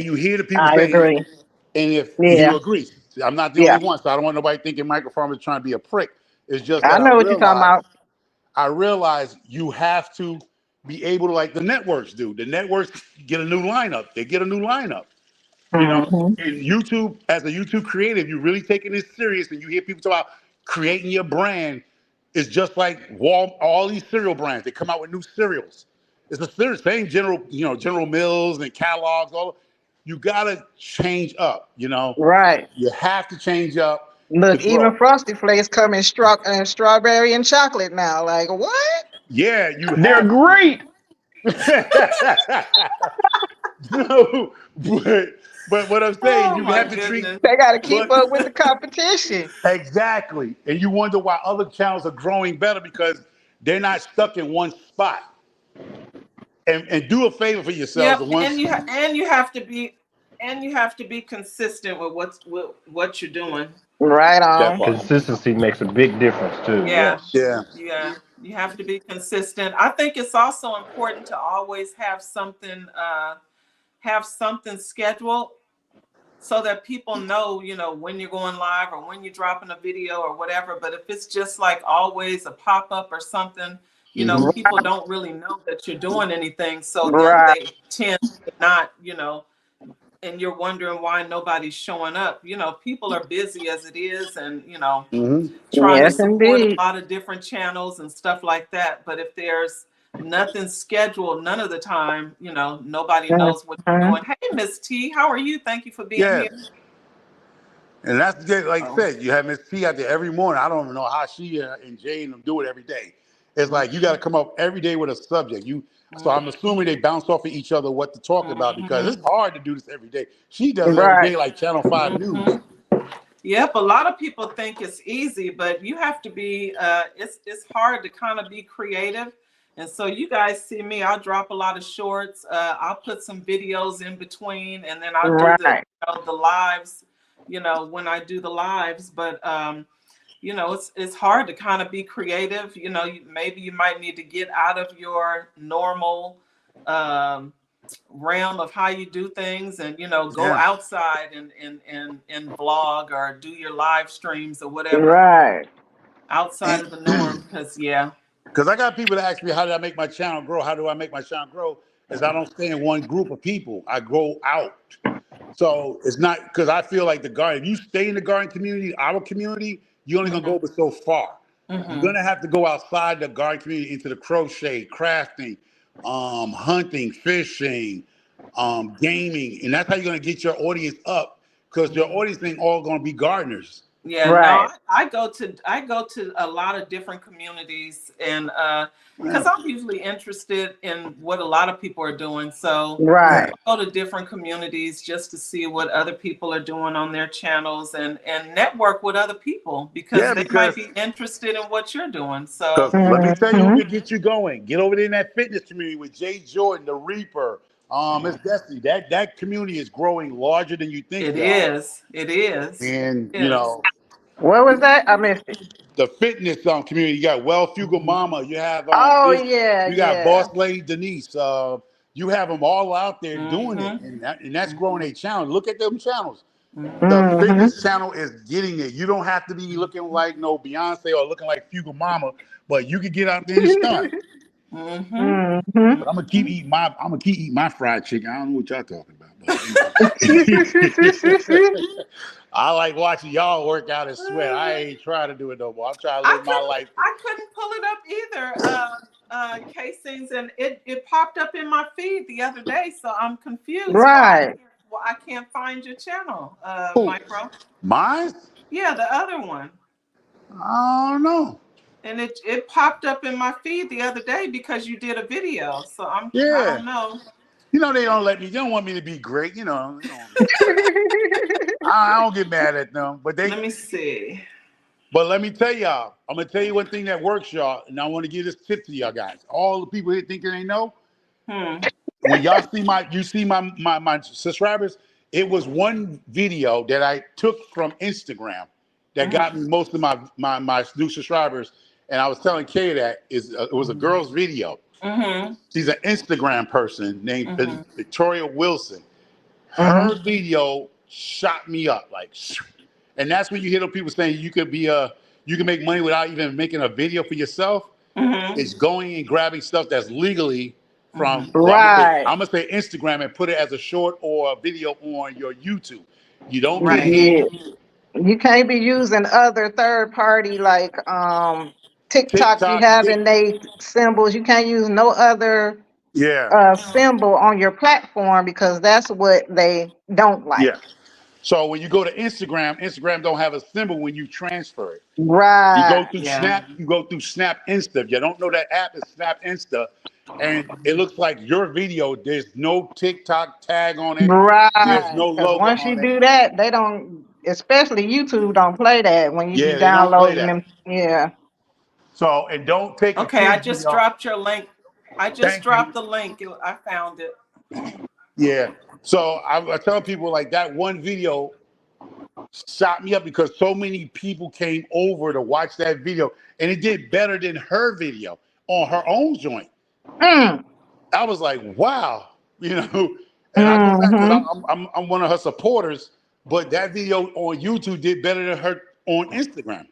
you hear the people I saying, agree. and if Yeah, you agree, I'm not the only yeah. one, so I don't want nobody thinking microfarm is trying to be a prick. It's just I that know what you're talking about. I realize you have to be able to, like the networks do. The networks get a new lineup. They get a new lineup. You know, Mm-hmm. and YouTube, as a YouTube creative, you're really taking this serious, and you hear people talk about creating your brand. It's just like all these cereal brands. They come out with new cereals. It's the same General Mills and catalogs. You gotta change up. Right. You have to change up to Look, even grow. Frosty Flakes come in strawberry and chocolate now. Like what? Yeah, you They're have to. great. No, but what I'm saying, Oh you my have to treat. goodness. They got to keep But up with the competition. exactly, and you wonder why other channels are growing better because they're not stuck in one spot. And do a favor for yourselves. Yep, And once, and you have to be consistent with what you're doing. Right that on. part. Consistency makes a big difference too. Yeah. Yes. Yeah. Yeah, you have to be consistent. I think it's also important to always have something scheduled so that people know, when you're going live or when you're dropping a video or whatever. But if it's just like always a pop-up or something, Hmm. people don't really know that you're doing anything. So then Right. they tend to not, and you're wondering why nobody's showing up. People are busy as it is, and Hmm. trying to Yes, support a indeed. lot of different channels and stuff like that. But if there's nothing scheduled none of the time, nobody knows what you're Mhm. doing. Hey, Miss T, how are you? Thank you for being Yeah. here. And that's good. Like I Oh. said, you have Miss T out there every morning. I don't even know how she and Jay and them do it every day. It's like you got to come up every day with a subject. So I'm assuming they bounce off of each other what to talk about because it's hard to do this every day. She does it every Right. day, like Channel 5 News. Yep, a lot of people think it's easy, but you have to be. It's hard to kind of be creative, and so you guys see me. I'll drop a lot of shorts. I'll put some videos in between, and then I'll do the Right. the lives. When I do the lives, but it's hard to kind of be creative. Maybe you might need to get out of your normal um, realm of how you do things, and go Yeah. outside and vlog or do your live streams or whatever Right. outside of the norm. Because Because I got people that ask me, how did I make my channel grow? How do I make my channel grow? Is I don't stay in one group of people. I grow out. So it's not because I feel like the garden, if you stay in the garden community, our community, you're only going to go but so far. You're going to have to go outside the garden community into the crochet, crafting, hunting, fishing, gaming. And that's how you're going to get your audience up because your audience ain't all going to be gardeners. Yeah, no, Right. I go to a lot of different communities, and because Yeah. I'm usually interested in what a lot of people are doing, so Yeah. Right. I go to different communities just to see what other people are doing on their channels and network with other people because Yeah, they might because be interested in what you're doing. So Because let me tell you who Mhm. can get you going. Get over there in that fitness community with Jay Jordan, the Reaper, Miss Destiny. That community is growing larger than you think, it y'all. is, it is, And it is. What was that? I missed it. the fitness community, you got Well Fugal Mama, you have Oh yeah, you got yeah. Boss Lady Denise. You have them all out there doing it, Mm-hmm. and that's growing a channel. Look at them channels. The Mm-hmm. Mhm. fitness channel is getting it. You don't have to be looking like no Beyonce or looking like Fugal Mama, but you can get out there and stunt. Mm-hmm. Mhm. But I'm gonna keep eating my fried chicken. I don't know what y'all talking about, but I like watching y'all work out and sweat. I ain't trying to do it no more. I'm trying to I live my couldn't life. I couldn't pull it up either. Casings, and it popped up in my feed the other day, so I'm confused Right. why I can't find your channel, Who? Micro. Mine? Yeah, the other one. I don't know. And it popped up in my feed the other day because you did a video. So I Yeah. don't know. They don't let me. They don't want me to be great. I don't get mad at them, but Let me see. But let me tell y'all. I'm gonna tell you one thing that works, y'all, and I want to give this tip to y'all guys. All the people here thinking they know. Hmm. When y'all see my subscribers, it was one video that I took from Instagram that got Mm-hmm. me most of my new subscribers. And I was telling Kay that it was a girl's video. Mm-hmm. She's an Instagram person named Mm-hmm. Victoria Wilson. Mhm. Her video shot me up like, and that's when you hear those people saying you can make money without even making a video for yourself. Mm-hmm. It's going and grabbing stuff that's legally from, well, Right. I'm gonna say Instagram and put it as a short or a video on your YouTube. You don't get Right. Yeah. any You can't be using other third party like TikTok be TikTok. having they symbols. You can't use no other Yeah, symbol on your platform because that's what they don't like. yeah. So when you go to Instagram, Instagram don't have a symbol when you transfer it. You go Right. through Yeah. Snap, you go through Snap Insta. If you don't know that app, it's Snap Insta. And it looks like your video. There's no TikTok tag on it. There's Right. no Because logo once you on it. do that, they don't, especially YouTube don't play that when you be Yeah, they don't play downloading that. them. Yeah. So, and don't take a Okay, I kid's just video. dropped your link. I just Thank you. dropped the link. I found it. Yeah. So I tell people like that one video shot me up because so many people came over to watch that video and it did better than her video on her own joint. Mm. I was like, wow, you know. And I go back because Mm-hmm. I'm one of her supporters, but that video on YouTube did better than her on Instagram.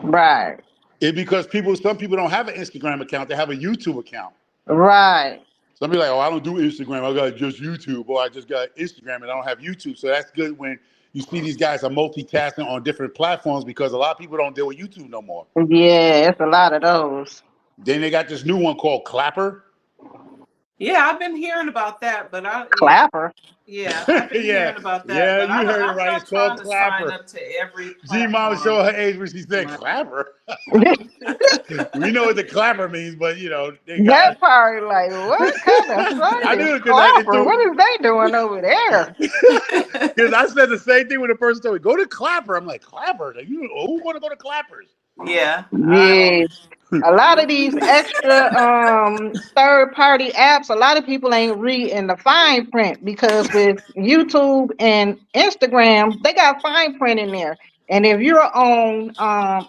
Right. It because some people don't have an Instagram account; they have a YouTube account. Right. Some people are like, oh, I don't do Instagram. I got just YouTube, or I just got Instagram and I don't have YouTube. So that's good when you see these guys are multitasking on different platforms because a lot of people don't deal with YouTube no more. Yeah, it's a lot of those. Then they got this new one called Clapper. Yeah, I've been hearing about that, but Clapper. I've been Yeah, hearing about that, yeah, but you heard it I'm right. not It's called trying to sign Clapper. up to every G Mama platform. showed her age when she said Clapper. We know what the clapper means, but you know they got That us. part, like, what kind of I site is knew it because Clapper? What is they doing over there? because I said the same thing when the person told me go to Clapper. I'm like Clapper. Who want to go to Clappers? Yeah, I Yeah. A lot of these extra third party apps, a lot of people ain't reading the fine print because with YouTube and Instagram, they got fine print in there. And if you're on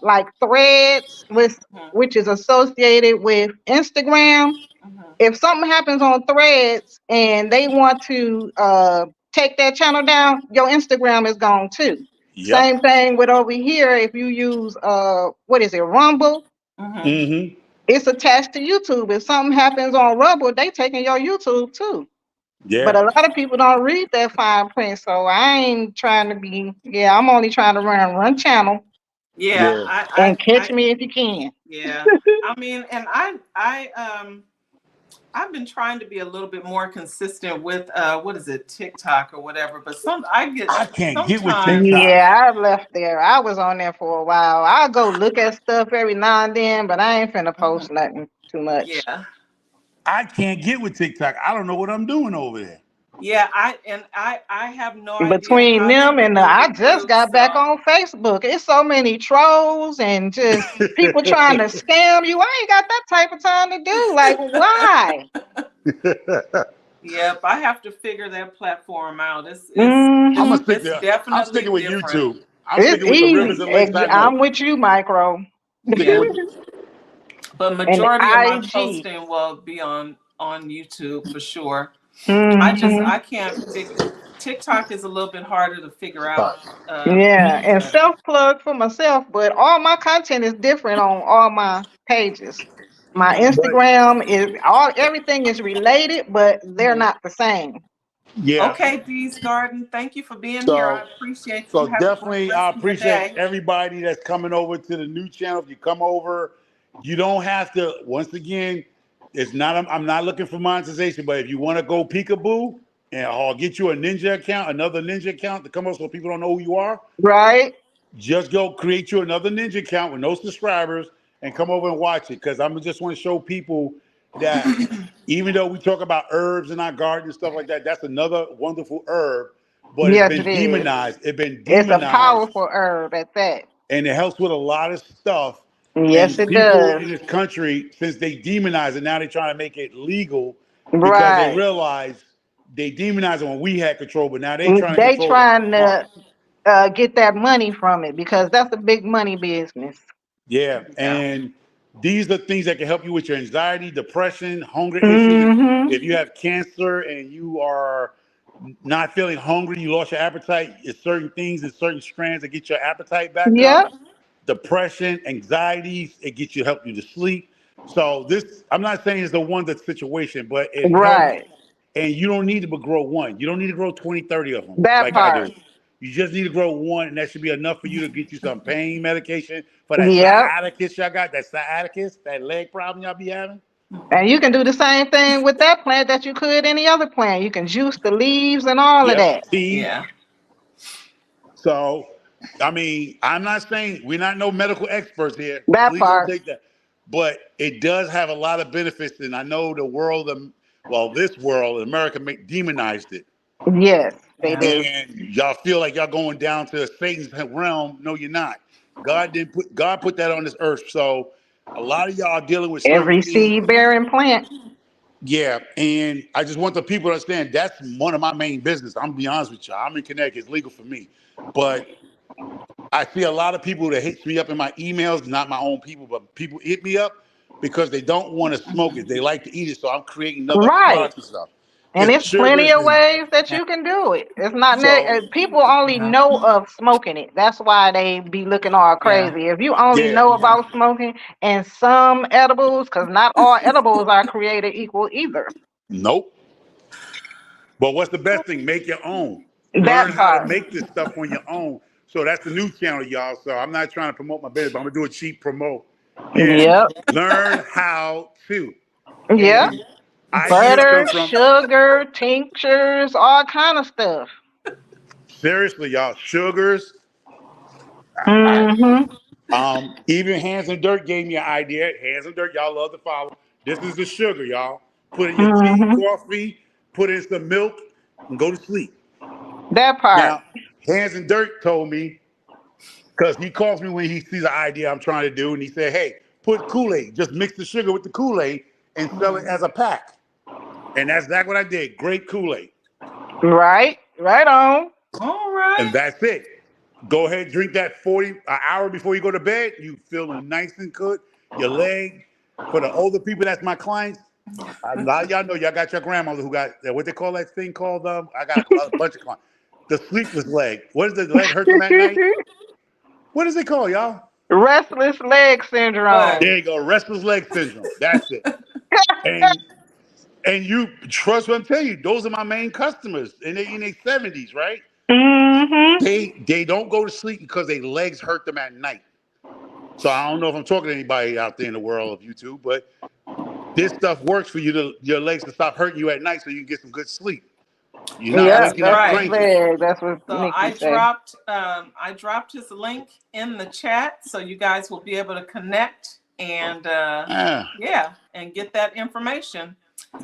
like threads with Mhm, which is associated with Instagram, mhm, if something happens on threads and they want to take that channel down, your Instagram is gone too. Yep. Same thing with over here. If you use what is it, Rumble, mhm. Mm-hmm. it's attached to YouTube. If something happens on Rumble, they taking your YouTube too. But Yeah. a lot of people don't read that fine print, so I ain't trying to be. Yeah, I'm only trying to run one channel Yeah, Yeah. and catch me if you can. yeah. I mean, and I've been trying to be a little bit more consistent with what is it, TikTok or whatever. But I get I can't get with sometimes. TikTok. Yeah, I left there. I was on there for a while. I'll go look at stuff every now and then, but I ain't finna Mhm, post nothing too much. yeah, I can't get with TikTok. I don't know what I'm doing over there. yeah. I have no idea Between how to them and remove I the just group. got back So on Facebook. It's so many trolls and just people trying to scam you. I ain't got that type of time to do. Like, why? yep, I have to figure that platform out. I'm Hmm gonna stick it's there. I'm definitely sticking with different. YouTube. I'm It's sticking with the rivers easy. and lakes I know. I'm with you, Micro. Sticking Yeah, with but And majority of my IG. posting will be on YouTube for sure. Hmm I can't figure. TikTok is a little bit harder to figure out. Yeah, and But self plug for myself, but all my content is different on all my pages. My mhm, but Instagram is all everything is related, but they're mhm. not the same. yeah. Okay, Dee's Garden. Thank you for being here. I So appreciate you. so Have a great definitely rest I of your appreciate day. everybody that's coming over to the new channel. If you come over, you don't have to once again, it's not I'm not looking for monetization, but if you want to go peekaboo and I'll get you a ninja account, another ninja account to come up so people don't know who you are. Right? Just go create you another ninja account with no subscribers and come over and watch it. Because I'm just want to show people that even though we talk about herbs in our garden and stuff like that, that's another wonderful herb, but it's Yes, been it is. demonized. It's been It's a demonized powerful herb at that. and it helps with a lot of stuff. Yes, And it people does. in this country, since they demonize it, now they're trying to make it legal because they Right. realize they demonized it when we had control, but now they trying to They control the trying market. to get that money from it because that's a big money business. Yeah, Yeah. and these are things that can help you with your anxiety, depression, hunger issues. Hmm If you have cancer and you are not feeling hungry, you lost your appetite, it's certain things and certain strands that get your appetite back up. Yep. Depression, anxieties, it gets you help you to sleep. So this, I'm not saying it's the one that situation, but it helps. Right. And you don't need to grow one. You don't need to grow 20, 30 of them That like I do. part. You just need to grow one, and that should be enough for you to get you some pain medication for that Yep. sciaticus y'all got, that sciaticus, that leg problem y'all be having. And you can do the same thing with that plant that you could any other plant. You can juice the leaves and all of Yep, that. teeth. Yeah. So, I mean, I'm not saying we're not no medical experts here. That Please don't part. take that. But it does have a lot of benefits, and I know the world, well, this world, America, demonized it. Yes, they Yeah. do. And y'all feel like y'all going down to Satan's realm. No, you're not. God put that on this earth. So a lot of y'all are dealing with certain Every things. seed bearing plant. Yeah, and I just want the people to understand that's one of my main business. I'm gonna be honest with y'all. I'm in Connecticut. It's legal for me, but I see a lot of people that hits me up in my emails. Not my own people, but people hit me up because they don't want to smoke it. They like to eat it. So I'm creating other Right. products and stuff. And It's it's plenty sugars of and ways that you can do it. It's not so people only Yeah. know of smoking it. That's why they be looking all Yeah. crazy. If you only yeah, know Yeah. about smoking and some edibles, because not all edibles are created equal either. nope. But what's the best thing? Make your own. That Learn how to part. make this stuff on your own. So that's the new channel, y'all. So I'm not trying to promote my business, but I'm gonna do a cheap promote. Yeah. Yep. Learn how to. Yep. And ideas come Butter, from sugar, tinctures, all kind of stuff. seriously, y'all. Sugars. Mm-hmm. Even Hands and Dirt gave me an idea. Hands and Dirt, y'all love to follow. This is the sugar, y'all. Put in your tea, Mm-hmm. coffee, put in some milk, and go to sleep. That part. Now, Hands and Dirt told me, because he calls me when he sees an idea I'm trying to do, and he said, hey, put Kool-Aid, just mix the sugar with the Kool-Aid and sell it as a pack. And that's exactly what I did. Great Kool-Aid. Right. Right on. All And right. that's it. Go ahead, drink that an hour before you go to bed. You feeling nice and good. Your leg. For the older people, that's my clients. A lot of y'all know y'all got your grandmother who got what they call that thing called. I got a bunch of clients. The sleepless leg. What does the leg hurt them at night? What is it called, y'all? Restless leg syndrome. Look. There you go. Restless leg syndrome. That's it. And you trust what I'm telling you. Those are my main customers, and they in their 70s, right? Mm-hmm. They don't go to sleep because their legs hurt them at night. So I don't know if I'm talking to anybody out there in the world of YouTube, but this stuff works for you to your legs to stop hurting you at night so you can get some good sleep. You're not Yep, That's waking up restless right. cranky. leg. That's what So Nikki say. I dropped his link in the chat so you guys will be able to connect and Ah, yeah, and get that information.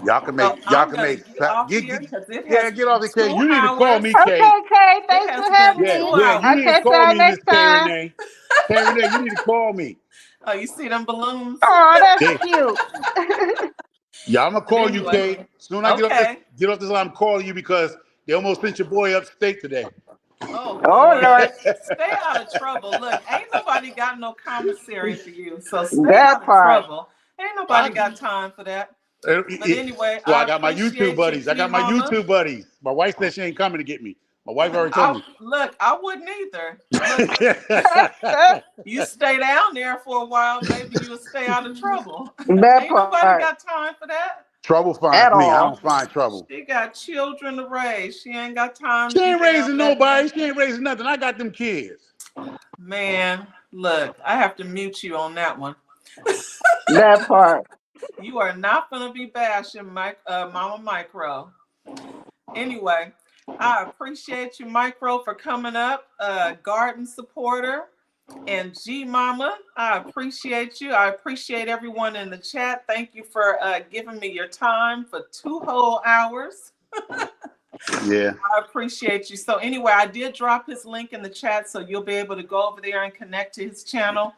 y'all can So make I'm gonna get off get, here because it has get been off the K. 2 You need to call hours. me, K. Okay, Kay, It thanks has for been having Yeah, 2 me. yeah, you I'll hours. need to catch call y'all me, Miss next K time. Renee. K Renee, you need to call me. Oh, you see them balloons? Oh, that's Hey, cute. yeah, I'm gonna But call you, anyway, K. Soon I okay. get off this line, I'm calling you because they almost sent your boy upstate today. Oh Oh, Lord, Lord. stay out of trouble. Look, ain't nobody got no commissary for you, so stay That out of part. trouble. Ain't nobody I, got time for that. But it- anyway, so I I got my YouTube appreciate you, buddies. I G got my Mama. YouTube buddies. My wife said she ain't coming to get me. My wife already told me. I wouldn't either. Look, you stay down there for a while, maybe you'll stay out of trouble. That Ain't nobody part got time for that. Trouble finds at me. I all. don't find trouble. She got children to raise. She ain't got time She to be ain't down raising there. nobody. She ain't raising nothing. I got them kids. Man, look, I have to mute you on that one. That part. You are not going to be bashing Mama Micro. Anyway, I appreciate you, Micro, for coming up, garden supporter. And G Mama, I appreciate you. I appreciate everyone in the chat. Thank you for giving me your time for 2 whole hours. Yeah. I appreciate you. So anyway, I did drop his link in the chat, so you'll be able to go over there and connect to his channel.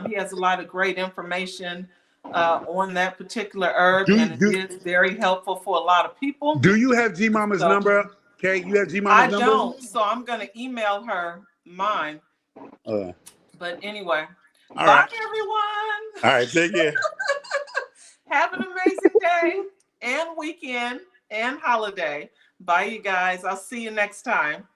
He has a lot of great information on that particular herb, Do and it do is very helpful for a lot of people. do you have G Mama's So number? Okay, you have G Mama's I number? don't, so I'm going to email her mine. But anyway, All bye right. everyone. All right, take care. Have an amazing day and weekend and holiday. Bye, you guys. I'll see you next time.